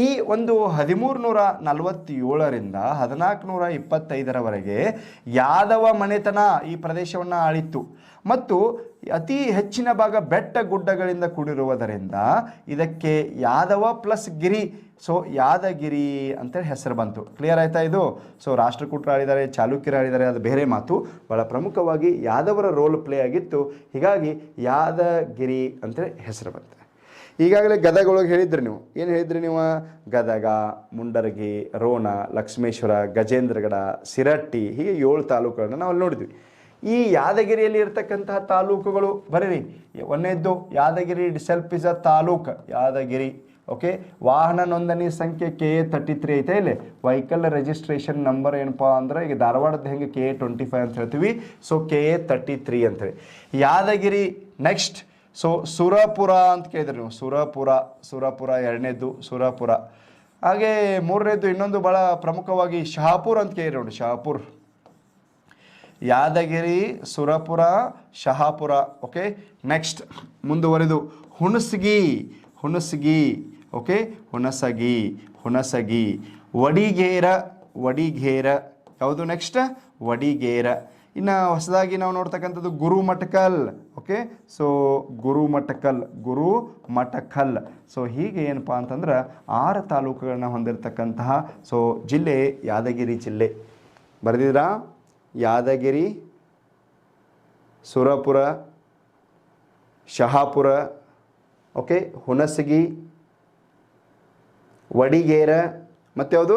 ಈ ಒಂದು 1347ರಿಂದ 1425ರವರೆಗೆ ಯಾದವ ಮನೆತನ ಈ ಪ್ರದೇಶವನ್ನು ಆಳಿತ್ತು ಮತ್ತು ಅತಿ ಹೆಚ್ಚಿನ ಭಾಗ ಬೆಟ್ಟ ಗುಡ್ಡಗಳಿಂದ ಕೂಡಿರುವುದರಿಂದ ಇದಕ್ಕೆ ಯಾದವ ಪ್ಲಸ್ ಗಿರಿ, ಸೊ ಯಾದಗಿರಿ ಅಂತೇಳಿ ಹೆಸರು ಬಂತು. ಕ್ಲಿಯರ್ ಆಯಿತಾ ಇದು? ಸೊ ರಾಷ್ಟ್ರಕೂಟರು ಆಳಿದ್ದಾರೆ, ಚಾಲುಕ್ಯರು ಆಳಿದ್ದಾರೆ, ಅದು ಬೇರೆ ಮಾತು. ಭಾಳ ಪ್ರಮುಖವಾಗಿ ಯಾದವರ ರೋಲ್ ಪ್ಲೇ ಆಗಿತ್ತು, ಹೀಗಾಗಿ ಯಾದಗಿರಿ ಅಂತೇಳಿ ಹೆಸರು ಬಂತು. ಈಗಾಗಲೇ ಗದಗೊಳಗೆ ಹೇಳಿದ್ರಿ ನೀವು. ಏನು ಹೇಳಿದ್ರಿ ನೀವು? ಗದಗ, ಮುಂಡರಗಿ, ರೋಣ, ಲಕ್ಷ್ಮೇಶ್ವರ, ಗಜೇಂದ್ರಗಡ, ಸಿರಟ್ಟಿ, ಹೀಗೆ 7 ತಾಲೂಕುಗಳನ್ನು ನಾವು ಅಲ್ಲಿ ನೋಡಿದ್ವಿ. ಈ ಯಾದಗಿರಿಯಲ್ಲಿ ಇರ್ತಕ್ಕಂತಹ ತಾಲೂಕುಗಳು ಬರೀರಿ. ಒಂದನೇದ್ದು Yadgir self is a taluk, Yadgir. Okay. ವಾಹನ ನೋಂದಣಿ ಸಂಖ್ಯೆ KA 33 ಐತೆ ಇಲ್ಲಿ. ವೆಹಿಕಲ್ ರಿಜಿಸ್ಟ್ರೇಷನ್ ನಂಬರ್ ಏನಪ್ಪ ಅಂದ್ರೆ, ಈಗ ಧಾರವಾಡದ ಹೆಂಗೆ KA 25 ಅಂತ ಹೇಳ್ತೀವಿ, ಸೊ KA 33 ಅಂತೇಳಿ ಯಾದಗಿರಿ. ನೆಕ್ಸ್ಟ್ ಸೊ ಸುರಪುರ ಅಂತ ಕೇಳಿದ್ರಿ ನೀವು. ಸುರಪುರ 2ನೇದ್ದು ಸುರಪುರ. ಹಾಗೆ 3ನೇದ್ದು ಇನ್ನೊಂದು ಭಾಳ ಪ್ರಮುಖವಾಗಿ ಶಹಾಪುರ್ ಅಂತ ಕೇಳಿರಿ ನೋಡಿ. ಶಹಾಪುರ್, ಯಾದಗಿರಿ, ಸುರಪುರ, ಶಹಾಪುರ. ಓಕೆ. ನೆಕ್ಸ್ಟ್ ಮುಂದುವರೆದು ಹುಣಸಗಿ. ಓಕೆ. ಹುಣಸಗಿ, ವಡಿಗೇರ. ಯಾವುದು ನೆಕ್ಸ್ಟ್? ವಡಿಗೇರ. ಇನ್ನು ಹೊಸದಾಗಿ ನಾವು ನೋಡ್ತಕ್ಕಂಥದ್ದು Gurmatkal. Okay. So Gurmatkal. So ಹೀಗೆ ಏನಪ್ಪ ಅಂತಂದ್ರೆ 6 ತಾಲೂಕುಗಳನ್ನ ಹೊಂದಿರತಕ್ಕಂತಹ ಸೊ ಜಿಲ್ಲೆ ಯಾದಗಿರಿ ಜಿಲ್ಲೆ. ಬರೆದಿದ್ರಾ? ಯಾದಗಿರಿ, ಸುರಪುರ, ಶಹಾಪುರ, ಓಕೆ, ಹುಣಸಗಿ, ವಡಿಗೇರ ಮತ್ತು ಯಾವುದು?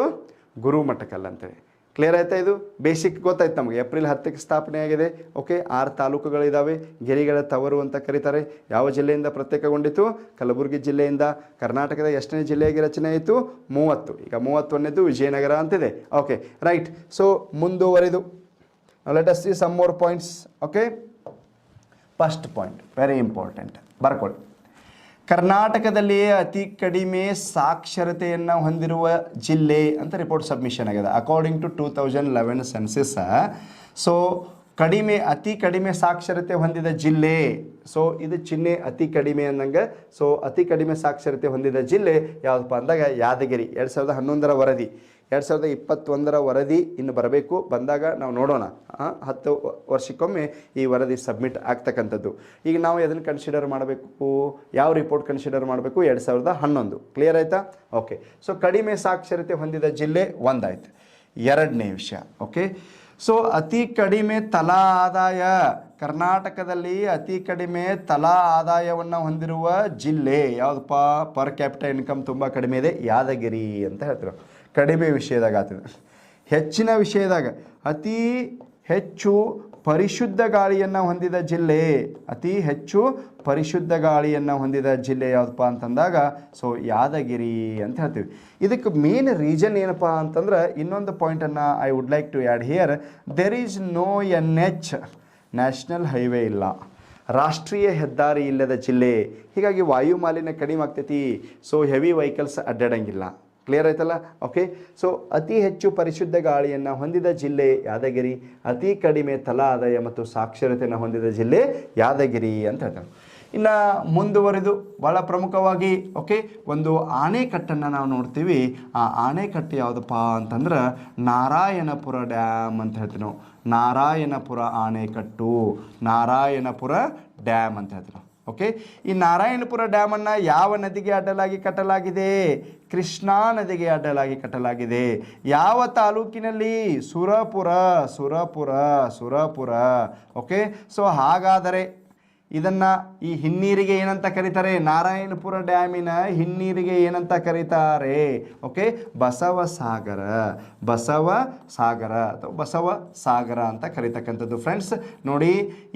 ಗುರುಮಠಕಲ್ ಅಂತೇಳಿ. ಕ್ಲಿಯರ್ ಆಯ್ತಾ? ಇದು ಬೇಸಿಕ್ ಗೊತ್ತಾಯ್ತು ನಮಗೆ. ಏಪ್ರಿಲ್ 10ಕ್ಕೆ ಸ್ಥಾಪನೆ ಆಗಿದೆ. ಓಕೆ. 6 ತಾಲೂಕುಗಳಿದ್ದಾವೆ. ಗಿರಿಗಳ ತವರು ಅಂತ ಕರೀತಾರೆ. ಯಾವ ಜಿಲ್ಲೆಯಿಂದ ಪ್ರತ್ಯೇಕಗೊಂಡಿತು? ಕಲಬುರಗಿ ಜಿಲ್ಲೆಯಿಂದ. ಕರ್ನಾಟಕದ ಎಷ್ಟನೇ ಜಿಲ್ಲೆಯಾಗಿ ರಚನೆ ಆಯಿತು? 30. ಈಗ 31ನೇದು ವಿಜಯನಗರ ಅಂತಿದೆ. Okay, right. ಸೊ ಮುಂದುವರೆದು let us see some more points. Okay. First point very important, ಬರ್ಕೊಳ್ಳಿ. ಕರ್ನಾಟಕದಲ್ಲಿಯೇ ಅತಿ ಕಡಿಮೆ ಸಾಕ್ಷರತೆಯನ್ನು ಹೊಂದಿರುವ ಜಿಲ್ಲೆ ಅಂತ ರಿಪೋರ್ಟ್ ಸಬ್ಮಿಷನ್ ಆಗಿದೆ ಅಕಾರ್ಡಿಂಗ್ ಟು 2011 ಸೆನ್ಸಸ್. ಸೊ ಅತಿ ಕಡಿಮೆ ಸಾಕ್ಷರತೆ ಹೊಂದಿದ ಜಿಲ್ಲೆ. ಸೊ ಇದು ಚಿಹ್ನೆ ಅತಿ ಕಡಿಮೆ ಅನ್ನಂಗೆ. ಸೊ ಅತಿ ಕಡಿಮೆ ಸಾಕ್ಷರತೆ ಹೊಂದಿದ ಜಿಲ್ಲೆ ಯಾವುದಪ್ಪ ಅಂದಾಗ ಯಾದಗಿರಿ. 2011ರ ವರದಿ, 2021ರ ವರದಿ ಇನ್ನು ಬರಬೇಕು. ಬಂದಾಗ ನಾವು ನೋಡೋಣ. 10 ವರ್ಷಕ್ಕೊಮ್ಮೆ ಈ ವರದಿ ಸಬ್ಮಿಟ್ ಆಗ್ತಕ್ಕಂಥದ್ದು. ಈಗ ನಾವು ಅದನ್ನು ಕನ್ಸಿಡರ್ ಮಾಡಬೇಕು. ಯಾವ ರಿಪೋರ್ಟ್ ಕನ್ಸಿಡರ್ ಮಾಡಬೇಕು? 2011. ಕ್ಲಿಯರ್ ಆಯಿತಾ? ಓಕೆ. ಸೊ ಕಡಿಮೆ ಸಾಕ್ಷರತೆ ಹೊಂದಿದ ಜಿಲ್ಲೆ ಒಂದಾಯ್ತು. 2ನೇ ವಿಷಯ. ಓಕೆ. ಸೊ ಅತಿ ಕಡಿಮೆ ತಲಾ ಆದಾಯ. ಕರ್ನಾಟಕದಲ್ಲಿ ಅತಿ ಕಡಿಮೆ ತಲಾ ಆದಾಯವನ್ನು ಹೊಂದಿರುವ ಜಿಲ್ಲೆ ಯಾವುದಪ್ಪ? ಪರ್ ಕ್ಯಾಪಿಟಲ್ ಇನ್ಕಮ್ ತುಂಬ ಕಡಿಮೆ ಇದೆ, ಯಾದಗಿರಿ ಅಂತ ಹೇಳ್ತಾರೆ. ಕಡಿಮೆ ವಿಷಯದಾಗ ಆಗ್ತದೆ. ಹೆಚ್ಚಿನ ವಿಷಯದಾಗ ಅತಿ ಹೆಚ್ಚು ಪರಿಶುದ್ಧ ಗಾಳಿಯನ್ನು ಹೊಂದಿದ ಜಿಲ್ಲೆ. ಅತಿ ಹೆಚ್ಚು ಪರಿಶುದ್ಧ ಗಾಳಿಯನ್ನು ಹೊಂದಿದ ಜಿಲ್ಲೆ ಯಾವುದಪ್ಪ ಅಂತಂದಾಗ ಸೊ ಯಾದಗಿರಿ ಅಂತ ಹೇಳ್ತೀವಿ. ಇದಕ್ಕೆ ಮೇನ್ ರೀಸನ್ ಏನಪ್ಪ ಅಂತಂದ್ರೆ, ಇನ್ನೊಂದು ಪಾಯಿಂಟನ್ನು I would like to add here. There is no NH, national highway ಇಲ್ಲ, ರಾಷ್ಟ್ರೀಯ ಹೆದ್ದಾರಿ ಇಲ್ಲದ ಜಿಲ್ಲೆ. ಹೀಗಾಗಿ ವಾಯು ಮಾಲಿನ್ಯ ಕಡಿಮೆ ಆಗ್ತೈತಿ. ಸೊ ಹೆವಿ ವೆಹಿಕಲ್ಸ್ ಅಡ್ಡಾಡಂಗಿಲ್ಲ. ಕ್ಲಿಯರ್ ಆಯ್ತಲ್ಲ? ಓಕೆ. ಸೊ ಅತಿ ಹೆಚ್ಚು ಪರಿಶುದ್ಧ ಗಾಳಿಯನ್ನು ಹೊಂದಿದ ಜಿಲ್ಲೆ ಯಾದಗಿರಿ. ಅತಿ ಕಡಿಮೆ ತಲಾ ಆದಾಯ ಮತ್ತು ಸಾಕ್ಷರತೆಯನ್ನು ಹೊಂದಿದ ಜಿಲ್ಲೆ ಯಾದಗಿರಿ ಅಂತ ಹೇಳ್ತಾರೆ. ಇನ್ನು ಮುಂದುವರೆದು ಭಾಳ ಪ್ರಮುಖವಾಗಿ ಓಕೆ ಒಂದು ಆಣೆಕಟ್ಟನ್ನು ನಾವು ನೋಡ್ತೀವಿ. ಆ ಆಣೆಕಟ್ಟು ಯಾವುದಪ್ಪ ಅಂತಂದ್ರೆ ನಾರಾಯಣಪುರ ಡ್ಯಾಮ್ ಅಂತ ಹೇಳ್ತೀವಿ ನಾವು. ನಾರಾಯಣಪುರ ಆಣೆಕಟ್ಟು, ನಾರಾಯಣಪುರ ಡ್ಯಾಮ್ ಅಂತ ಹೇಳ್ತೀವಿ ನಾವು. ಓಕೆ, ಈ ನಾರಾಯಣಪುರ ಡ್ಯಾಮನ್ನು ಯಾವ ನದಿಗೆ ಅಡ್ಡಲಾಗಿ ಕಟ್ಟಲಾಗಿದೆ? ಕೃಷ್ಣಾ ನದಿಗೆ ಅಡ್ಡಲಾಗಿ ಕಟ್ಟಲಾಗಿದೆ. ಯಾವ ತಾಲೂಕಿನಲ್ಲಿ? ಸುರಪುರ. ಓಕೆ, ಸೊ ಹಾಗಾದರೆ ಇದನ್ನು ಈ ಹಿನ್ನೀರಿಗೆ ಏನಂತ ಕರೀತಾರೆ? ನಾರಾಯಣಪುರ ಡ್ಯಾಮಿನ ಹಿನ್ನೀರಿಗೆ ಏನಂತ ಕರೀತಾರೆ? ಓಕೆ, ಬಸವಸಾಗರ ಅಥವಾ ಬಸವಸಾಗರ ಅಂತ ಕರೀತಕ್ಕಂಥದ್ದು. ಫ್ರೆಂಡ್ಸ್ ನೋಡಿ,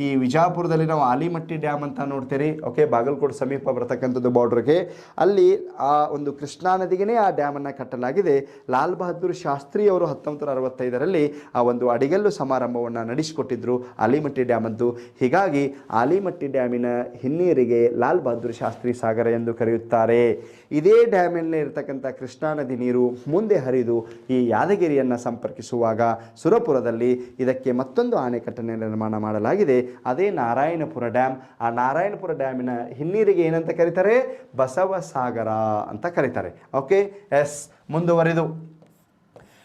ಈ ವಿಜಾಪುರದಲ್ಲಿ ನಾವು ಆಲಿಮಟ್ಟಿ ಡ್ಯಾಮ್ ಅಂತ ನೋಡ್ತೀರಿ. ಓಕೆ, ಬಾಗಲಕೋಟೆ ಸಮೀಪ ಬರ್ತಕ್ಕಂಥದ್ದು ಬಾರ್ಡ್ರಿಗೆ. ಅಲ್ಲಿ ಆ ಒಂದು ಕೃಷ್ಣಾ ನದಿಗೆ ಆ ಡ್ಯಾಮನ್ನು ಕಟ್ಟಲಾಗಿದೆ. ಲಾಲ್ ಬಹದ್ದೂರ್ ಶಾಸ್ತ್ರಿ ಅವರು 1965ರಲ್ಲಿ ಆ ಒಂದು ಅಡಿಗಲ್ಲು ಸಮಾರಂಭವನ್ನು ನಡೆಸಿಕೊಟ್ಟಿದ್ರು ಆಲಿಮಟ್ಟಿ ಡ್ಯಾಮ್ ಅಂತೂ. ಹೀಗಾಗಿ ಆಲಿಮಟ್ಟಿ ಡ್ಯಾಮಿನ ಹಿನ್ನೀರಿಗೆ ಲಾಲ್ ಬಹದ್ದೂರ್ ಶಾಸ್ತ್ರಿ ಸಾಗರ ಎಂದು ಕರೆಯುತ್ತಾರೆ. ಇದೇ ಡ್ಯಾಮಿನಲ್ಲಿ ಇರತಕ್ಕಂಥ ಕೃಷ್ಣಾ ನದಿ ನೀರು ಮುಂದೆ ಹರಿದು ಈ ಯಾದಗಿರಿಯನ್ನು ಸಂಪರ್ಕಿಸುವಾಗ ಸುರಪುರದಲ್ಲಿ ಇದಕ್ಕೆ ಮತ್ತೊಂದು ಅಣೆಕಟ್ಟನ್ನು ನಿರ್ಮಾಣ ಮಾಡಲಾಗಿದೆ. ಅದೇ ನಾರಾಯಣಪುರ ಡ್ಯಾಮ್. ಆ ನಾರಾಯಣಪುರ ಡ್ಯಾಮಿನ ಹಿನ್ನೀರಿಗೆ ಏನಂತ ಕರೀತಾರೆ? ಬಸವಸಾಗರ ಅಂತ ಕರೀತಾರೆ. ಓಕೆ, ಎಸ್, ಮುಂದುವರಿದು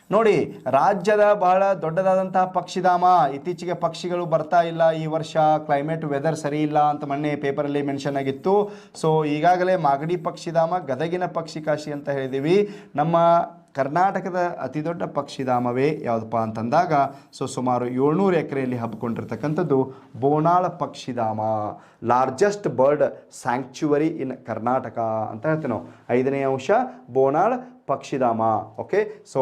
ನೋಡಿ, ರಾಜ್ಯದ ಬಹಳ ದೊಡ್ಡದಾದಂತಹ ಪಕ್ಷಿಧಾಮ. ಇತ್ತೀಚೆಗೆ ಪಕ್ಷಿಗಳು ಬರ್ತಾ ಇಲ್ಲ, ಈ ವರ್ಷ ಕ್ಲೈಮೇಟ್ ವೆದರ್ ಸರಿ ಇಲ್ಲ ಅಂತ ಮೊನ್ನೆ ಪೇಪರಲ್ಲಿ ಮೆನ್ಷನ್ ಆಗಿತ್ತು. ಸೊ ಈಗಾಗಲೇ ಮಾಗಡಿ ಪಕ್ಷಿಧಾಮ, ಗದಗಿನ ಪಕ್ಷಿಕಾಶಿ ಅಂತ ಹೇಳಿದ್ದೀವಿ. ನಮ್ಮ ಕರ್ನಾಟಕದ ಅತಿ ದೊಡ್ಡ ಪಕ್ಷಿಧಾಮವೇ ಯಾವುದಪ್ಪ ಅಂತಂದಾಗ ಸುಮಾರು 700 ಎಕರೆಯಲ್ಲಿ ಹಬ್ಬಿಕೊಂಡಿರ್ತಕ್ಕಂಥದ್ದು ಬೋನಾಳ ಪಕ್ಷಿಧಾಮ. ಲಾರ್ಜೆಸ್ಟ್ ಬರ್ಡ್ ಸ್ಯಾಂಕ್ಚುವರಿ ಇನ್ ಕರ್ನಾಟಕ ಅಂತ ಹೇಳ್ತೀವಿ ನಾವು. 5ನೇ ಅಂಶ ಬೋನಾಳ ಪಕ್ಷಿಧಾಮ. ಓಕೆ, ಸೊ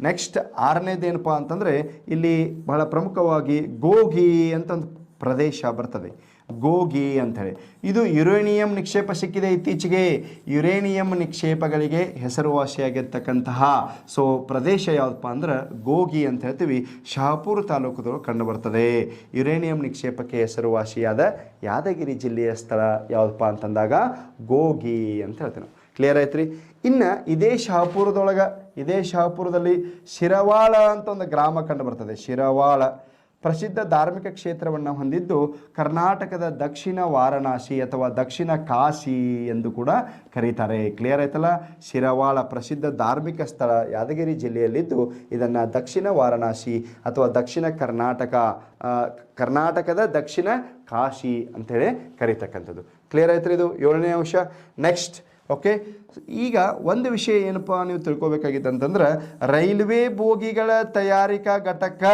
ನೆಕ್ಸ್ಟ್ 6ನೇದೇನಪ್ಪ ಅಂತಂದರೆ ಇಲ್ಲಿ ಬಹಳ ಪ್ರಮುಖವಾಗಿ ಗೋಗಿ ಅಂತ ಒಂದು ಪ್ರದೇಶ ಬರ್ತದೆ. ಗೋಗಿ ಅಂಥೇಳಿ ಇದು ಯುರೇನಿಯಂ ನಿಕ್ಷೇಪ ಸಿಕ್ಕಿದೆ ಇತ್ತೀಚೆಗೆ. ಯುರೇನಿಯಂ ನಿಕ್ಷೇಪಗಳಿಗೆ ಹೆಸರುವಾಸಿಯಾಗಿರ್ತಕ್ಕಂತಹ ಪ್ರದೇಶ ಯಾವುದಪ್ಪ ಅಂದ್ರೆ ಗೋಗಿ ಅಂತ ಹೇಳ್ತೀವಿ. ಶಹಾಪುರ ತಾಲೂಕುಗಳು ಕಂಡು ಬರ್ತದೆ. ಯುರೇನಿಯಂ ನಿಕ್ಷೇಪಕ್ಕೆ ಹೆಸರುವಾಸಿಯಾದ ಯಾದಗಿರಿ ಜಿಲ್ಲೆಯ ಸ್ಥಳ ಯಾವುದಪ್ಪ ಅಂತಂದಾಗ ಗೋಗಿ ಅಂತ ಹೇಳ್ತೀವಿ. ಕ್ಲಿಯರ್ ಆಯ್ತು ರೀ. ಇನ್ನು ಇದೇ ಶಹಾಪುರದಲ್ಲಿ ಶಿರವಾಳ ಅಂತ ಒಂದು ಗ್ರಾಮ ಕಂಡು ಬರ್ತದೆ. ಶಿರವಾಳ ಪ್ರಸಿದ್ಧ ಧಾರ್ಮಿಕ ಕ್ಷೇತ್ರವನ್ನು ಹೊಂದಿದ್ದು ಕರ್ನಾಟಕದ ದಕ್ಷಿಣ ವಾರಣಾಸಿ ಅಥವಾ ದಕ್ಷಿಣ ಕಾಶಿ ಎಂದು ಕೂಡ ಕರೀತಾರೆ. ಕ್ಲಿಯರ್ ಆಯ್ತಲ್ಲ. ಶಿರವಾಳ ಪ್ರಸಿದ್ಧ ಧಾರ್ಮಿಕ ಸ್ಥಳ ಯಾದಗಿರಿ ಜಿಲ್ಲೆಯಲ್ಲಿದ್ದು ಇದನ್ನು ದಕ್ಷಿಣ ವಾರಣಾಸಿ ಅಥವಾ ದಕ್ಷಿಣ ಕರ್ನಾಟಕದ ದಕ್ಷಿಣ ಕಾಶಿ ಅಂಥೇಳಿ ಕರೀತಕ್ಕಂಥದ್ದು. ಕ್ಲಿಯರ್ ಆಯ್ತು ಇದು 7ನೇ ಅಂಶ. ನೆಕ್ಸ್ಟ್ ಓಕೆ, ಈಗ ಒಂದು ವಿಷಯ ಏನಪ್ಪ ನೀವು ತಿಳ್ಕೊಬೇಕಾಗಿತ್ತು ಅಂತಂದ್ರೆ, ರೈಲ್ವೆ ಬೋಗಿಗಳ ತಯಾರಿಕಾ ಘಟಕ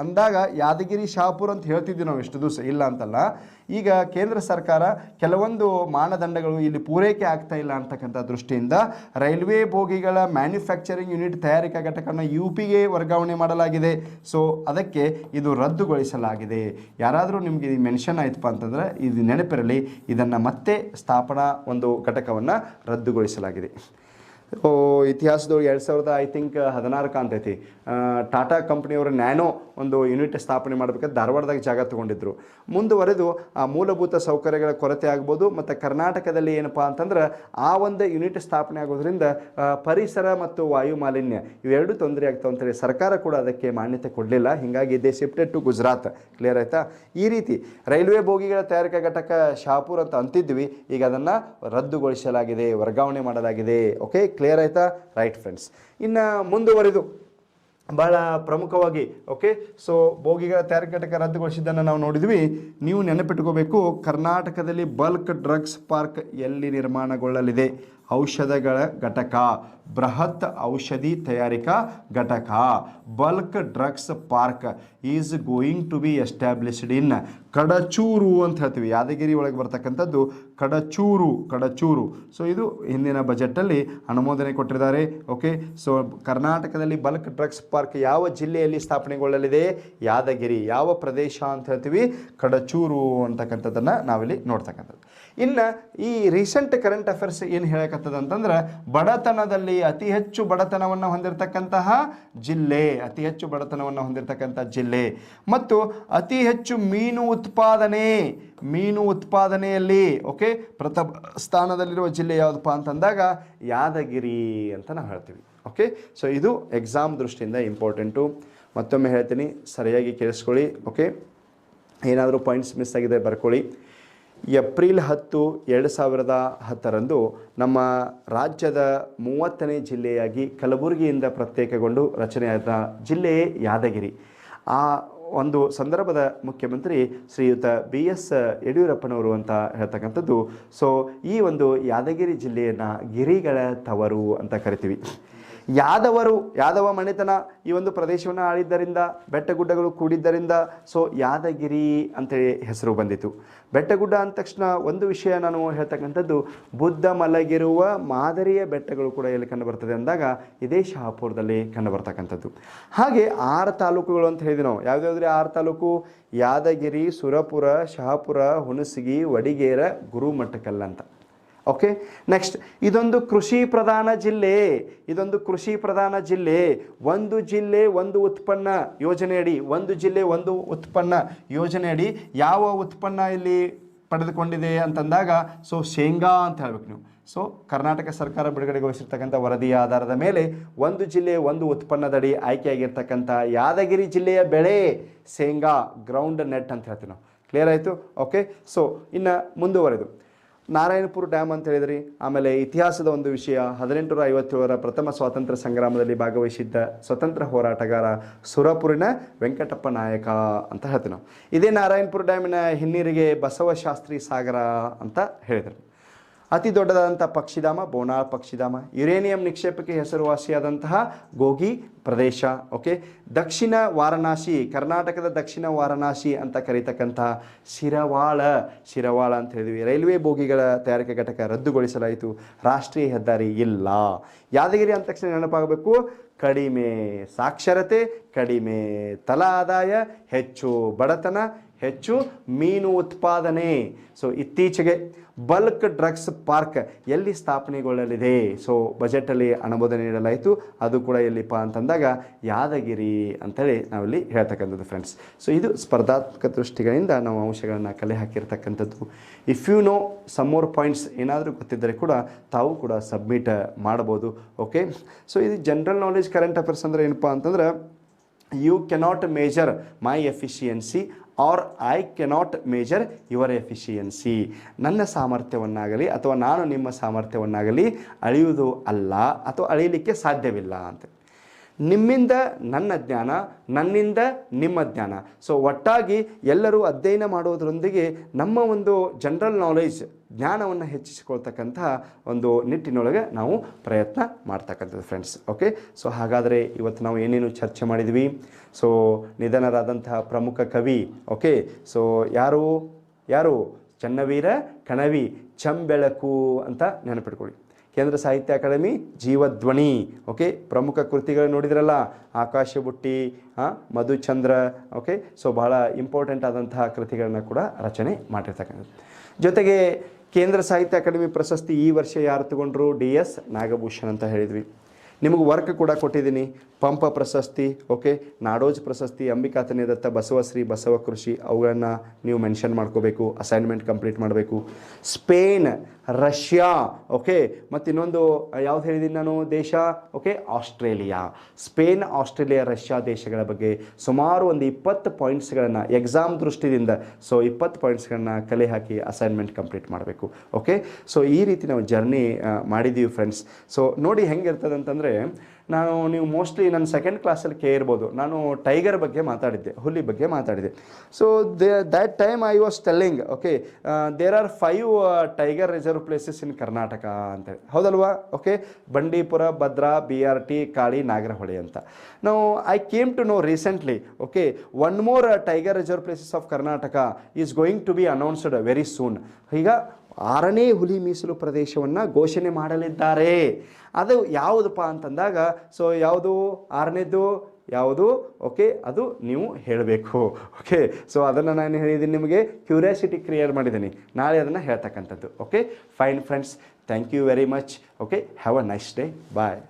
ಅಂದಾಗ ಯಾದಗಿರಿ ಶಹಾಪುರ ಅಂತ ಹೇಳ್ತಿದ್ವಿ ನಾವು ಎಷ್ಟು ದಿವಸ, ಇಲ್ಲ ಅಂತಲ್ಲ. ಈಗ ಕೇಂದ್ರ ಸರ್ಕಾರ ಕೆಲವೊಂದು ಮಾನದಂಡಗಳು ಇಲ್ಲಿ ಪೂರೈಕೆ ಆಗ್ತಾ ಇಲ್ಲ ಅಂತಕ್ಕಂಥ ದೃಷ್ಟಿಯಿಂದ ರೈಲ್ವೆ ಬೋಗಿಗಳ ಮ್ಯಾನುಫ್ಯಾಕ್ಚರಿಂಗ್ ಯೂನಿಟ್ ತಯಾರಿಕಾ ಘಟಕನ UPಗೆ ವರ್ಗಾವಣೆ ಮಾಡಲಾಗಿದೆ. ಸೊ ಅದಕ್ಕೆ ಇದು ರದ್ದುಗೊಳಿಸಲಾಗಿದೆ. ಯಾರಾದರೂ ನಿಮಗೆ ಇದು ಮೆನ್ಷನ್ ಆಯ್ತಪ್ಪ ಅಂತಂದರೆ ಇದು ನೆನಪಿರಲಿ, ಇದನ್ನು ಮತ್ತೆ ಸ್ಥಾಪನಾ ಒಂದು ಘಟಕವನ್ನು ರದ್ದುಗೊಳಿಸಲಾಗಿದೆ. ಇತಿಹಾಸದೊಳಗೆ 2016 ಅಂತೈತಿ. ಟಾಟಾ ಕಂಪ್ನಿಯವರು ನ್ಯಾನೋ ಒಂದು ಯೂನಿಟ್ ಸ್ಥಾಪನೆ ಮಾಡಬೇಕಾದ್ರೆ ಧಾರವಾಡದಾಗ ಜಾಗ ತೊಗೊಂಡಿದ್ರು. ಮುಂದುವರೆದು ಆ ಮೂಲಭೂತ ಸೌಕರ್ಯಗಳ ಕೊರತೆ ಆಗ್ಬೋದು, ಮತ್ತು ಕರ್ನಾಟಕದಲ್ಲಿ ಏನಪ್ಪ ಅಂತಂದ್ರೆ ಆ ಒಂದು ಯೂನಿಟ್ ಸ್ಥಾಪನೆ ಆಗೋದ್ರಿಂದ ಪರಿಸರ ಮತ್ತು ವಾಯು ಮಾಲಿನ್ಯ ಇವೆರಡೂ ತೊಂದರೆ ಆಗ್ತಾವೆ ಅಂತೇಳಿ ಸರ್ಕಾರ ಕೂಡ ಅದಕ್ಕೆ ಮಾನ್ಯತೆ ಕೊಡಲಿಲ್ಲ. ಹೀಗಾಗಿ they shifted to Gujarat. Clear ಆಯ್ತಾ. ಈ ರೀತಿ ರೈಲ್ವೆ ಬೋಗಿಗಳ ತಯಾರಿಕಾ ಘಟಕ ಶಹಾಪುರ ಅಂತ ಅಂತಿದ್ವಿ, ಈಗ ಅದನ್ನು ರದ್ದುಗೊಳಿಸಲಾಗಿದೆ, ವರ್ಗಾವಣೆ ಮಾಡಲಾಗಿದೆ. ಓಕೆ, ಕ್ಲಿಯರ್ ಆಯ್ತಾ. Right friends. ಇನ್ನು ಮುಂದುವರೆದು ಭಾಳ ಪ್ರಮುಖವಾಗಿ ಓಕೆ, ಸೊ ಬೋಗಿಗಳ ತಯಾರಿಕಾ ಘಟಕ ರದ್ದುಗೊಳಿಸಿದ್ದನ್ನು ನಾವು ನೋಡಿದ್ವಿ. ನೀವು ನೆನಪಿಟ್ಕೋಬೇಕು, ಕರ್ನಾಟಕದಲ್ಲಿ ಬಲ್ಕ್ ಡ್ರಗ್ಸ್ ಪಾರ್ಕ್ ಎಲ್ಲಿ ನಿರ್ಮಾಣಗೊಳ್ಳಲಿದೆ? ಔಷಧಗಳ ಘಟಕ, ಬೃಹತ್ ಔಷಧಿ ತಯಾರಿಕಾ ಘಟಕ, bulk drugs park is going to be established in Kadechur ಅಂತ ಹೇಳ್ತೀವಿ. ಯಾದಗಿರಿ ಒಳಗೆ ಬರ್ತಕ್ಕಂಥದ್ದು ಕಡಚೂರು. ಸೊ ಇದು ಹಿಂದಿನ ಬಜೆಟಲ್ಲಿ ಅನುಮೋದನೆ ಕೊಟ್ಟಿದ್ದಾರೆ. ಓಕೆ, ಸೊ ಕರ್ನಾಟಕದಲ್ಲಿ ಬಲ್ಕ್ ಡ್ರಗ್ಸ್ ಪಾರ್ಕ್ ಯಾವ ಜಿಲ್ಲೆಯಲ್ಲಿ ಸ್ಥಾಪನೆಗೊಳ್ಳಲಿದೆ? ಯಾದಗಿರಿ. ಯಾವ ಪ್ರದೇಶ ಅಂತ ಹೇಳ್ತೀವಿ? ಕಡಚೂರು ಅಂತಕ್ಕಂಥದ್ದನ್ನು ನಾವಿಲ್ಲಿ ನೋಡ್ತಕ್ಕಂಥದ್ದು. ಇನ್ನು ಈ ರೀಸೆಂಟ್ ಕರೆಂಟ್ ಅಫೇರ್ಸ್ ಏನು ಹೇಳಕತ್ತದ ಅಂತಂದ್ರೆ, ಬಡತನದಲ್ಲಿ ಅತಿ ಹೆಚ್ಚು ಬಡತನವನ್ನು ಹೊಂದಿರತಕ್ಕಂತಹ ಜಿಲ್ಲೆ ಮತ್ತು ಅತಿ ಹೆಚ್ಚು ಮೀನು ಉತ್ಪಾದನೆಯಲ್ಲಿ ಓಕೆ ಪ್ರಥಮ ಸ್ಥಾನದಲ್ಲಿರುವ ಜಿಲ್ಲೆ ಯಾವುದಪ್ಪ ಅಂತಂದಾಗ ಯಾದಗಿರಿ ಅಂತ ನಾವು ಹೇಳ್ತೀವಿ. ಓಕೆ, ಸೊ ಇದು ಎಕ್ಸಾಮ್ ದೃಷ್ಟಿಯಿಂದ ಇಂಪಾರ್ಟೆಂಟು. ಮತ್ತೊಮ್ಮೆ ಹೇಳ್ತೀನಿ, ಸರಿಯಾಗಿ ಕೇಳಿಸ್ಕೊಳ್ಳಿ. ಓಕೆ, ಏನಾದರೂ ಪಾಯಿಂಟ್ಸ್ ಮಿಸ್ ಆಗಿದೆ ಬರ್ಕೊಳ್ಳಿ. ಏಪ್ರಿಲ್ 10, 2010 ನಮ್ಮ ರಾಜ್ಯದ 30ನೇ ಜಿಲ್ಲೆಯಾಗಿ ಕಲಬುರಗಿಯಿಂದ ಪ್ರತ್ಯೇಕಗೊಂಡು ರಚನೆಯಾದ ಜಿಲ್ಲೆಯೇ ಯಾದಗಿರಿ. ಆ ಒಂದು ಸಂದರ್ಭದ ಮುಖ್ಯಮಂತ್ರಿ ಶ್ರೀಯುತ BS ಯಡಿಯೂರಪ್ಪನವರು ಅಂತ ಹೇಳ್ತಕ್ಕಂಥದ್ದು. ಸೊ ಈ ಒಂದು ಯಾದಗಿರಿ ಜಿಲ್ಲೆಯನ್ನು ಗಿರಿಗಳ ತವರು ಅಂತ ಕರಿತೀವಿ. ಯಾದವ ಮನೆತನ ಈ ಒಂದು ಪ್ರದೇಶವನ್ನು ಆಳಿದ್ದರಿಂದ, ಬೆಟ್ಟಗುಡ್ಡಗಳು ಕೂಡಿದ್ದರಿಂದ ಸೊ ಯಾದಗಿರಿ ಅಂತೇಳಿ ಹೆಸರು ಬಂದಿತು. ಬೆಟ್ಟಗುಡ್ಡ ಅಂದ ತಕ್ಷಣ ಒಂದು ವಿಷಯ ನಾನು ಹೇಳ್ತಕ್ಕಂಥದ್ದು, ಬುದ್ಧ ಮಲಗಿರುವ ಮಾದರಿಯ ಬೆಟ್ಟಗಳು ಕೂಡ ಎಲ್ಲಿ ಕಂಡು ಬರ್ತದೆ ಅಂದಾಗ ಇದೇ ಶಹಾಪುರದಲ್ಲಿ ಕಂಡು ಬರ್ತಕ್ಕಂಥದ್ದು. ಹಾಗೆ 6 ತಾಲೂಕುಗಳು ಅಂತ ಹೇಳಿದ್ವಿ ನಾವು. ಯಾವುದ್ಯಾವ್ದ್ರಿ 6 ತಾಲೂಕು? ಯಾದಗಿರಿ, ಸುರಪುರ, ಶಹಾಪುರ, ಹುಣಸಗಿ, ವಡಿಗೇರ, ಗುರುಮಠಕಲ್ ಅಂತ. ಓಕೆ, ನೆಕ್ಸ್ಟ್, ಇದೊಂದು ಕೃಷಿ ಪ್ರಧಾನ ಜಿಲ್ಲೆ. ಒಂದು ಜಿಲ್ಲೆ ಒಂದು ಉತ್ಪನ್ನ ಯೋಜನೆಯಡಿ, ಒಂದು ಜಿಲ್ಲೆ ಒಂದು ಉತ್ಪನ್ನ ಯೋಜನೆಯಡಿ ಯಾವ ಉತ್ಪನ್ನ ಇಲ್ಲಿ ಪಡೆದುಕೊಂಡಿದೆ ಅಂತಂದಾಗ ಸೊ ಶೇಂಗಾ ಅಂತ ಹೇಳ್ಬೇಕು ನೀವು. ಸೊ ಕರ್ನಾಟಕ ಸರ್ಕಾರ ಬಿಡುಗಡೆಗೊಳಿಸಿರ್ತಕ್ಕಂಥ ವರದಿಯ ಆಧಾರದ ಮೇಲೆ ಒಂದು ಜಿಲ್ಲೆ ಒಂದು ಉತ್ಪನ್ನದಡಿ ಆಯ್ಕೆಯಾಗಿರ್ತಕ್ಕಂಥ ಯಾದಗಿರಿ ಜಿಲ್ಲೆಯ ಬೆಳೆ ಶೇಂಗಾ, ಗ್ರೌಂಡ್ ನೆಟ್ ಅಂತ ಹೇಳ್ತೀವಿ ನಾವು. ಕ್ಲಿಯರ್ ಆಯಿತು? ಓಕೆ, ಸೊ ಇನ್ನು ಮುಂದುವರೆದು ನಾರಾಯಣಪುರ ಡ್ಯಾಮ್ ಅಂತ ಹೇಳಿದ್ರಿ. ಆಮೇಲೆ ಇತಿಹಾಸದ ಒಂದು ವಿಷಯ, 1857ರ ಪ್ರಥಮ ಸ್ವಾತಂತ್ರ್ಯ ಸಂಗ್ರಾಮದಲ್ಲಿ ಭಾಗವಹಿಸಿದ್ದ ಸ್ವತಂತ್ರ ಹೋರಾಟಗಾರ ಸುರಪುರಿನ ವೆಂಕಟಪ್ಪ ನಾಯಕ ಅಂತ ಹೇಳ್ತೀವಿ ನಾವು. ಇದೇ ನಾರಾಯಣಪುರ ಡ್ಯಾಮಿನ ಹಿನ್ನೀರಿಗೆ ಬಸವಶಾಸ್ತ್ರಿ ಸಾಗರ ಅಂತ ಹೇಳಿದರು. ಅತಿ ದೊಡ್ಡದಾದಂಥ ಪಕ್ಷಿಧಾಮ ಬೋನಾಳ್ ಪಕ್ಷಿಧಾಮ. ಯುರೇನಿಯಂ ನಿಕ್ಷೇಪಕ್ಕೆ ಹೆಸರುವಾಸಿಯಾದಂತಹ ಗೋಗಿ ಪ್ರದೇಶ. ಓಕೆ, ದಕ್ಷಿಣ ವಾರಣಾಸಿ, ಕರ್ನಾಟಕದ ದಕ್ಷಿಣ ವಾರಣಾಸಿ ಅಂತ ಕರೀತಕ್ಕಂತಹ ಶಿರವಾಳ ಅಂತ ಹೇಳಿದ್ವಿ. ರೈಲ್ವೆ ಬೋಗಿಗಳ ತಯಾರಿಕೆ ಘಟಕ ರದ್ದುಗೊಳಿಸಲಾಯಿತು. ರಾಷ್ಟ್ರೀಯ ಹೆದ್ದಾರಿ ಇಲ್ಲ. ಯಾದಗಿರಿ ಅಂದ ತಕ್ಷಣ ನೆನಪಾಗಬೇಕು, ಕಡಿಮೆ ಸಾಕ್ಷರತೆ, ಕಡಿಮೆ ತಲಾ ಆದಾಯ, ಹೆಚ್ಚು ಬಡತನ, ಹೆಚ್ಚು ಮೀನು ಉತ್ಪಾದನೆ. ಸೊ ಇತ್ತೀಚೆಗೆ ಬಲ್ಕ್ ಡ್ರಗ್ಸ್ ಪಾರ್ಕ್ ಎಲ್ಲಿ ಸ್ಥಾಪನೆಗೊಳ್ಳಲಿದೆ? ಸೊ ಬಜೆಟಲ್ಲಿ ಅನುಮೋದನೆ ನೀಡಲಾಯಿತು. ಅದು ಕೂಡ ಎಲ್ಲಿಪ್ಪ ಅಂತಂದಾಗ ಯಾದಗಿರಿ ಅಂತೇಳಿ ನಾವಿಲ್ಲಿ ಹೇಳ್ತಕ್ಕಂಥದ್ದು ಫ್ರೆಂಡ್ಸ್. ಸೊ ಇದು ಸ್ಪರ್ಧಾತ್ಮಕ ದೃಷ್ಟಿಗಳಿಂದ ನಾವು ಅಂಶಗಳನ್ನು ಕಲೆ ಹಾಕಿರ್ತಕ್ಕಂಥದ್ದು. If you know some more points ಏನಾದರೂ ಗೊತ್ತಿದ್ದರೆ ಕೂಡ ತಾವು ಕೂಡ ಸಬ್ಮಿಟ್ ಮಾಡ್ಬೋದು. ಓಕೆ, ಸೊ ಇದು ಜನರಲ್ ನಾಲೆಜ್ ಕರೆಂಟ್ ಅಫೇರ್ಸ್ ಅಂದರೆ ಏನಪ್ಪ ಅಂತಂದ್ರೆ, you cannot measure my efficiency or I cannot measure your efficiency. ನನ್ನ ಸಾಮರ್ಥ್ಯವನ್ನಾಗಲಿ ಅಥವಾ ನಾನು ನಿಮ್ಮ ಸಾಮರ್ಥ್ಯವನ್ನಾಗಲಿ ಅಳೆಯುವುದು ಅಲ್ಲ ಅಥವಾ ಅಳೆಯಲಿಕ್ಕೆ ಸಾಧ್ಯವಿಲ್ಲ ಅಂತ. ನಿಮ್ಮಿಂದ ನನ್ನ ಜ್ಞಾನ, ನನ್ನಿಂದ ನಿಮ್ಮ ಜ್ಞಾನ. ಸೊ ಒಟ್ಟಾಗಿ ಎಲ್ಲರೂ ಅಧ್ಯಯನ ಮಾಡೋದರೊಂದಿಗೆ ನಮ್ಮ ಒಂದು ಜನರಲ್ ನಾಲೆಜ್ ಜ್ಞಾನವನ್ನು ಹೆಚ್ಚಿಸಿಕೊಳ್ತಕ್ಕಂಥ ಒಂದು ನಿಟ್ಟಿನೊಳಗೆ ನಾವು ಪ್ರಯತ್ನ ಮಾಡ್ತಕ್ಕಂಥದ್ದು ಫ್ರೆಂಡ್ಸ್. ಓಕೆ, ಸೊ ಹಾಗಾದರೆ ಇವತ್ತು ನಾವು ಏನೇನು ಚರ್ಚೆ ಮಾಡಿದ್ವಿ? ಸೊ ನಿಧನರಾದಂತಹ ಪ್ರಮುಖ ಕವಿ, ಓಕೆ, ಸೊ ಯಾರು ಚನ್ನವೀರ ಕಣವಿ ಚಂಬೆಳಕು ಅಂತ ನೆನಪಿಟ್ಕೊಳ್ಳಿ. ಕೇಂದ್ರ ಸಾಹಿತ್ಯ ಅಕಾಡೆಮಿ ಜೀವಧ್ವನಿ. ಓಕೆ, ಪ್ರಮುಖ ಕೃತಿಗಳು ನೋಡಿದ್ರಲ್ಲ, ಆಕಾಶ ಬುಟ್ಟಿ, ಮಧುಚಂದ್ರ. ಓಕೆ, ಸೊ ಬಹಳ ಇಂಪಾರ್ಟೆಂಟ್ ಆದಂತಹ ಕೃತಿಗಳನ್ನ ಕೂಡ ರಚನೆ ಮಾಡಿರ್ತಕ್ಕಂಥದ್ದು. ಜೊತೆಗೆ ಕೇಂದ್ರ ಸಾಹಿತ್ಯ ಅಕಾಡೆಮಿ ಪ್ರಶಸ್ತಿ ಈ ವರ್ಷ ಯಾರು ತಗೊಂಡ್ರು? DS ನಾಗಭೂಷಣ್ ಅಂತ ಹೇಳಿದ್ವಿ. ನಿಮಗೆ ವರ್ಕ್ ಕೂಡ ಕೊಟ್ಟಿದ್ದೀನಿ. ಪಂಪ ಪ್ರಶಸ್ತಿ, ಓಕೆ, ನಾಡೋಜ್ ಪ್ರಶಸ್ತಿ, ಅಂಬಿಕಾತನೇ ದತ್ತ, ಬಸವಶ್ರೀ, ಬಸವ ಕೃಷಿ, ಅವುಗಳನ್ನು ನೀವು ಮೆನ್ಷನ್ ಮಾಡ್ಕೋಬೇಕು, ಅಸೈನ್ಮೆಂಟ್ ಕಂಪ್ಲೀಟ್ ಮಾಡಬೇಕು. ಸ್ಪೇನ್, ರಷ್ಯಾ, ಓಕೆ, ಮತ್ತು ಇನ್ನೊಂದು ಯಾವ್ದು ಹೇಳಿದ್ದೀನಿ ನಾನು ದೇಶ? Okay, Australia. Spain, Australia, Russia ದೇಶಗಳ ಬಗ್ಗೆ ಸುಮಾರು ಒಂದು 20 ಪಾಯಿಂಟ್ಸ್ಗಳನ್ನು ಎಕ್ಸಾಮ್ ದೃಷ್ಟಿಯಿಂದ, ಸೊ 20 ಪಾಯಿಂಟ್ಸ್ಗಳನ್ನ ಕಲೆ ಹಾಕಿ ಅಸೈನ್ಮೆಂಟ್ ಕಂಪ್ಲೀಟ್ ಮಾಡಬೇಕು. ಓಕೆ, ಸೊ ಈ ರೀತಿ ನಾವು ಜರ್ನಿ ಮಾಡಿದ್ದೀವಿ ಫ್ರೆಂಡ್ಸ್. ಸೊ ನೋಡಿ ಹೆಂಗಿರ್ತದೆ ಅಂತಂದರೆ, ನೀವು ಮೋಸ್ಟ್ಲಿ ನನ್ನ ಸೆಕೆಂಡ್ ಕ್ಲಾಸಲ್ಲಿ ಕೇಳಿರ್ಬೋದು, ನಾನು ಟೈಗರ್ ಬಗ್ಗೆ ಮಾತಾಡಿದ್ದೆ, ಹುಲಿ ಬಗ್ಗೆ ಮಾತಾಡಿದೆ. So that time I was telling, okay, there are 5 tiger reserve places in Karnataka ಅಂತೇಳಿ, ಹೌದಲ್ವಾ? ಓಕೆ, ಬಂಡೀಪುರ, ಭದ್ರಾ, BRT, ಕಾಳಿ, ನಾಗರಹೊಳೆ ಅಂತ. ನಾವು I came to know recently, okay, 1 more tiger reserve places of Karnataka is going to be announced very soon. ಈಗ 6ನೇ ಹುಲಿ ಮೀಸಲು ಪ್ರದೇಶವನ್ನು ಘೋಷಣೆ ಮಾಡಲಿದ್ದಾರೆ. ಅದು ಯಾವುದಪ್ಪ ಅಂತಂದಾಗ, ಸೊ ಯಾವುದು 6ನೇದು ಯಾವುದು? ಓಕೆ, ಅದು ನೀವು ಹೇಳಬೇಕು. ಓಕೆ, ಸೊ ಅದನ್ನು ನಾನು ಹೇಳಿದ್ದೀನಿ, ನಿಮಗೆ ಕ್ಯೂರಿಯಾಸಿಟಿ ಕ್ರಿಯೇಟ್ ಮಾಡಿದ್ದೀನಿ, ನಾಳೆ ಅದನ್ನು ಹೇಳ್ತಕ್ಕಂಥದ್ದು. Okay, fine friends, thank you very much. Okay, have a nice day, bye.